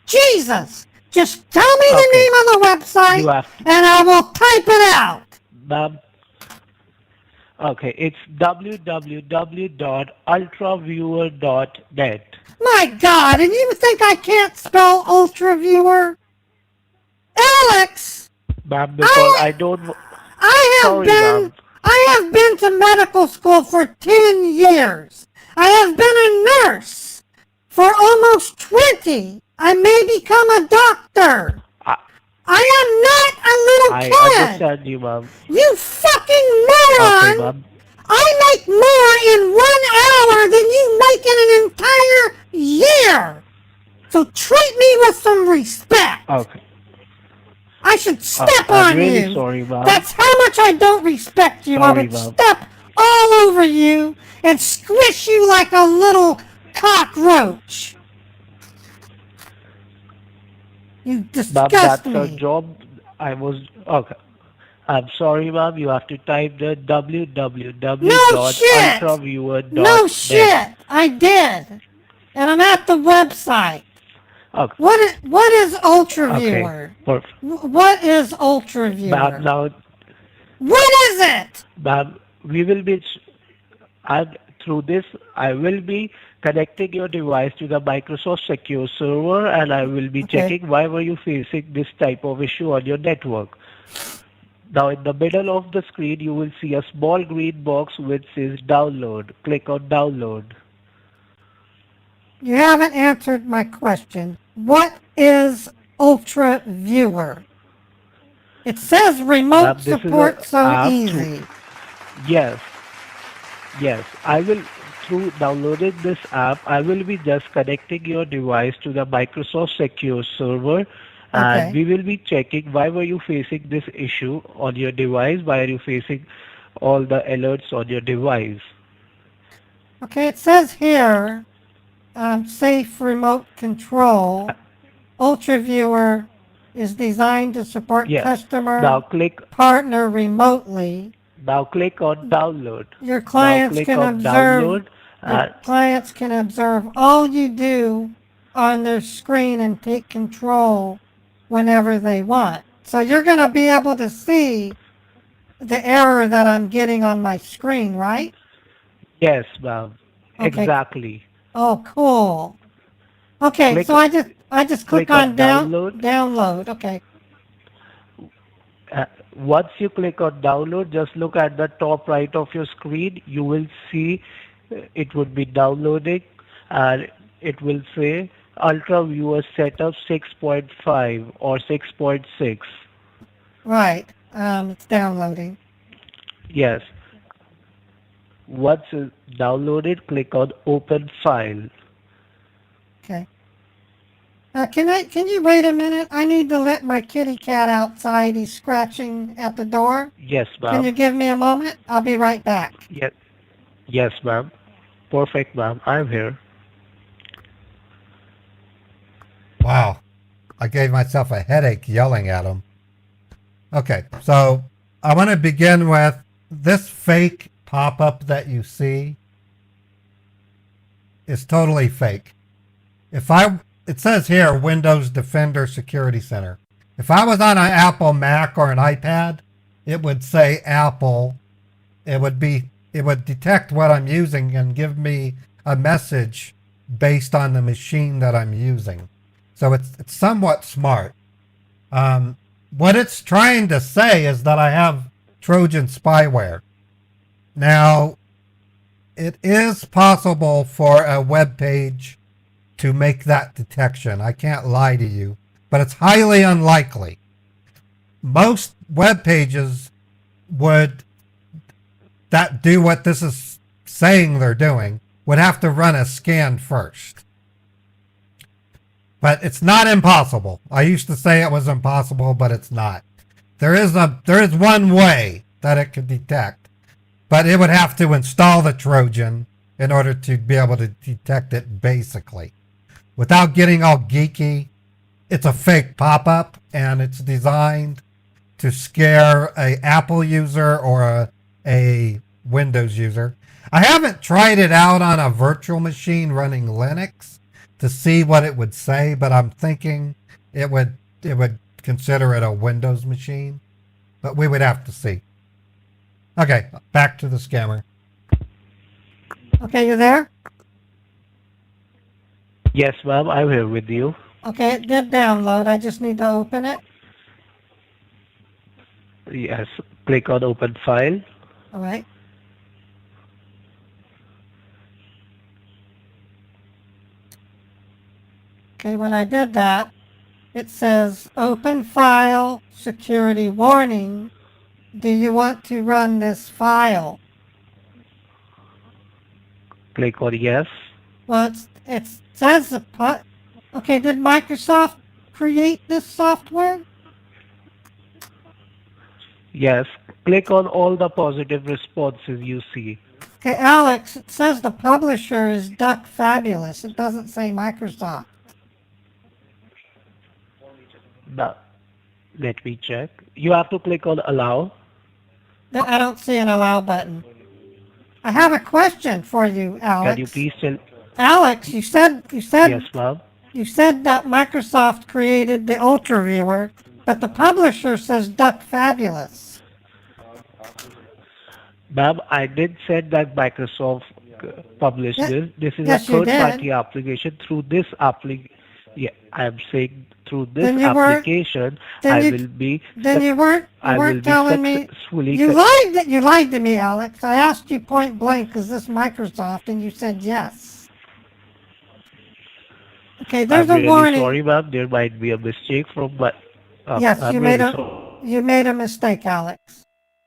Jesus! Just tell me the Okay. name of the You website have and I will type it out. ma'am. Okay, it's www.ultraviewer.net. My God, and you think I can't spell ultraviewer? Alex! Ma'am, because I don't. Sorry, ma'am. I have been to medical school for 10 years. I have been a nurse for almost 20. I may become a doctor. I am not a little I kid. understand you, ma'am. You fucking Okay, moron. ma'am. I make more in 1 hour than you make in an entire year. So treat me with some respect. Okay. I should step I'm on really you. sorry, ma'am. That's how much I don't respect you. I Sorry, would ma'am. step all over you and squish you like a little cockroach. You Ma'am, disgust that's me. a job. I was okay. I'm sorry, ma'am. You have to type the No shit! No www.ultraviewer.net. shit! I did! And I'm at the website. Okay. What is Okay. UltraViewer? Perfect. What is Ma'am, UltraViewer? now, What is it? ma'am, we will be, and through this, I will be connecting your device to the Microsoft Secure Server, and I will be Okay. checking why were you facing this type of issue on your network. Now, in the middle of the screen, you will see a small green box which says download. Click on download. You haven't answered my question. What is UltraViewer? It says remote This is support a so app through, easy. yes, yes. I will, through downloading this app, I will be just connecting your device to the Microsoft Secure Server, and Okay. we will be checking why were you facing this issue on your device, why are you facing all the alerts on your device. Okay, it says here, safe remote control. UltraViewer is designed to support Yes. customer Now click, partner remotely. now click on download. Your Now clients click can on observe download. your clients can observe all you do on their screen and take control whenever they want. So you're going to be able to see the error that I'm getting on my screen, right? Yes, ma'am. Okay. Exactly. Oh, cool. Okay, Click, so I just click click on on download. download. Okay. Once you click on download, just look at the top right of your screen. You will see it would be downloading, and it will say Ultra Viewer Setup 6.5 or 6.6. Right. It's downloading. Yes. Once it's downloaded, click on Open File. Okay. Can you wait a minute? I need to let my kitty cat outside. He's scratching at the door. Yes, Can you ma'am. give me a moment? I'll be right back. Yes, yes, ma'am. Perfect, ma'am. I'm here. Wow. I gave myself a headache yelling at him. Okay, so I want to begin with this fake pop-up that you see is totally fake. It says here, Windows Defender Security Center. If I was on an Apple Mac or an iPad, it would say Apple. It would detect what I'm using and give me a message based on the machine that I'm using. So it's somewhat smart. What it's trying to say is that I have Trojan spyware. Now, it is possible for a web page to make that detection. I can't lie to you, but it's highly unlikely. Most web pages would that do what this is saying they're doing would have to run a scan first. But it's not impossible. I used to say it was impossible, but it's not. There is one way that it could detect, but it would have to install the Trojan in order to be able to detect it basically. Without getting all geeky, it's a fake pop-up and it's designed to scare a Apple user or a Windows user. I haven't tried it out on a virtual machine running Linux to see what it would say, but I'm thinking it would consider it a Windows machine, but we would have to see. Okay, back to the scammer. Okay, you there? Yes, ma'am. I'm here with you. Okay, it did download. I just need to open it. Yes. Click on Open File. All right. Okay, when I did that, it says open file, security warning. Do you want to run this file? Click on Yes. Well, it says okay, did Microsoft create this software? Yes. Click on all the positive responses you see. Okay, Alex, it says the publisher is Duck Fabulous. It doesn't say Microsoft. Now, Let me check. You have to click on allow. I don't see an allow button. I have a question for you, Can you Alex. please tell? Alex, Yes, ma'am. you said that Microsoft created the Ultra Viewer, but the publisher says Duck Fabulous. Ma'am, I did said that Microsoft published Ye- this. This is yes, a you third-party did. application. Through this yeah, I am saying through this Then you weren't. application, Then I you. will be. Then you weren't. You I will weren't be telling me. successfully. You lied. You lied to me, Alex. I asked you point blank, "Is this Microsoft?" and you said yes. Okay, there's I'm a really warning. sorry, ma'am. There might be a mistake from, but Yes, I'm you really made a sorry. you made a mistake, Alex.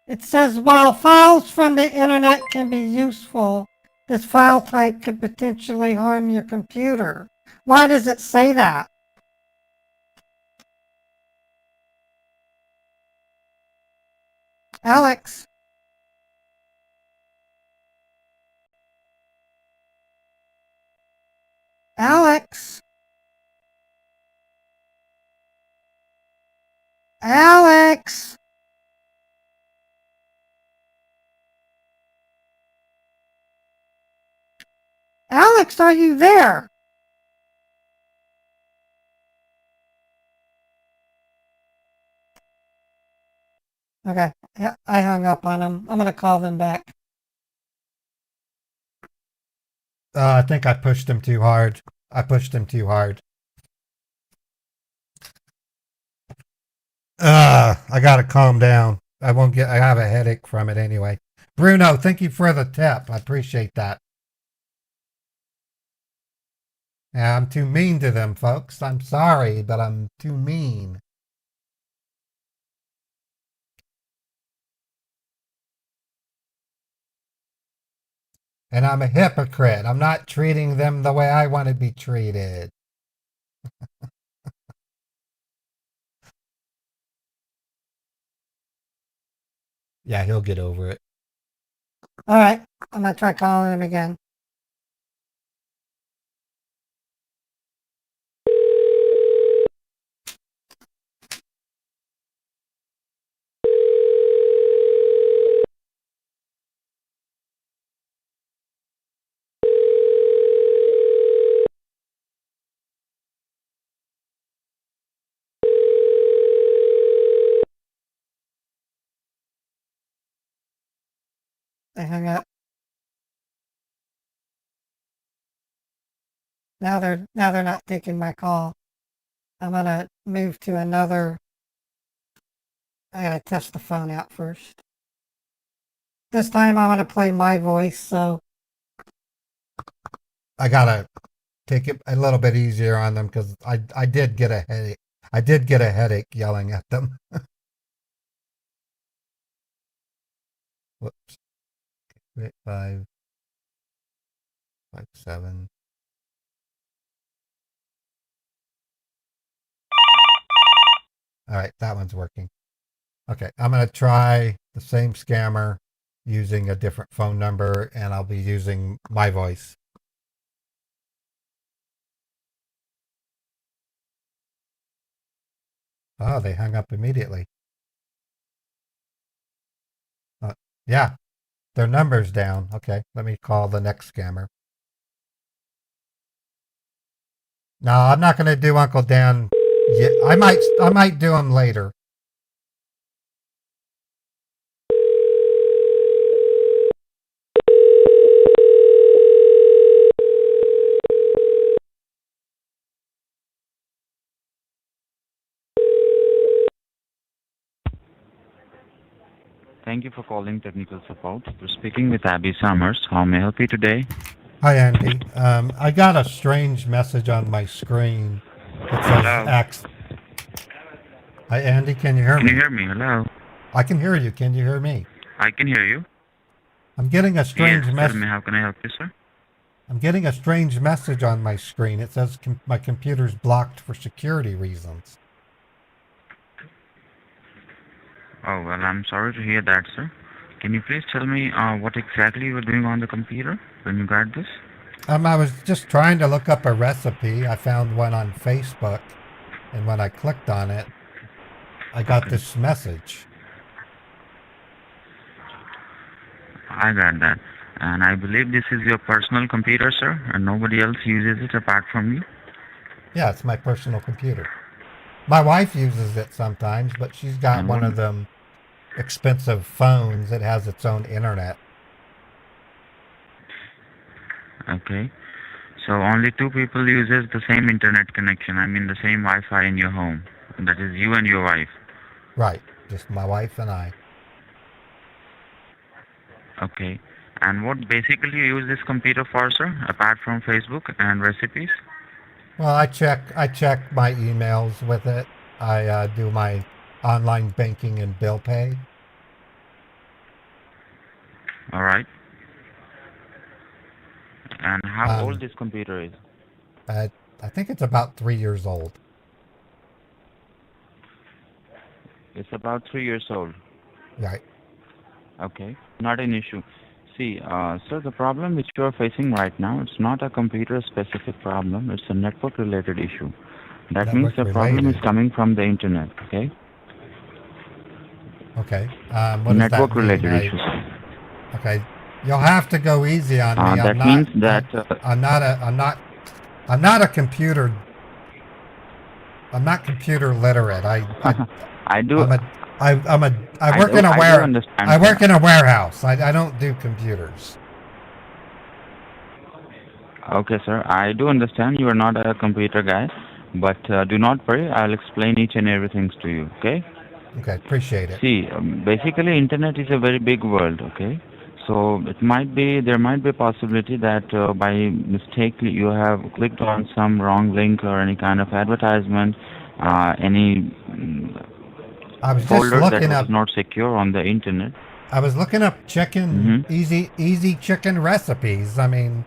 It says while files from the internet can be useful, this file type could potentially harm your computer. Why does it say that? Alex. Alex. Alex. Alex, are you there? Okay, yeah, I hung up on him. I'm gonna call them back. I think I pushed him too hard. I pushed him too hard. I gotta calm down. I have a headache from it anyway. Bruno, thank you for the tip. I appreciate that. Yeah, I'm too mean to them, folks. I'm sorry, but I'm too mean. And I'm a hypocrite. I'm not treating them the way I want to be treated. Yeah, he'll get over it. All right, I'm gonna try calling him again. They hung up. Now they're not taking my call. I'm gonna move to another. I gotta test the phone out first. This time I'm gonna play my voice, so I gotta take it a little bit easier on them because I did get a headache. I did get a headache yelling at them. Whoops. 557. All right, that one's working. Okay, I'm gonna try the same scammer using a different phone number, and I'll be using my voice. Oh, they hung up immediately. Yeah, their number's down. Okay, let me call the next scammer. No, I'm not going to do Uncle Dan. Yeah, I might do him later. Thank you for calling technical support. You're speaking with Abby Summers. How may I help you today? Hi, Andy. I got a strange message on my screen. It says Hello. X. Hi, Andy. Can you hear me? Can you hear me? Hello. I can hear you. Can you hear me? I can hear you. I'm getting a strange Yes, tell message. me, how can I help you, sir? I'm getting a strange message on my screen. It says my computer's blocked for security reasons. Oh, well, I'm sorry to hear that, sir. Can you please tell me what exactly you were doing on the computer when you got this? I was just trying to look up a recipe. I found one on Facebook, and when I clicked on it, I got this message. I got that. And I believe this is your personal computer, sir, and nobody else uses it apart from you? Yeah, it's my personal computer. My wife uses it sometimes, but she's got And one what? of them expensive phones that has its own internet. Okay. So only two people uses the same internet connection. I mean the same Wi-Fi in your home. That is you and your wife. Right, just my wife and I. Okay. And what basically you use this computer for, sir, apart from Facebook and recipes? Well, I check my emails with it. I do my online banking and bill pay. All right. And how old Um, this computer is? I think it's about 3 years old. It's about 3 years old. Right. Okay. Not an issue. See, sir, the problem which you are facing right now, it's not a computer-specific problem. It's a network-related issue. That means Network the problem is related. coming from the internet. Okay. Okay. What does that mean? Network-related issues. Okay. You'll have to go easy on me. That means that I'm not a computer. I'm not computer literate. I do. I work in a I do understand. I work in a warehouse. I don't do computers. Okay, sir. I do understand you are not a computer guy, but do not worry. I'll explain each and everything to you. Okay. Okay. Appreciate it. See, basically, internet is a very big world. Okay. So there might be a possibility that by mistake you have clicked on some wrong link or any kind of advertisement, any I was just folder that looking was up. not secure on the internet. I was looking up chicken easy chicken recipes. I mean,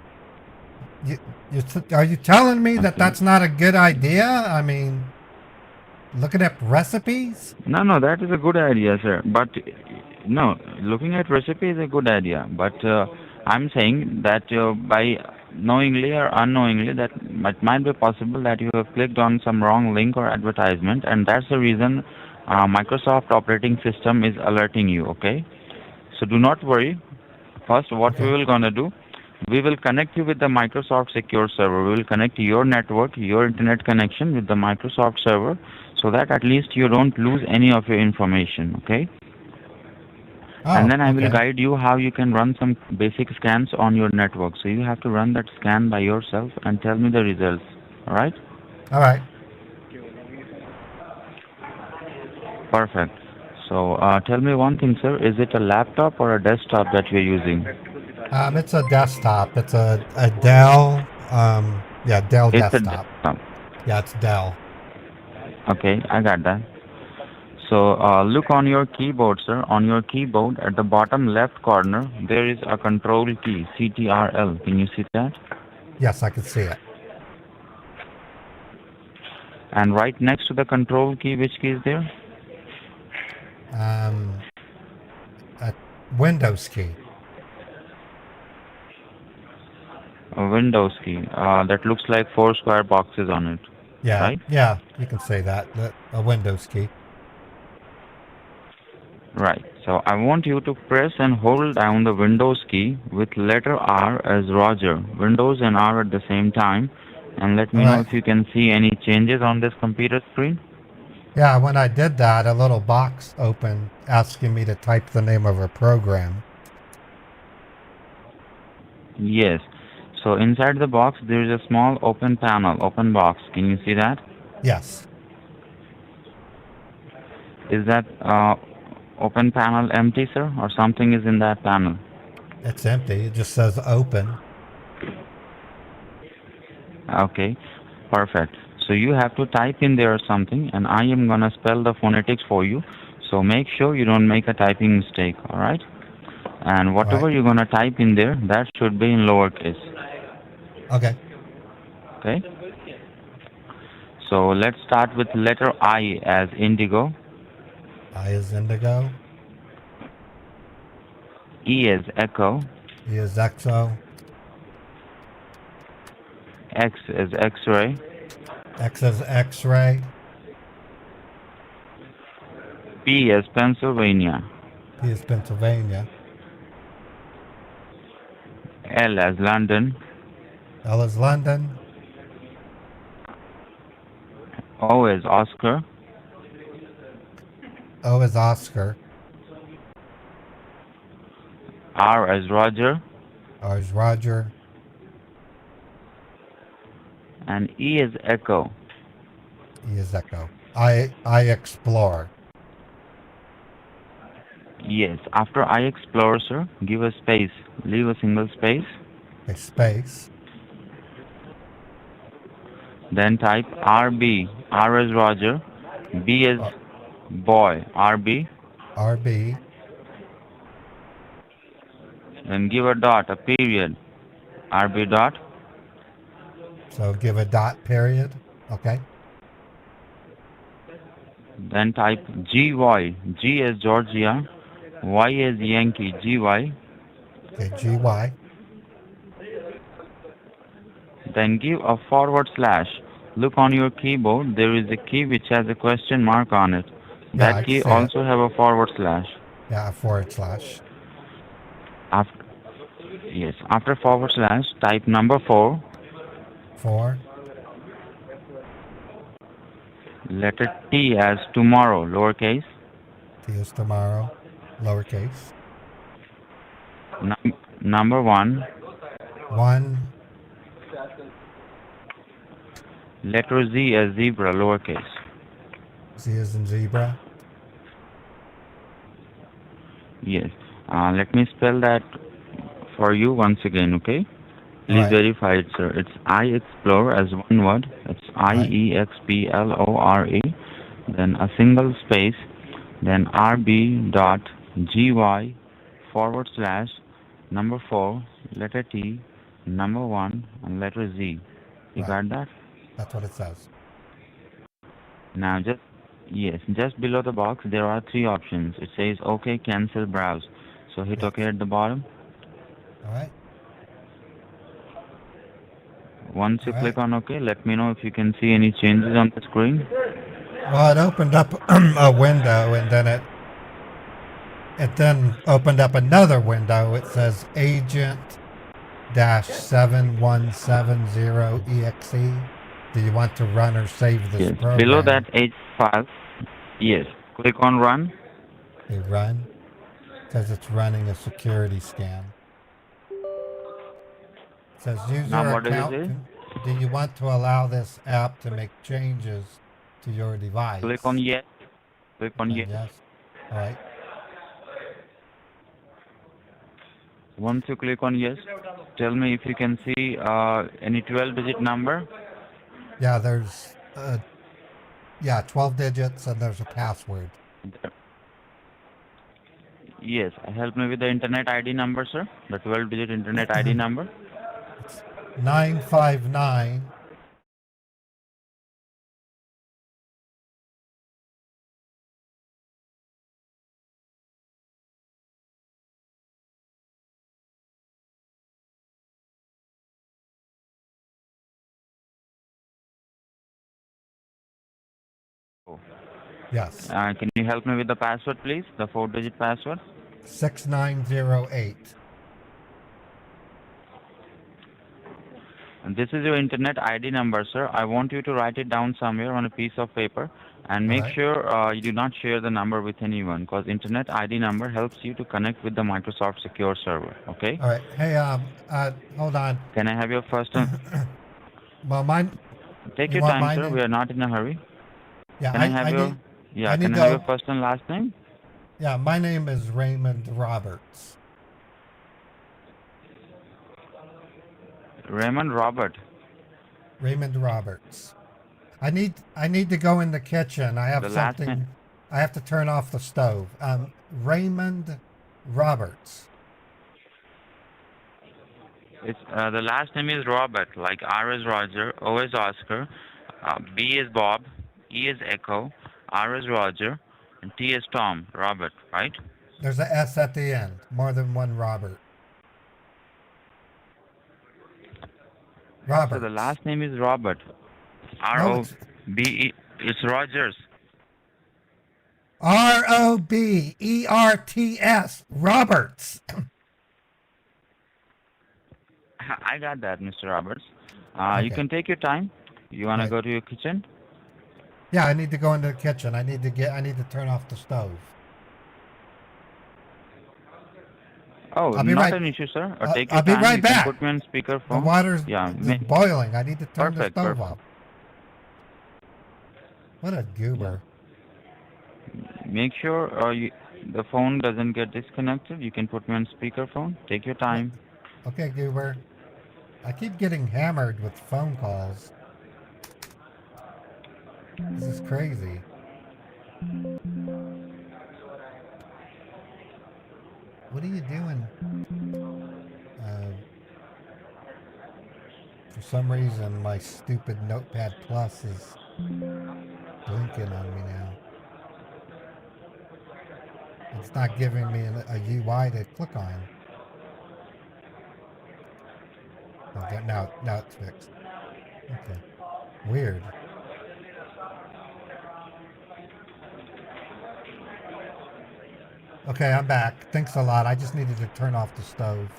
are you telling me that Okay. that's not a good idea? I mean, looking up recipes? No, that is a good idea, sir. But no, looking at recipe is a good idea. But I'm saying that by knowingly or unknowingly, that it might be possible that you have clicked on some wrong link or advertisement, and that's the reason Microsoft operating system is alerting you. Okay, so do not worry. First, what we will gonna do? We will connect you with the Microsoft secure server. We will connect your network, your internet connection with the Microsoft server, so that at least you don't lose any of your information. Okay. Oh, And then I will okay. guide you how you can run some basic scans on your network. So you have to run that scan by yourself and tell me the results. All right? All right. Perfect. So tell me one thing, sir. Is it a laptop or a desktop that you're using? It's a desktop. It's a Dell. Dell It's a desktop. desktop. Yeah, it's Dell. Okay, I got that. So look on your keyboard, sir. On your keyboard at the bottom left corner, there is a control key, CTRL. Can you see that? Yes, I can see it. And right next to the control key, which key is there? A Windows key. A Windows key. That looks like 4 square boxes on it. Yeah, Right? yeah, you can say that. A Windows key. Right. So I want you to press and hold down the Windows key with letter R as Roger. Windows and R at the same time. And let me know Alright. if you can see any changes on this computer screen. Yeah, when I did that, a little box opened asking me to type the name of a program. Yes. So inside the box there is a small open panel, open box. Can you see that? Yes. Is that open panel empty, sir? Or something is in that panel? It's empty. It just says open. Okay. Perfect. So you have to type in there something, and I am going to spell the phonetics for you. So make sure you don't make a typing mistake, all right? And whatever Right. you're going to type in there, that should be in lowercase. Okay. Okay? So let's start with letter I as indigo, I is indigo. E as echo, E is exo. X as x-ray, X is x-ray. P as Pennsylvania. P is Pennsylvania. L as London. L is London. O as Oscar. O is Oscar. R as Roger. R is Roger. And E as Echo. E is Echo. I explore. Yes, after I explore, sir, give a space. Leave a single space. A space. Then type RB. R as Roger. B as boy. RB. RB. Then give a dot, a period. RB dot. So give a dot period. Okay. Then type GY. G as Georgia. Y as Yankee. GY. Okay. GY. Then give a forward slash. Look on your keyboard. There is a key which has a question mark on it. Yeah, I That key see also have a forward slash. Yeah, a forward slash. After, yes, after forward slash, type number 4. 4. Letter T as tomorrow, lowercase. T is tomorrow. Lowercase. Number 1. 1. Letter Z as zebra, lowercase. Z is in zebra. Yes. Let me spell that for you once again, okay? Please Right. verify it, sir. It's I explore as one word. It's IEXPLORE. Then a single space. Then RB dot GY forward slash number 4, letter T, number 1, and letter Z. You Right. got that? That's what it says. Now just below the box there are 3 options. It says OK, cancel, browse. So hit Yes. OK at the bottom. All right. Once you All click right. on OK, let me know if you can see any changes on the screen. Well, it opened up a window, and then it then opened up another window. It says agent -7170 exe. Do you want to run or save this Yes. program? Below that H file, yes. Click on run. Okay, run. It says it's running a security scan. It says use Now your what does it account. say? Do you want to allow this app to make changes to your device? Click on yes. Click on And yes. yes. All right. Once you click on yes, tell me if you can see any 12-digit number. Yeah, there's 12 digits, and there's a password. Yes, help me with the internet ID number, sir. The 12-digit internet ID number. It's 959. Yes. Can you help me with the password, please? The 4-digit password. 6908. And this is your internet ID number, sir. I want you to write it down somewhere on a piece of paper and make Alright. sure you do not share the number with anyone, because internet ID number helps you to connect with the Microsoft Secure Server. Okay? All right. Hey, hold on. Can I have your first and Well, mine. take You your want time, my sir. name? We are not in a hurry. Yeah, Can I have your need. yeah? I need Can I to- have your first and last name? Yeah, my name is Raymond Roberts. Raymond Robert. Raymond Roberts. I need to go in the kitchen. I have The last something. name. I have to turn off the stove. Raymond Roberts. It's the last name is Robert, like R is Roger, O is Oscar, B is Bob, E is Echo, R is Roger, and T is Tom. Robert, right? There's a S at the end. More than one Robert. Roberts. So the last name is Robert. No, it's- R-O-B-E. It's Rogers. Roberts. Roberts. I got that, Mr. Roberts. You Okay. can take your time. You want to Right. go to your kitchen? Yeah, I need to go into the kitchen. I need to turn off the stove. Oh, I'll be not right. an issue, sir. Take your I'll be time. right You can back. put me on The speakerphone. water's Yeah, just boiling. I need to turn the perfect, stove perfect. off. What a goober. Make sure the phone doesn't get disconnected. You can put me on speakerphone. Take your time. Okay, goober. I keep getting hammered with phone calls. This is crazy. What are you doing? For some reason, my stupid Notepad Plus is blinking on me now. It's not giving me a UI to click on. Okay, now it's fixed. Okay. Weird. Okay, I'm back. Thanks a lot. I just needed to turn off the stove.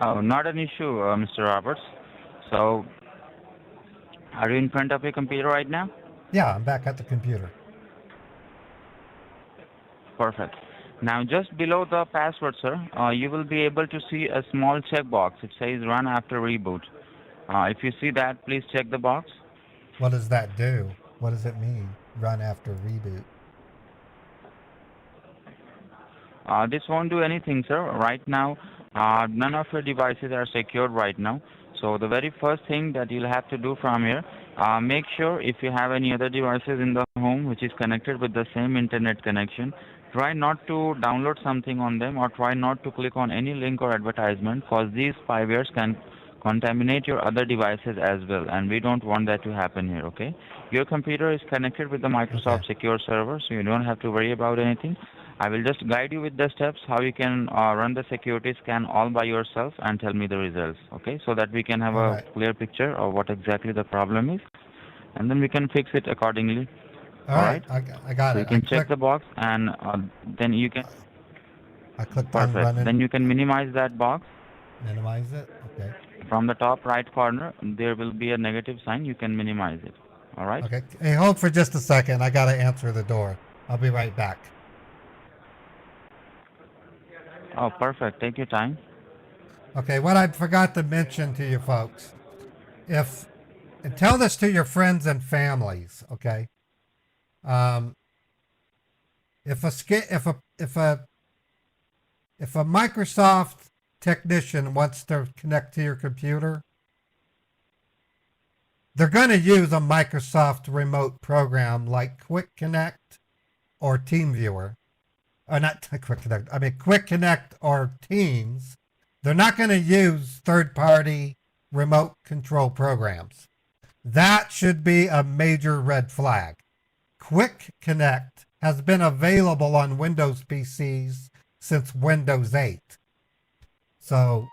Oh, not an issue, Mr. Roberts. So, are you in front of your computer right now? Yeah, I'm back at the computer. Perfect. Now, just below the password, sir, you will be able to see a small checkbox. It says run after reboot. If you see that, please check the box. What does that do? What does it mean? Run after reboot. This won't do anything, sir. Right now, none of your devices are secured right now. So the very first thing that you'll have to do from here, make sure if you have any other devices in the home which is connected with the same internet connection, try not to download something on them or try not to click on any link or advertisement because these spywares can contaminate your other devices as well, and we don't want that to happen here, okay? Your computer is connected with the Microsoft Secure Server, so you don't have to worry about anything. I will just guide you with the steps how you can run the security scan all by yourself and tell me the results, okay? So that we can have a clear picture of what exactly the problem is, and then we can fix it accordingly. All right. I got so it. you can check the box, and then you can. I clicked on Perfect. running. Then you can minimize that box. Minimize it. Okay. From the top right corner, there will be a negative sign. You can minimize it. All right. Okay. Hey, hold for just a second. I gotta answer the door. I'll be right back. Oh, perfect. Take your time. Okay, what I forgot to mention to you folks, and tell this to your friends and families, okay? If a Microsoft technician wants to connect to your computer, they're going to use a Microsoft remote program like Quick Connect or TeamViewer. Or not Quick Connect, I mean Quick Connect or Teams. They're not going to use third-party remote control programs. That should be a major red flag. Quick Connect has been available on Windows PCs since Windows 8. So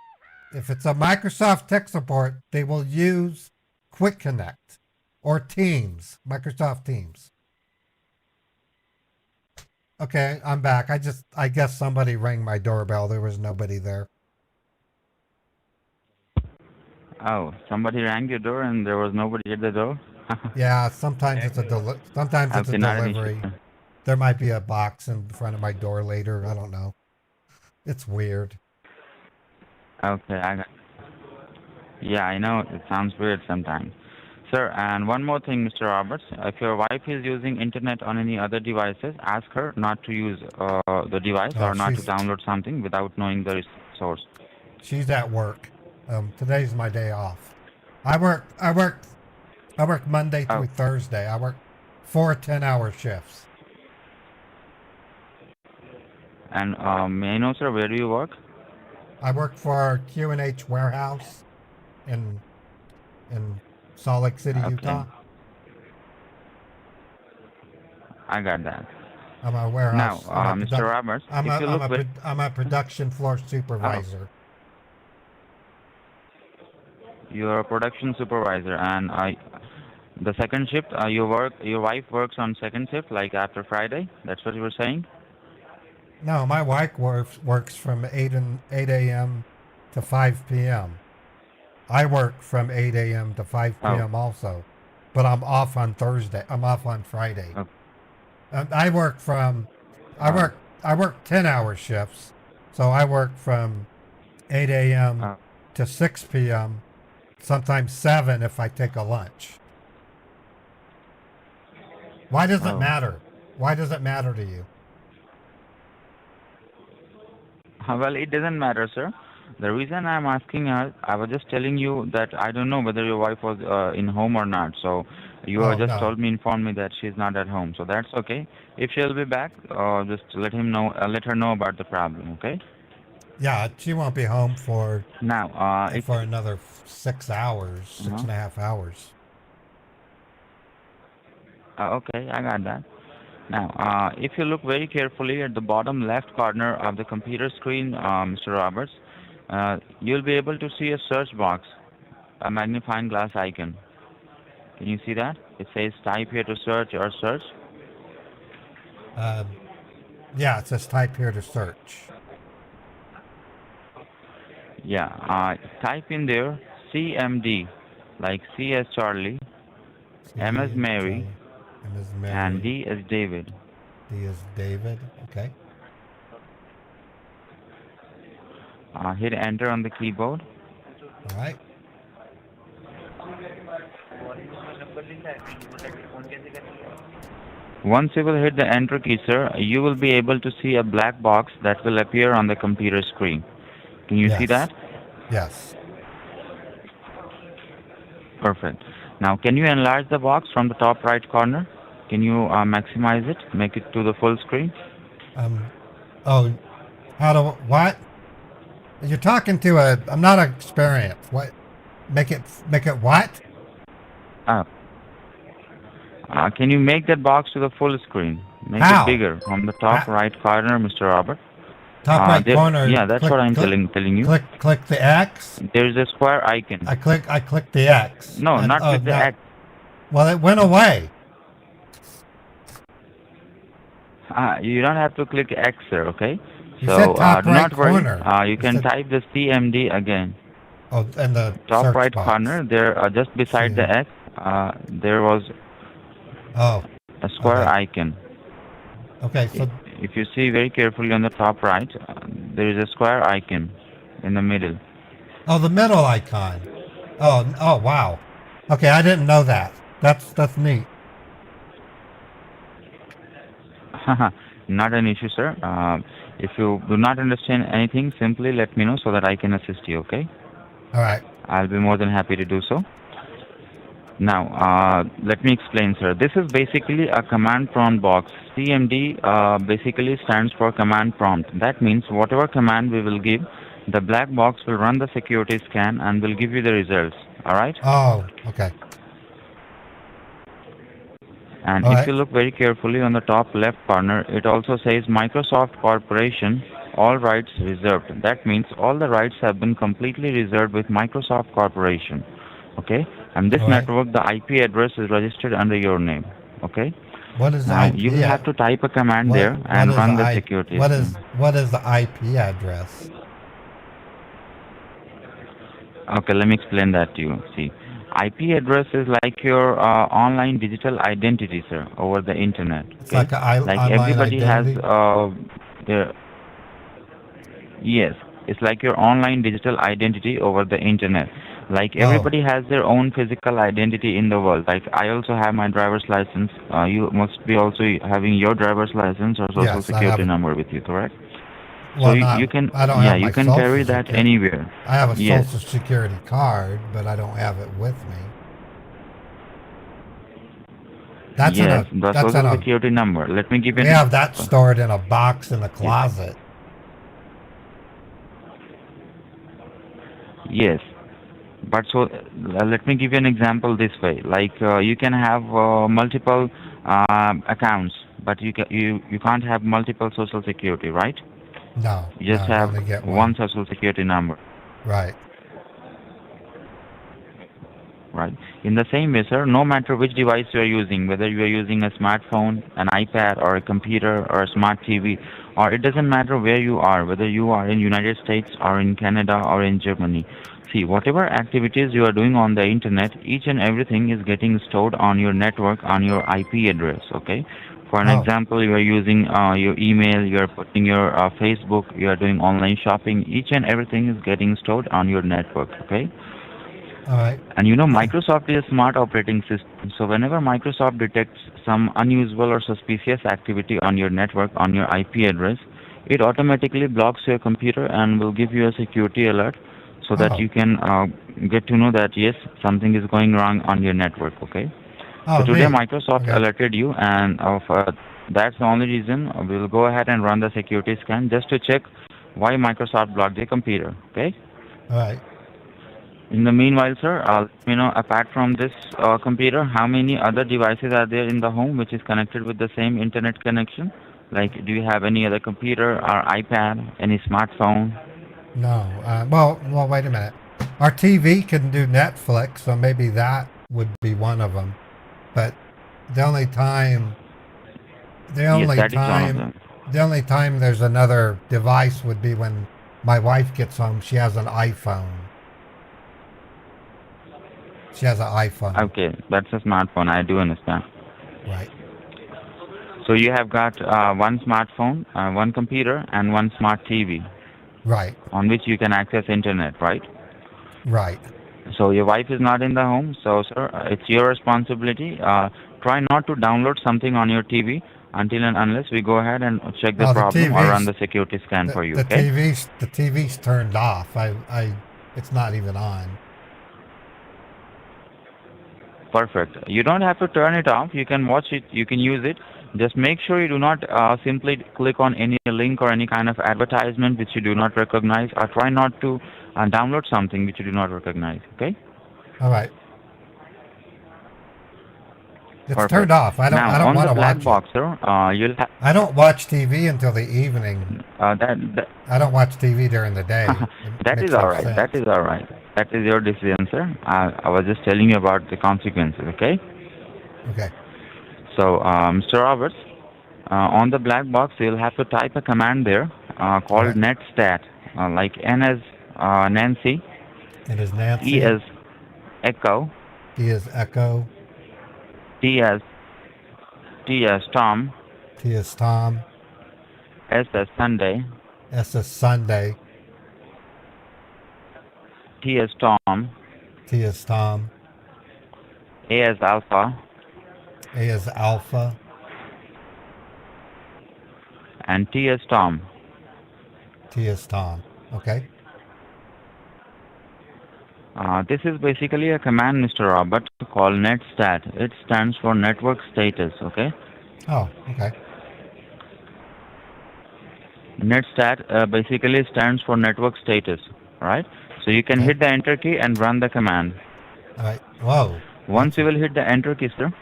if it's a Microsoft tech support, they will use Quick Connect or Teams, Microsoft Teams. Okay, I'm back. I guess somebody rang my doorbell. There was nobody there. Oh, somebody rang your door and there was nobody at the door? Yeah, sometimes it's a delivery. Issue. There might be a box in front of my door later. I don't know. It's weird. Okay, yeah, I know. It sounds weird sometimes. Sir, and one more thing, Mr. Roberts. If your wife is using internet on any other devices, ask her not to use the device or not to download something without knowing the source. She's at work. Today's my day off. I work Monday through Thursday. I work 4 10-hour shifts. And may I know, sir, where do you work? I work for Q&H Warehouse in Salt Lake City, Utah. I got that. I'm a warehouse. Now, Mr. Roberts, I'm a production floor supervisor. You're a production supervisor, and The second shift, your wife works on second shift, like after Friday. That's what you were saying. No, my wife works from 8 a.m. to 5 p.m. I work from 8 a.m. to 5 Oh, p.m. also, but I'm off on Thursday. I'm off on Friday. oh, I work from, I oh, work, I work 10-hour shifts. So I work from 8 a.m. oh, to 6 p.m., sometimes 7 if I take a lunch. Why does it oh. matter? Why does it matter to you? Well, it doesn't matter, sir. The reason I'm asking her, I was just telling you that I don't know whether your wife was in home or not. So you Oh, just no. informed me that she's not at home. So that's okay. If she'll be back, just let her know about the problem. Okay. Yeah, she won't be home Now, if for another 6 hours, six uh and a half hours. okay, I got that. Now, if you look very carefully at the bottom left corner of the computer screen, Mr. Roberts, you'll be able to see a search box, a magnifying glass icon. Can you see that? It says type here to search or search. Yeah, it says type here to search. Yeah, type in there CMD, like C as Charlie, C M as as Mary, Charlie, M as and Mary, D as David. D as David. Okay. Hit enter on the keyboard. All right. Once you will hit the enter key, sir, you will be able to see a black box that will appear on the computer screen. Can you see Yes. that? Yes. Perfect. Now, can you enlarge the box from the top right corner? Can you maximize it, make it to the full screen? Oh, what? You're talking to I'm not experienced. What? Make it what? Uh, can you make that box to the full screen? Make it How? bigger from the top Ha- right corner, Mr. Robert. Top right There, corner. yeah, that's what I'm telling you. Click the X. There's a square icon. I click the X. No, And not click the no. X. Well, it went away. You don't have to click X, sir. Okay. You So said top do right not worry. corner. You can type the CMD again. Oh, and the Top search right box. corner. There, just beside the X, there was Oh. a square Okay. icon. Okay. So If you see very carefully on the top right, there is a square icon in the middle. oh, the middle icon. Oh, wow. Okay, I didn't know that. That's neat. Not an issue, sir. If you do not understand anything, simply let me know so that I can assist you, okay? All right. I'll be more than happy to do so. Now, let me explain, sir. This is basically a command prompt box. CMD basically stands for command prompt. That means whatever command we will give, the black box will run the security scan and will give you the results. All right? Oh, okay. And All if right. you look very carefully on the top left corner, it also says Microsoft Corporation, all rights reserved. That means all the rights have been completely reserved with Microsoft Corporation. Okay? And this All right. network, the IP address is registered under your name. Okay? What is the Now, IP? you will have to type a command there What and is run the I- security What scan. what is the IP address? Okay, let me explain that to you. See, IP address is like your online digital identity, sir, over the internet. It's Okay? like an Like online everybody identity. has their yes, it's like your online digital identity over the internet. Like Oh. everybody has their own physical identity in the world. Like I also have my driver's license. You must be also having your driver's license or social Yes, I have security it. number with you, correct? Well, So not. you can, I don't yeah, have you my can social carry that security. anywhere. I have a Yes. social security card, but I don't have it with me. That's Yes, in the a. That's in social a. security number. Let me give you We an have that stored in a box in the closet. yes. But so let me give you an example this way. Like you can have multiple accounts, but you can't have multiple social security, right? No. You just No, you have only get one one. social security number. Right. right? In the same way, sir, no matter which device you are using, whether you are using a smartphone, an iPad, or a computer, or a smart TV, or it doesn't matter where you are, whether you are in United States or in Canada or in Germany. See, whatever activities you are doing on the internet, each and everything is getting stored on your network, on your IP address, okay? For an Oh. example, you are using your email, you are putting your Facebook, you are doing online shopping, each and everything is getting stored on your network, okay? All right. And you know, Microsoft is a smart operating system. So whenever Microsoft detects some unusual or suspicious activity on your network, on your IP address, it automatically blocks your computer and will give you a security alert so that Oh. you can get to know that, yes, something is going wrong on your network, okay? Oh, So today neat. Microsoft Okay. alerted you, and that's the only reason we'll go ahead and run the security scan just to check why Microsoft blocked your computer, okay? All right. In the meanwhile, sir, you know, apart from this computer, how many other devices are there in the home which is connected with the same internet connection? Like, do you have any other computer or iPad, any smartphone? No. Well, wait a minute. Our TV can do Netflix, so maybe that would be one of them. But the only time, the Yes, only that is one of time, them. the only time there's another device would be when my wife gets home. She has an iPhone. She has an iPhone. Okay, that's a smartphone. I do understand. Right. So you have got one smartphone, one computer, and one smart TV Right. on which you can access internet, right? Right. So your wife is not in the home, so sir, it's your responsibility. Try not to download something on your TV until and unless we go ahead and check the Well, the problem or run TV's the security scan for you. the Okay? TV's turned off. It's not even on. Perfect. You don't have to turn it off. You can watch it. You can use it. Just make sure you do not simply click on any link or any kind of advertisement which you do not recognize, or try not to download something which you do not recognize. Okay? All right. It's Perfect. turned off. I don't Now on want the to black watch box, sir, you'll have I don't watch TV until the evening. that I don't watch TV during the day. that is all right. That is all right. That is your decision, sir. I was just telling you about the consequences. Okay? Okay. So, Mr. Roberts, on the black box, you'll have to type a command there called netstat, like N as Nancy, It is Nancy. E as Echo, E is Echo. T as Tom, T is Tom. S as Sunday, S is Sunday. T as Tom, T is Tom. A as Alpha, A is Alpha. and T as Tom. T is Tom. Okay. This is basically a command, Mr. Robert, called netstat. It stands for network status, okay? Oh, okay. Netstat basically stands for network status, right? So you can hit the enter key and run the command. All right. Whoa. Once you will hit the enter key, sir,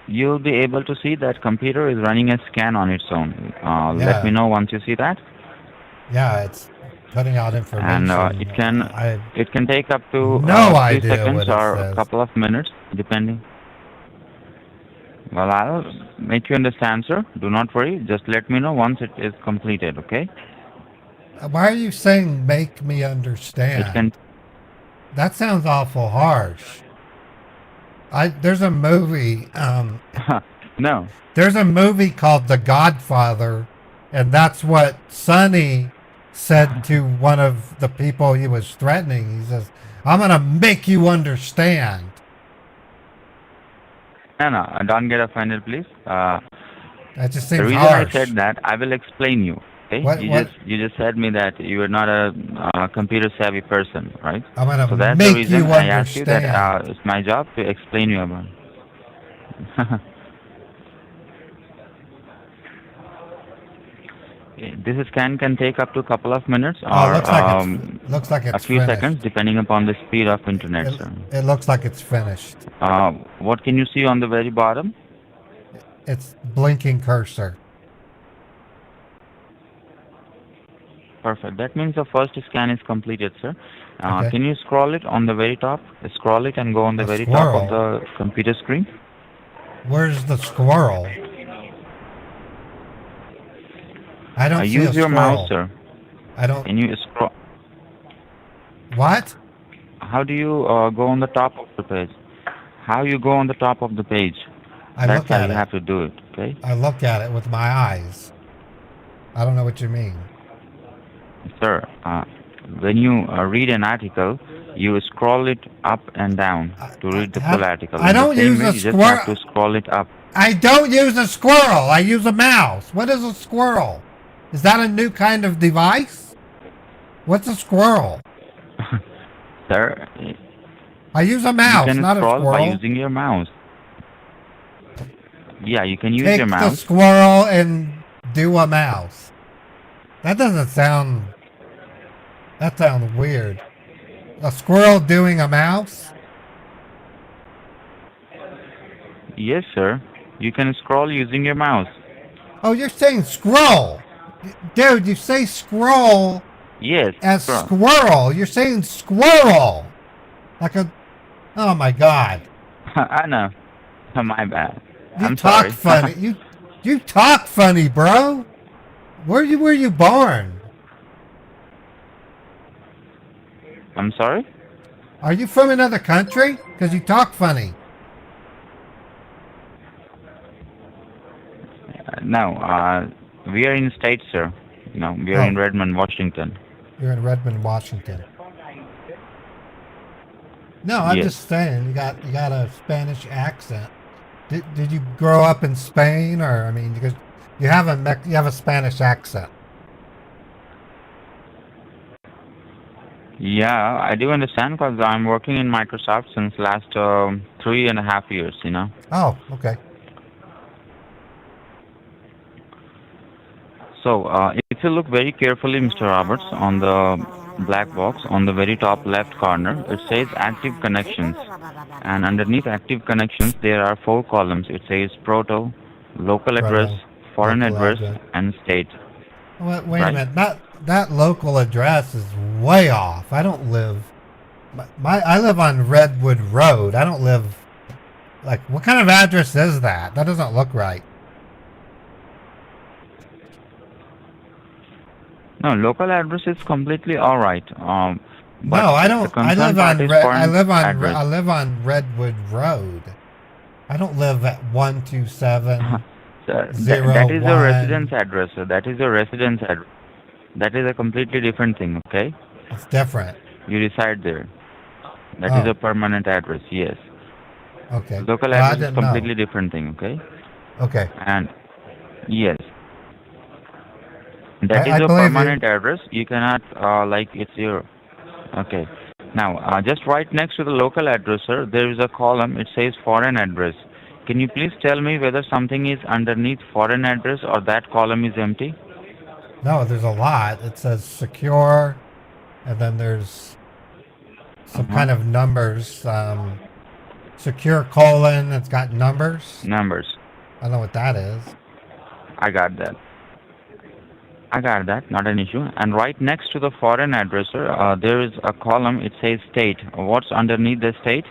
you'll be able to see that computer is running a scan on its own. Let me know once you see that. Yeah, it's putting out information. And it can take up to no 3 idea seconds what it or says. a couple of minutes, depending. Well, I'll make you understand, sir. Do not worry. Just let me know once it is completed, okay? Why are you saying make me understand? It can. That sounds awful harsh. There's a movie. No. There's a movie called The Godfather, and that's what Sonny said to one of the people he was threatening. He says, "I'm gonna make you understand." No, don't get offended, please. That just The seems reason harsh. I said that, I will explain you. Okay? What- You just said me that you are not a computer savvy person, right? I'm gonna So that's make the reason you I asked you that understand. it's my job to explain you about it. This scan can take up to a couple of minutes or looks like it's a few finished. seconds, depending upon the speed of internet, sir. It looks like it's finished. What can you see on the very bottom? It's blinking cursor. perfect. That means the first scan is completed, sir. Okay. Can you scroll it on the very top? Scroll it and go on the A very top of squirrel? the computer screen. Where's the squirrel? I don't see a Use your mouse, squirrel. sir. I don't. Can you scroll? What? How do you go on the top of the page? How you go on the top of the page? I That's look how at you it. have to do it, okay? I look at it with my eyes. I don't know what you mean. Sir, when you read an article, you scroll it up and down to read the full article. I In the don't same use way, a you just have to squirrel. scroll it up. I don't use a squirrel. I use a mouse. What is a squirrel? Is that a new kind of device? What's a squirrel? Sir, I use a you mouse, can not a scroll by squirrel. using your mouse. Yeah, you can use Take your the mouse. squirrel and do a mouse. That doesn't sound... That sounds weird. A squirrel doing a mouse? Yes, sir. You can scroll using your mouse. Oh, you're saying scroll. Dude, you say scroll Yes, as scroll. squirrel. You're saying squirrel. Like a... Oh my God. I know. My bad. You I'm talk sorry. funny. You talk funny, bro. Where you born? I'm sorry? Are you from another country? Because you talk funny. No, we are in States, sir. No, we are in Redmond, Washington. You're in Redmond, Washington. No, I'm Yes. just saying you got a Spanish accent. Did you grow up in Spain, or I mean, because you have a Spanish accent. Yeah, I do understand because I'm working in Microsoft since last 3.5 years, you know. Oh, okay. So, if you look very carefully, Mr. Roberts, on the black box on the very top left corner, it says active connections. And underneath active connections, there are 4 columns. It says proto, local address, foreign Local address, address. and state. Wait Right. a minute. That local address is way off. I don't live. I live on Redwood Road. I don't live. Like, what kind of address is that? That doesn't look right. No, local address is completely all right. But No, I the don't. I concern live part on. is I foreign live on. address. I live on Redwood Road. I don't live at 127. Sir, Zero, that is a one. residence address, sir. That is a residence address. That is a completely different thing, okay? It's different. You reside there. That is Oh. a permanent address, yes. Okay. Local Well, I address is didn't know. completely different thing, okay? Okay. And yes, that I is a believe you. permanent address. You cannot like it's your okay. Now, just right next to the local address, sir, there is a column. It says foreign address. Can you please tell me whether something is underneath foreign address or that column is empty? No, there's a lot. It says secure, and then there's some kind of numbers. Secure colon. It's got numbers. Numbers. I don't know what that is. I got that. I got that. Not an issue. And right next to the foreign address, sir, there is a column. It says state. What's underneath the state?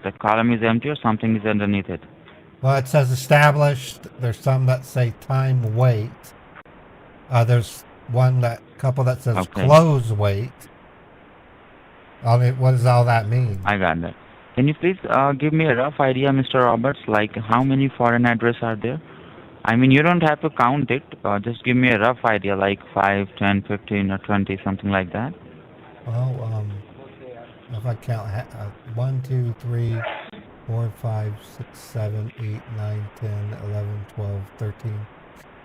The column is empty or something is underneath it? Well, it says established. There's some that say time wait. There's couple that says Okay. close wait. I mean, what does all that mean? I got that. Can you please give me a rough idea, Mr. Roberts, like how many foreign addresses are there? I mean, you don't have to count it. Just give me a rough idea, like 5, 10, 15, or 20, something like that. Well, if I count 1, 2, 3, 4, 5, 6, 7, 8, 9, 10, 11, 12, 13,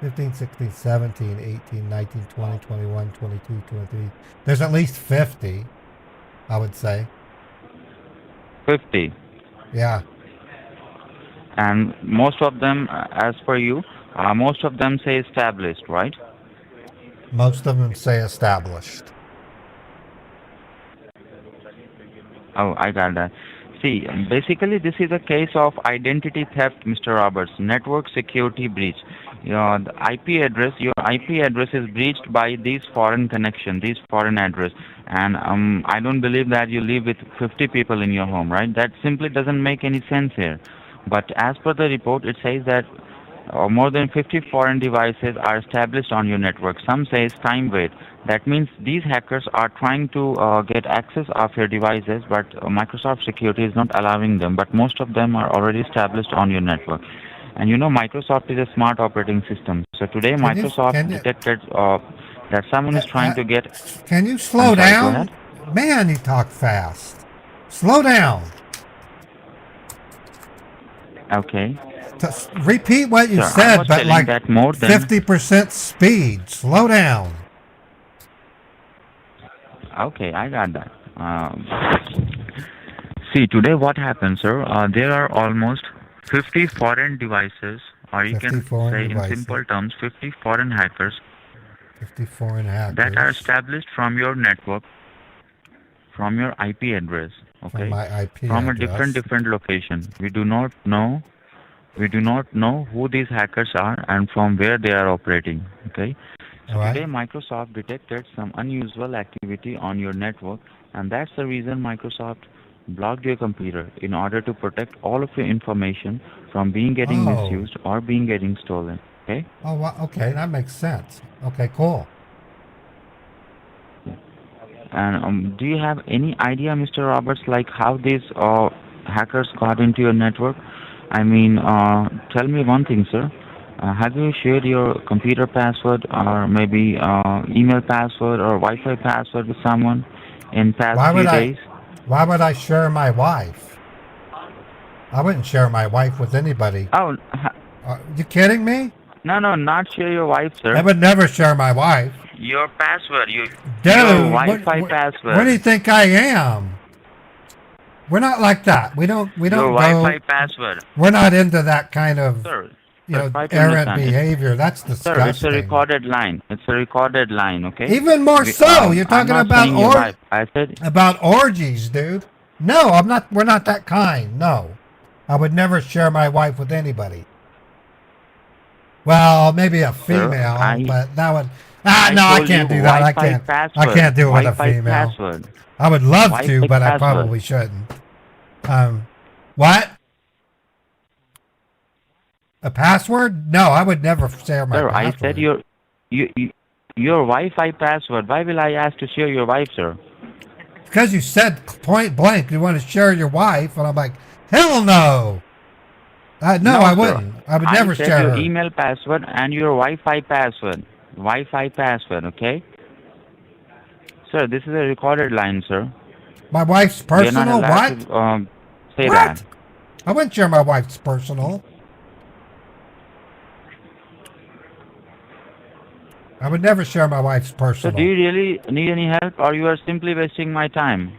15, 16, 17, 18, 19, 20, 21, 22, 23. There's at least 50, I would say. 50. Yeah. And most of them, as per you, most of them say established, right? Most of them say established. Oh, I got that. See, basically, this is a case of identity theft, Mr. Roberts. Network security breach. Your IP address is breached by these foreign connection, these foreign address. And I don't believe that you live with 50 people in your home, right? That simply doesn't make any sense here. But as per the report, it says that more than 50 foreign devices are established on your network. Some say Scambaits. That means these hackers are trying to get access of your devices, but Microsoft Security is not allowing them. But most of them are already established on your network. And you know, Microsoft is a smart operating system. So today, Microsoft detected that someone is trying to get. Can you slow I'm sorry, go down? ahead. Man, you talk fast. Slow down. Okay. Repeat what you Sir, I said, was but telling like that more than 50% speed. Slow down. Okay, I got that. See, today what happens, sir? There are almost 50 foreign devices, or you 50 can foreign say devices. in simple terms, 50 foreign hackers 50 foreign hackers. that are established from your network, from your IP address, okay? From my IP from address. a different location. We do not know who these hackers are and from where they are operating, okay? So All right. today Microsoft detected some unusual activity on your network, and that's the reason Microsoft blocked your computer in order to protect all of your information from getting misused or getting stolen, okay? Oh, well, okay, that makes sense. Okay, cool. And do you have any idea, Mr. Roberts, like how these hackers got into your network? I mean, tell me one thing, sir. Have you shared your computer password or maybe email password or Wi-Fi password with someone in past few days? Why would I share my wife? I wouldn't share my wife with anybody. Oh, You kidding me? no, not share your wife, sir. I would never share my wife. Your password, your Wi-Fi password. What do you think I am? We're not like that. We don't Your go. Wi-Fi password. We're not into that kind of Sir, errant understand. behavior. That's Sir, disgusting. it's a recorded line. It's a recorded line, okay? Even more so. You're I'm talking not about saying your wife. I said about orgies, dude. No, I'm not. We're not that kind. No, I would never share my wife with anybody. Well, maybe a female, but that would. No, I can't do that. I can't. I can't do it with a female. Password. I would love to, but I password. probably shouldn't. What? A password? No, I would never share my Sir, password. I said your Wi-Fi password. Why will I ask to share your wife, sir? Because you said point blank you want to share your wife, and I'm like, hell no. No, I wouldn't. I would never share your her. email password and your Wi-Fi password. Wi-Fi password, okay? Sir, this is a recorded line, sir. My wife's personal? You're not allowed to say What? that. I wouldn't share my wife's personal. I would never share my wife's So personal. do you really need any help, or you are simply wasting my time?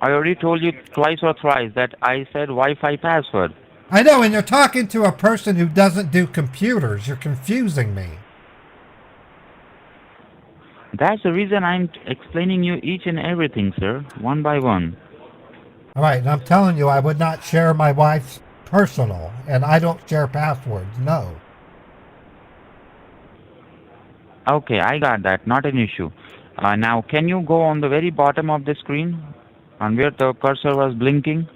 I already told you twice or thrice that I said Wi-Fi password. I know, and you're talking to a person who doesn't do computers. You're confusing me. That's the reason I'm explaining you each and everything, sir, one by one. All right, and I'm telling you, I would not share my wife's personal, and I don't share passwords. No. Okay, I got that. Not an issue. Now, can you go on the very bottom of the screen, on where the cursor was blinking?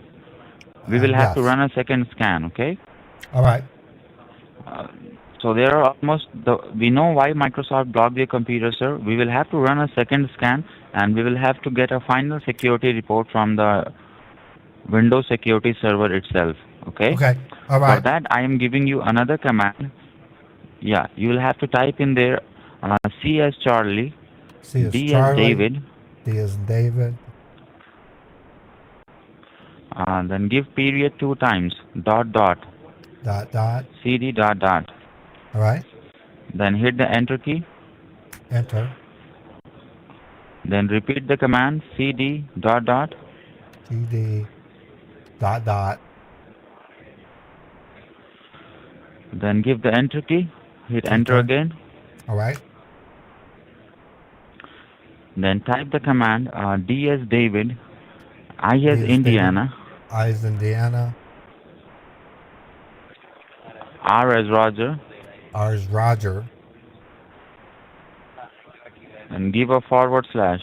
We will have to run a second scan, okay? All right. So there are we know why Microsoft blocked your computer, sir. We will have to run a second scan, and we will have to get a final security report from the Windows security server itself, okay? Okay, all right. For that, I am giving you another command. Yeah, you will have to type in there C as Charlie, C as D Charlie, as David, D as David. Then give period 2 times, dot, CD, dot. All right. Then hit the enter key. Enter. Then repeat the command CD, dot. CD, dot. Then give the enter key. Hit enter again. All right. Then type the command D as David, I as Indiana, I as Indiana, R as Roger, R as Roger, and give a forward slash.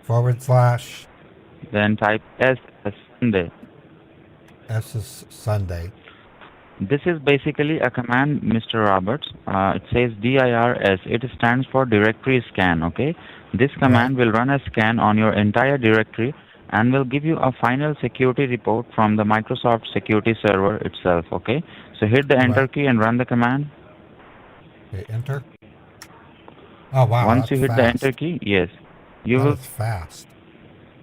/ Then type S as Sunday. S is Sunday. This is basically a command, Mr. Roberts. It says DIRS. It stands for directory scan, okay? This command will run a scan on your entire directory and will give you a final security report from the Microsoft security server itself, okay? So hit the enter key and run the command. Okay, enter. Oh wow, Once that's you hit fast. the enter key, yes, you That will. is fast.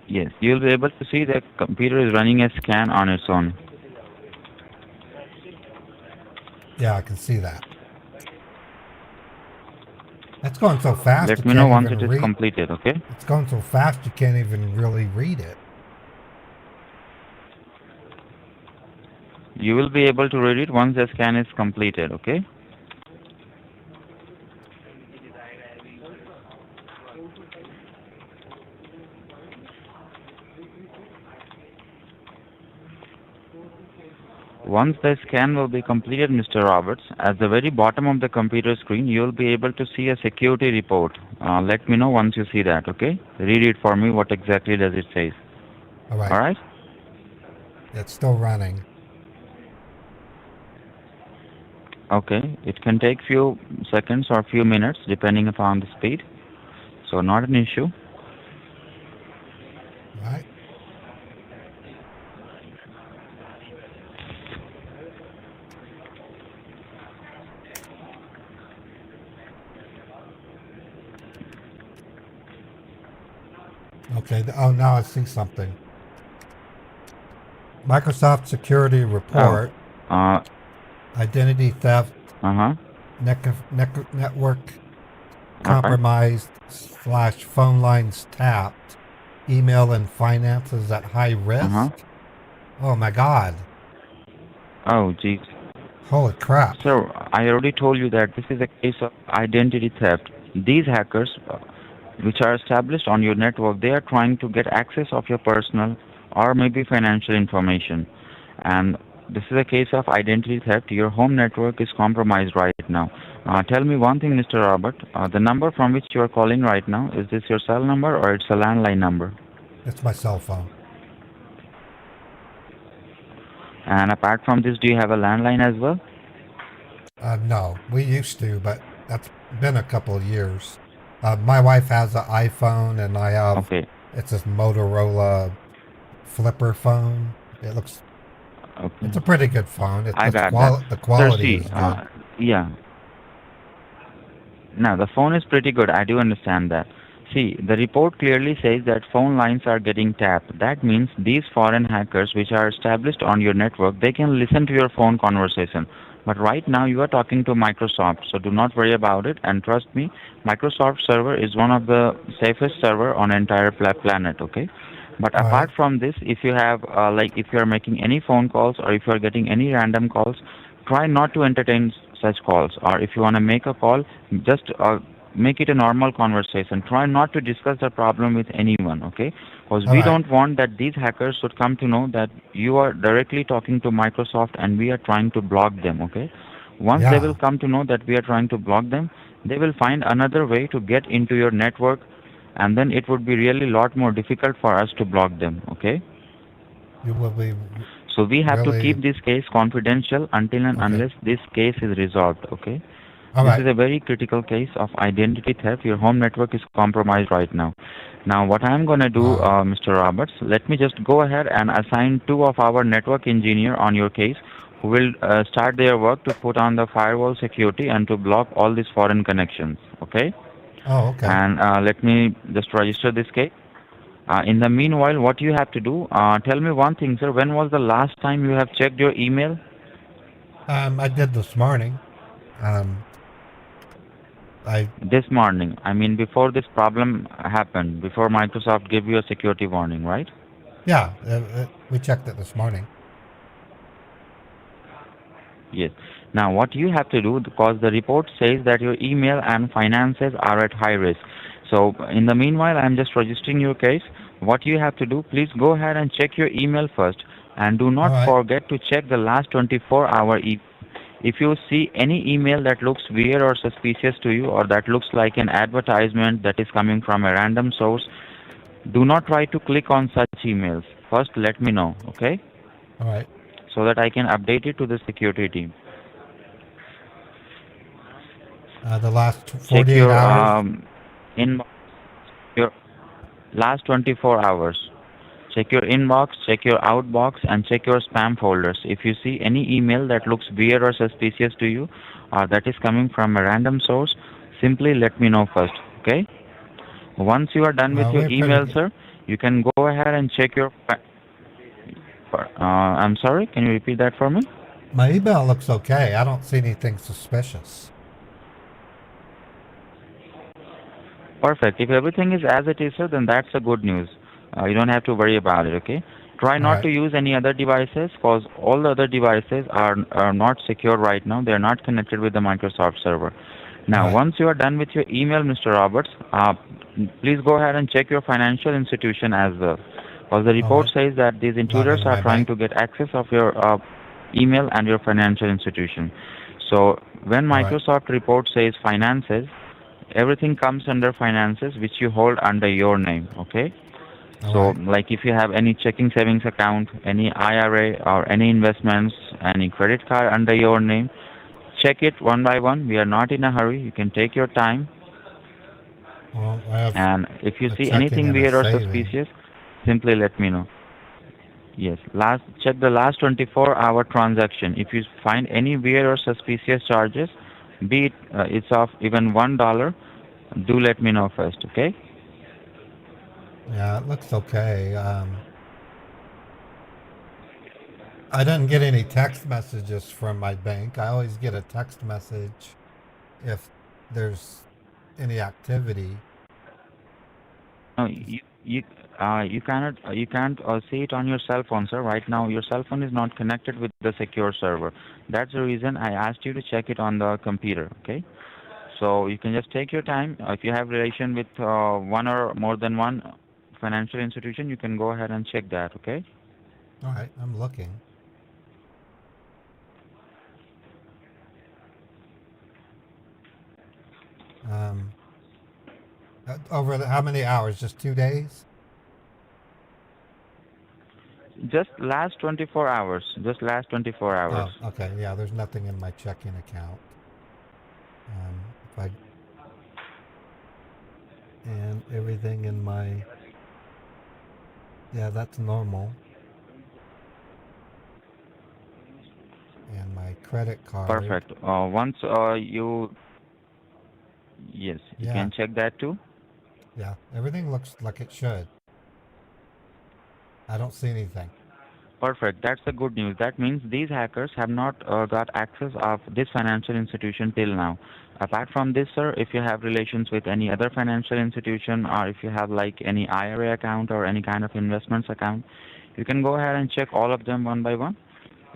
Yes, you'll be able to see the computer is running a scan on its own. Yeah, I can see that. It's going so fast. Let you me know can't once even it is read. completed, okay? It's going so fast you can't even really read it. You will be able to read it once the scan is completed, okay? Once the scan will be completed, Mr. Roberts, at the very bottom of the computer screen, you will be able to see a security report. Let me know once you see that, okay? Read it for me. What exactly does it say? All right. All right? It's still running. Okay. It can take few seconds or few minutes depending upon the speed. So not an issue. All right. Okay. Oh, now I see something. Microsoft Security Report. Identity theft. Network compromised / phone lines tapped. Email and finances at high risk. Oh my God. Oh, geez. Holy crap. So I already told you that this is a case of identity theft. These hackers, which are established on your network, they are trying to get access of your personal or maybe financial information. And this is a case of identity theft. Your home network is compromised right now. Tell me one thing, Mr. Robert. The number from which you are calling right now, is this your cell number or it's a landline number? It's my cell phone. And apart from this, do you have a landline as well? No, we used to, but that's been a couple of years. My wife has an iPhone, and I have. Okay. It's this Motorola flipper phone. It looks. Okay. It's a pretty good phone. I got that. The quality Sir, is good. yeah. Now, the phone is pretty good. I do understand that. See, the report clearly says that phone lines are getting tapped. That means these foreign hackers, which are established on your network, they can listen to your phone conversation. But right now, you are talking to Microsoft, so do not worry about it. And trust me, Microsoft server is one of the safest server on entire planet, okay? But apart from this, if you have, if you are making any phone calls or if you are getting any random calls, try not to entertain such calls. Or if you want to make a call, just make it a normal conversation. Try not to discuss the problem with anyone, okay? Because we don't want that these hackers should come to know that you are directly talking to Microsoft and we are trying to block them, okay? Once they will come to know that we are trying to block them, they will find another way to get into your network, and then it would be really a lot more difficult for us to block them, okay? You will be. So we have to keep this case confidential until and unless this case is resolved, okay? This is a very critical case of identity theft. Your home network is compromised right now. Now, what I'm going to do, Mr. Roberts, let me just go ahead and assign 2 of our network engineer on your case who will start their work to put on the firewall security and to block all these foreign connections, okay? Oh, okay. And let me just register this case. In the meanwhile, what you have to do, tell me one thing, sir. When was the last time you have checked your email? I did this morning. This morning. I mean, before this problem happened, before Microsoft gave you a security warning, right? Yeah, we checked it this morning. Yes. Now, what you have to do, because the report says that your email and finances are at high risk. So, in the meanwhile, I'm just registering your case. what you have to do, please go ahead and check your email first, and do not All right. forget to check the last 24-hour If you see any email that looks weird or suspicious to you, or that looks like an advertisement that is coming from a random source, do not try to click on such emails. First, let me know, okay? All right. So that I can update it to the security team. The last Check 48 your hours. your last 24 hours. Check your inbox, check your outbox, and check your spam folders. If you see any email that looks weird or suspicious to you, or that is coming from a random source, simply let me know first, okay? Once you are done with Well, your we're email, pretty. sir, you can go ahead and check your... I'm sorry, can you repeat that for me? My email looks okay. I don't see anything suspicious. Perfect. If everything is as it is, sir, then that's a good news. You don't have to worry about it, okay? Try All not right. to use any other devices, because all the other devices are not secure right now. They're not connected with the Microsoft server. All Now, right. once you are done with your email, Mr. Roberts, please go ahead and check your financial institution as well. Because the All report right. says that these intruders Logging are my trying bank. to get access of your email and your financial institution. So when All right. Microsoft report says finances, everything comes under finances which you hold under your name, okay? All So right. like if you have any checking savings account, any IRA, or any investments, any credit card under your name, check it one by one. We are not in a hurry. You can take your time. Well, I have And if you a see checking anything and a weird or saving. suspicious, simply let me know. Yes, check the last 24-hour transaction. If you find any weird or suspicious charges, be it it's of even $1, do let me know first, okay? Yeah, it looks okay. I didn't get any text messages from my bank. I always get a text message if there's any activity. No, you can't see it on your cell phone, sir. Right now, your cell phone is not connected with the secure server. That's the reason I asked you to check it on the computer, okay? So you can just take your time. If you have relation with one or more than one financial institution, you can go ahead and check that, okay? All right, I'm looking. Um, how many hours? Just 2 days? Just last 24 hours. Just last 24 hours. Oh, okay. Yeah, there's nothing in my checking account. If I and everything in my yeah, that's normal. And my credit card. Perfect. Once yes, you Yeah, can check that too. yeah. Everything looks like it should. I don't see anything. Perfect. That's the good news. That means these hackers have not got access of this financial institution till now. Apart from this, sir, if you have relations with any other financial institution, or if you have like any IRA account or any kind of investments account, you can go ahead and check all of them one by one.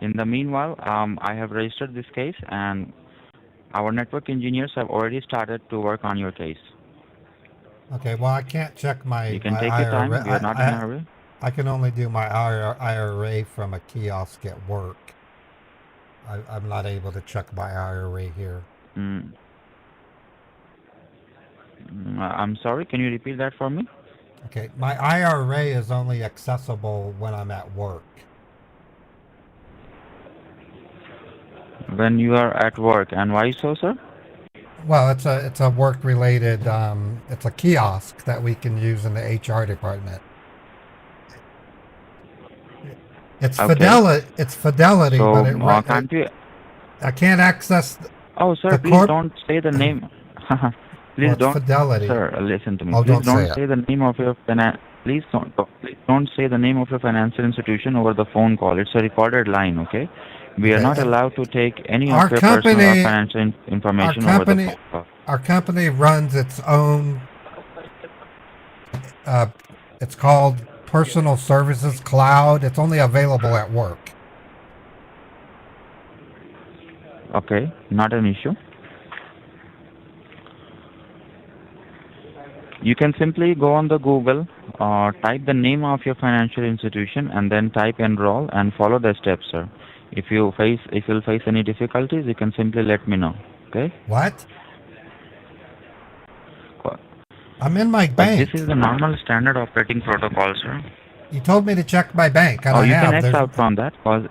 In the meanwhile, I have registered this case, and our network engineers have already started to work on your case. Okay, well, I can't check You can my take your IRA. time. We are not in a hurry. I can only do my IRA from a kiosk at work. I'm not able to check my IRA here. Mm. I'm sorry. Can you repeat that for me? Okay, my IRA is only accessible when I'm at work. When you are at work, and why so, sir? Well, it's a work related. It's a kiosk that we can use in the HR department. It's Okay. Fidelity. It's Fidelity, but So, can't you... I can't access Oh, sir, the please corp. don't say the name. Well, Please it's don't... Fidelity. Sir, listen to me. Oh, Please don't say don't it. say the name of your please don't say the name of your financial institution over the phone call. It's a recorded line, okay? We are Okay. not allowed to take any of Our your personal or company, financial our information over the company, phone call. our company runs its own. Uh, it's called Personal Services Cloud. It's only available at work. Okay, not an issue. You can simply go on the Google, type the name of your financial institution, and then type enroll and follow the steps, sir. If you'll face any difficulties, you can simply let me know. Okay? What? I'm in my But bank. this is the normal standard operating protocol, sir. You told me to check my bank, and Oh, I you have. can X out from that, cause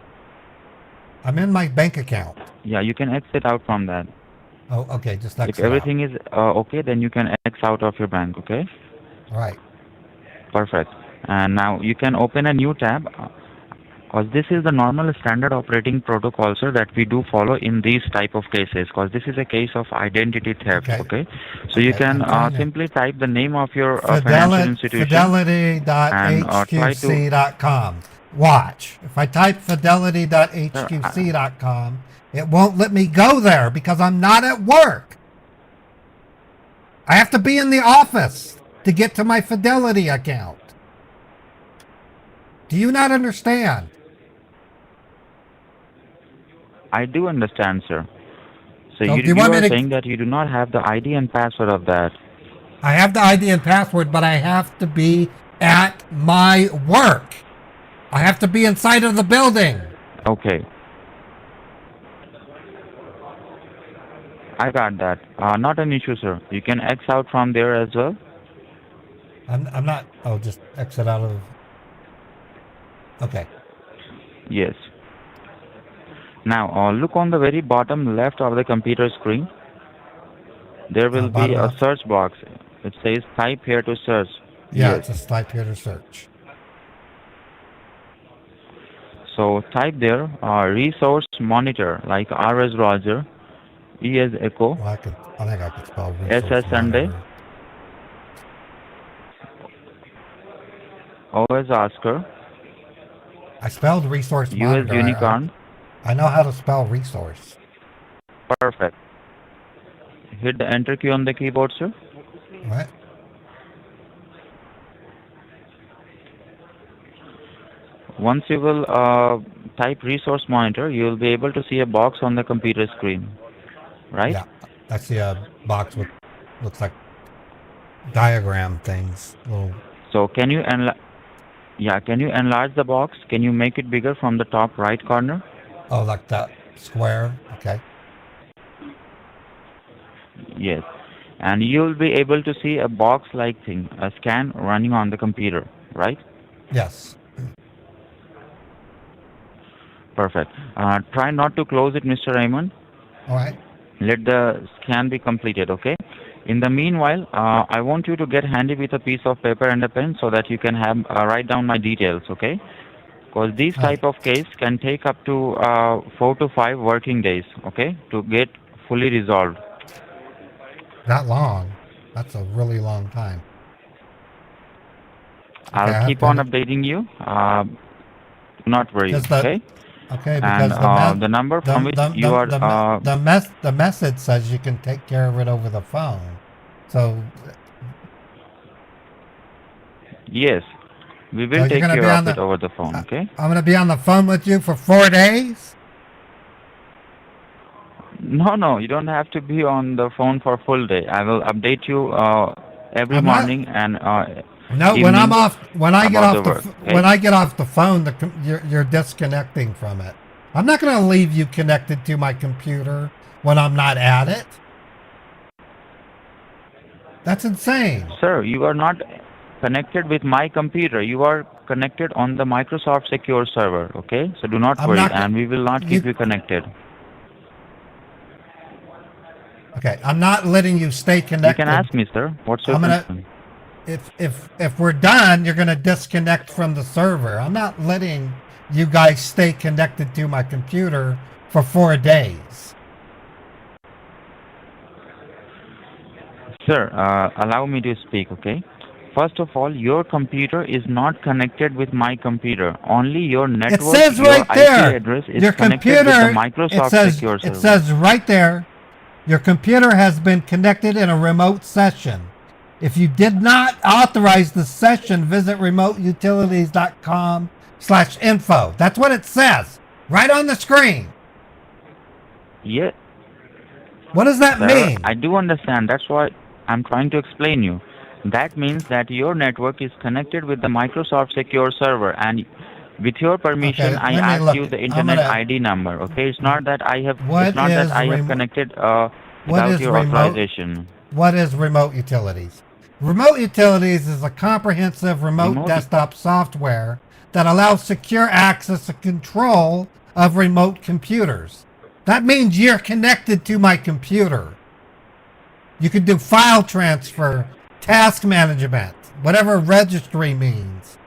I'm in my bank account. yeah, you can exit out from that. Oh, okay, just If exit everything is okay, then you can X out of your bank. Okay? out. All right. Perfect. And now you can open a new tab, because this is the normal standard operating protocol, sir, that we do follow in these type of cases, because this is a case of identity theft. Okay? So you Okay, can I'm trying to- simply type the name of your financial institution. Fidelity.hqc.com. Watch. If I type fidelity.hqc.com, it won't let me go there because I'm not at work. I have to be in the office to get to my Fidelity account. Do you not understand? I do understand, sir. So So you, do you you want me are to- saying that you do not have the ID and password of that. I have the ID and password, but I have to be at my work. I have to be inside of the building. Okay. I got that. Not an issue, sir. You can X out from there as well. I'm not. Oh, just exit out of. Okay. Yes. Now, look on the very bottom left of the computer screen. There will be bottom a left. search box. It says type here to search. Yeah, Yes. just type here to search. So type there resource monitor, like R as Roger, E as Echo, Well, I think I could spell S resource as Sunday, monitor. O as Oscar, I spelled resource U as monitor. unicorn. I know how to spell resource. Perfect. Hit the enter key on the keyboard, sir. What? Once you will type resource monitor, you will be able to see a box on the computer screen, right? Yeah, I see a box with looks like diagram things. Little. So can you can you enlarge the box? Can you make it bigger from the top right corner? Oh, like that square. Okay. Yes. And you'll be able to see a box-like thing, a scan running on the computer, right? Yes. Perfect. Try not to close it, Mr. Raymond. All right. Let the scan be completed, okay? In the meanwhile, I want you to get handy with a piece of paper and a pen so that you can have write down my details, okay? Because these type of case can take up to 4 to 5 working days, okay, to get fully resolved. That long. That's a really long time. I'll Okay, keep on updating you. Do not worry, Because the- okay? Okay, And because the number from which you are... the message says you can take care of it over the phone. So yes, we So will you're take gonna be care on of the- it over the phone, okay? I'm gonna be on the phone with you for 4 days. No, you don't have to be on the phone for a full day. I will update you every I'm not- morning and No, when I'm evening off, when I get about off the the, work, f- okay? when I get off the phone, you're disconnecting from it. I'm not gonna leave you connected to my computer when I'm not at it. That's insane. Sir, you are not connected with my computer. You are connected on the Microsoft Secure server, okay? So do not I'm worry, not- and we will not keep you connected. Okay, I'm not letting you stay You connected. can ask me, sir. What's your I'm gonna- concern? If we're done, you're gonna disconnect from the server. I'm not letting you guys stay connected to my computer for 4 days. Sir, allow me to speak, okay? First of all, your computer is not connected with my computer. Only your network, It says your right IP there. address is Your connected computer. with the Microsoft Secure server. It says right there. Your computer has been connected in a remote session. If you did not authorize the session, visit remoteutilities.com/info. That's what it says right on the screen. Yeah, What does that sir, mean? I do understand. That's why I'm trying to explain you. That means that your network is connected with the Microsoft Secure Server, and with your permission, Okay, I let me ask look. you the I'm internet gonna. ID number. Okay, it's not that I have. It's What not that is I have remote? connected What without is your remote? authorization. What is remote utilities? Remote utilities is a comprehensive remote Remote. desktop software that allows secure access and control of remote computers. That means you're connected to my computer. You can do file transfer, task management, whatever registry means.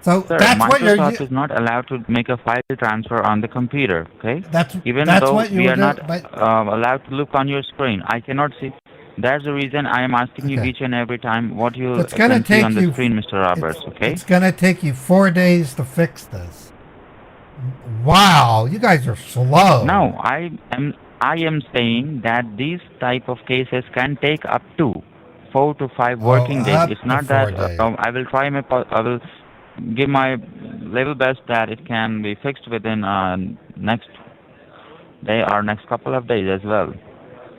So Sir, that's what you're. Microsoft is not allowed to make a file transfer on the computer. Okay. That's Even that's though what you we were are doing. not But allowed to look on your screen, I cannot see. That's the reason I am asking you Okay. each and every time what you it's gonna can see take on the you. screen, Mr. Roberts. Okay. It's gonna take you 4 days to fix this. Wow, you guys are slow. No, I am saying that these type of cases can take up to 4 to 5 working days. up It's to not 4 that days. I will try I will give my level best that it can be fixed within next day or next couple of days as well.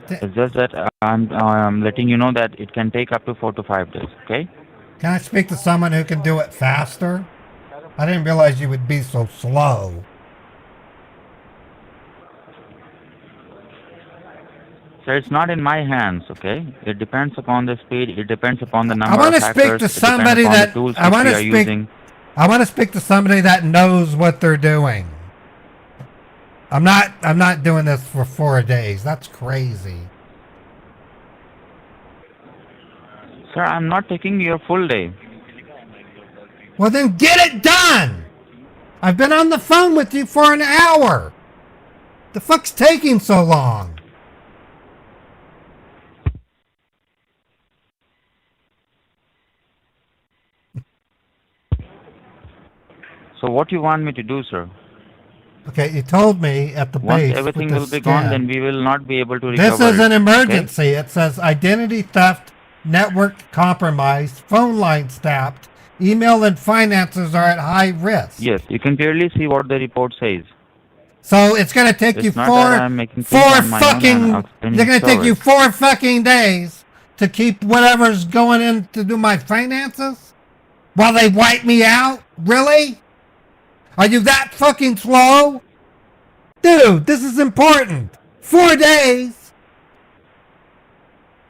It's just that I'm letting you know that it can take up to 4 to 5 days. Okay. Can I speak to someone who can do it faster? I didn't realize you would be so slow. So it's not in my hands, okay? It depends upon the speed. It depends upon the number wanna of speak hackers. to It depends somebody upon that- the tools I which wanna we are speak- using. I want to speak to somebody that knows what they're doing. I'm not doing this for 4 days. That's crazy. Sir, I'm not taking your full day. Well, then get it done. I've been on the phone with you for an hour. The fuck's taking so long? So what you want me to do, sir? Okay, you told me at the Once base everything with will the be gone, scam. then we will not be able to recover. This is it, an okay? emergency. It says identity theft, network compromised, phone lines tapped, email and finances are at high risk. Yes, you can clearly see what the report says. So it's going to take It's you not four, that I'm making four things on my own and fucking. explaining They're going to take you stories. 4 fucking days to keep whatever's going in to do my finances, while they wipe me out. Really? Are you that fucking slow, dude? This is important. 4 days.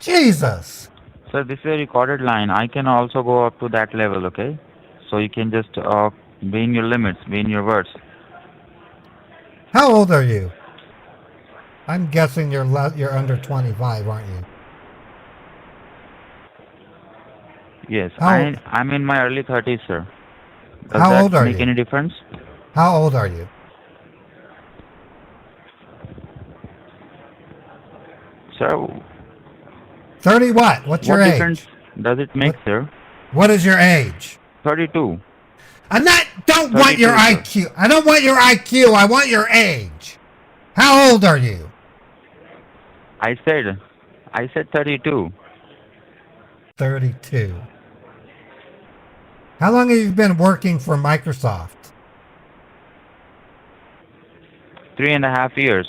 Jesus. Sir, this is a recorded line. I can also go up to that level, okay? So you can just be in your limits, be in your words. How old are you? I'm guessing you're under 25, aren't you? Yes, How- I'm in my early 30s, sir. Does How that old are make you? any difference? How old are you? Sir, 30 what? What's what your difference age? does it make, What- sir? What is your age? 32. Don't want your 32, sir. IQ. I don't want your IQ. I want your age. How old are you? I said 32. 32. How long have you been working for Microsoft? 3.5 years.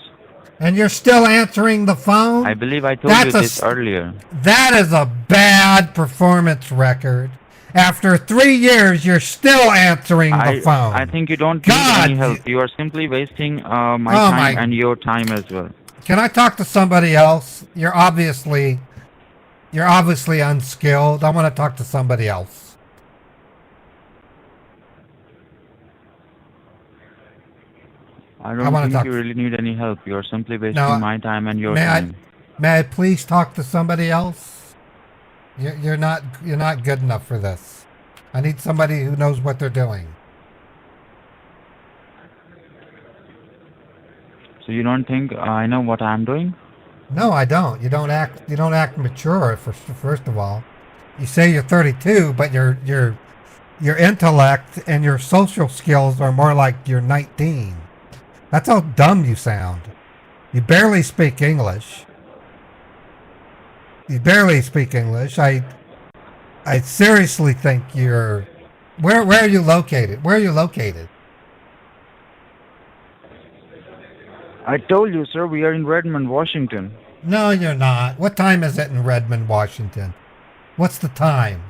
And you're still answering the phone? I believe I told That's you a this earlier. That is a bad performance record. After 3 years, you're still answering the phone. I think you don't God, need any help. You are simply wasting my Oh, time my- and your time as well. Can I talk to somebody else? You're obviously unskilled. I want to talk to somebody else. I wanna don't talk- think you really need any help. You are simply wasting No, my time and your May time. I please talk to somebody else? You're not good enough for this. I need somebody who knows what they're doing. So you don't think I know what I'm doing? No, I don't. You don't act mature. First of all, you say you're 32, but your intellect and your social skills are more like you're 19. That's how dumb you sound. You barely speak English. I seriously think you're. Where are you located? Where are you located? I told you, sir, we are in Redmond, Washington. No, you're not. What time is it in Redmond, Washington? What's the time?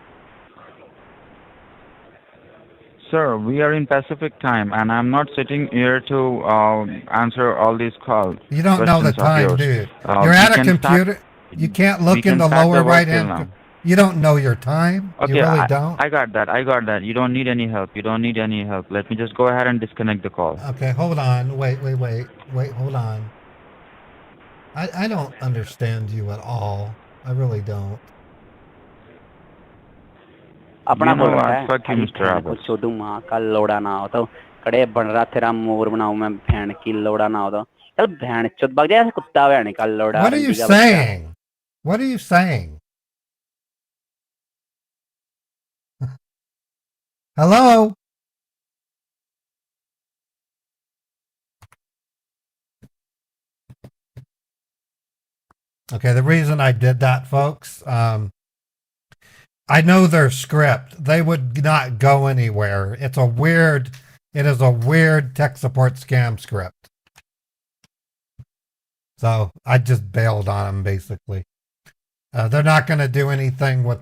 Sir, we are in Pacific time, and I'm not sitting here to answer all these calls. You don't know the Questions of time, yours. dude. Uh, You're we at a can start. computer. You can't We look in can the start lower the work right till hand. now. You don't know your time. You Okay, really don't. I got that. I got that. You don't need any help. You don't need any help. Let me just go ahead and disconnect the call. Okay, hold on. Wait. Hold on. I don't understand you at all. I really don't. अपना You know बोल रहा what? है Fuck you, खाली Mr. Fan को Roberts. चोदू माँ का लोड़ा ना हो तो कड़े बन रहा तेरा मोर बनाऊं मैं फैन की लोड़ा ना हो तो चल भैन चोद भाग जाए कुत्ता भैन का लोड़ा What are you रंडी का बच्चा saying? What are you saying? Hello? Okay, the reason I did that, folks, I know their script. They would not go anywhere. It is a weird tech support scam script. So I just bailed on them, basically. They're not going to do anything with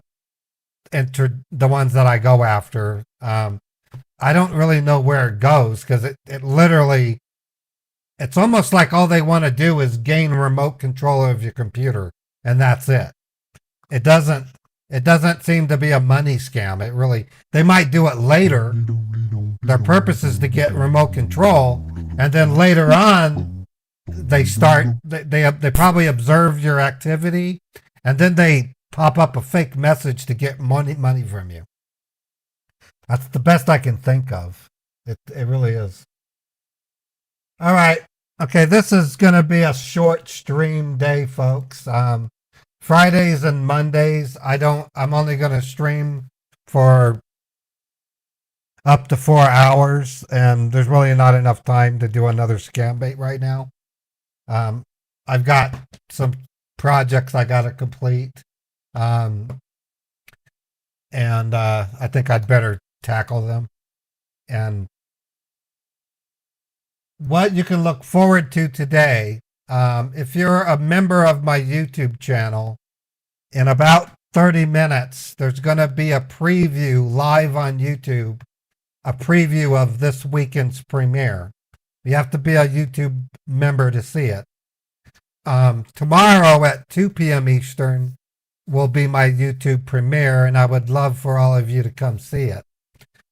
the ones that I go after. I don't really know where it goes because it literally, it's almost like all they want to do is gain remote control of your computer, and that's it. It doesn't seem to be a money scam. It really, they might do it later. Their purpose is to get remote control, and then later on, they probably observe your activity, and then they pop up a fake message to get money from you. That's the best I can think of. It really is. All right. Okay, this is going to be a short stream day, folks. Fridays and Mondays, I'm only going to stream for up to 4 hours, and there's really not enough time to do another scam bait right now. I've got some projects I got to complete. And I think I'd better tackle them. And what you can look forward to today, if you're a member of my YouTube channel, in about 30 minutes, there's going to be a preview live on YouTube, a preview of this weekend's premiere. You have to be a YouTube member to see it. Tomorrow at 2 p.m. Eastern will be my YouTube premiere, and I would love for all of you to come see it.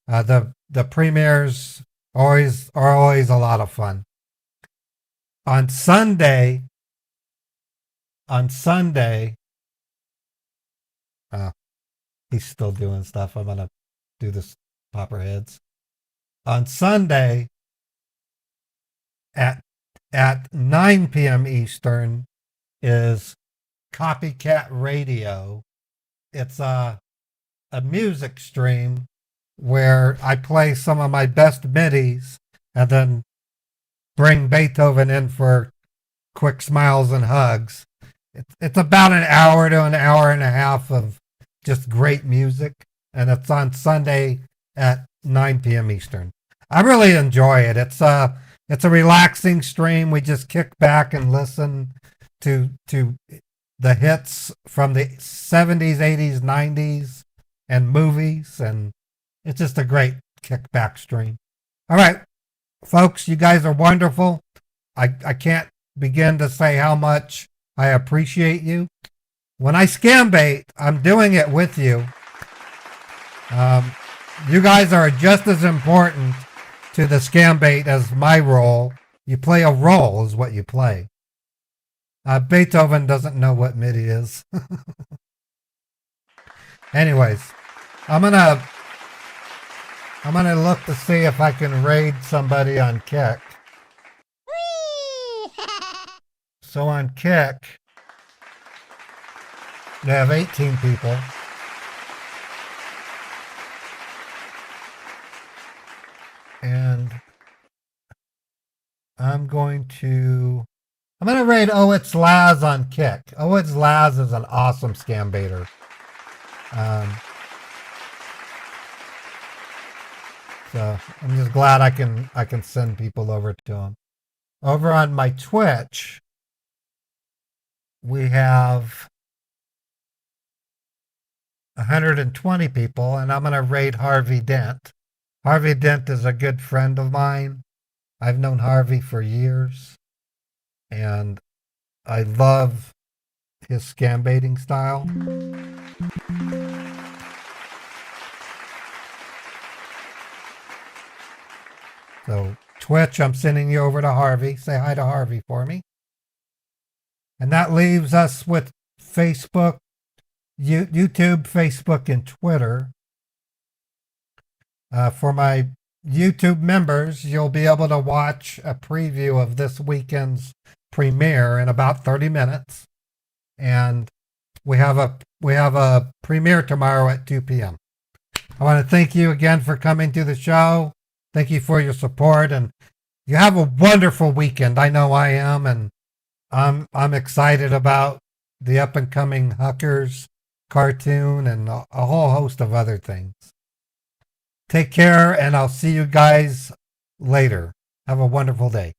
The premieres are always a lot of fun. On Sunday, he's still doing stuff. I'm gonna do this popper heads. On Sunday at 9 p.m. Eastern is Copycat Radio. It's a music stream where I play some of my best midis and then bring Beethoven in for quick smiles and hugs. It's about an hour to an hour and a half of just great music, and it's on Sunday at 9 p.m. Eastern. I really enjoy it. It's a relaxing stream. We just kick back and listen to the hits from the 70s, 80s, 90s, and movies, and it's just a great kickback stream. All right, folks, you guys are wonderful. I can't begin to say how much I appreciate you. When I scam bait, I'm doing it with you. You guys are just as important to the scam bait as my role. You play a role is what you play. Beethoven doesn't know what MIDI is. Anyways, I'm gonna look to see if I can raid somebody on Kick. So on Kick, they have 18 people. And I'm going to raid Oh It's Laz on Kick. Oh It's Laz is an awesome scam baiter. So I'm just glad I can send people over to him. Over on my Twitch, we have 120 people, and I'm going to rate Harvey Dent. Harvey Dent is a good friend of mine. I've known Harvey for years, and I love his scambaiting style. So, Twitch, I'm sending you over to Harvey. Say hi to Harvey for me. And that leaves us with Facebook, YouTube, Facebook, and Twitter. For my YouTube members, you'll be able to watch a preview of this weekend's premiere in about 30 minutes. And we have a premiere tomorrow at 2 p.m. I want to thank you again for coming to the show. Thank you for your support, and you have a wonderful weekend. I know I am, and I'm excited about the up and coming Huckers cartoon and a whole host of other things. Take care, and I'll see you guys later. Have a wonderful day.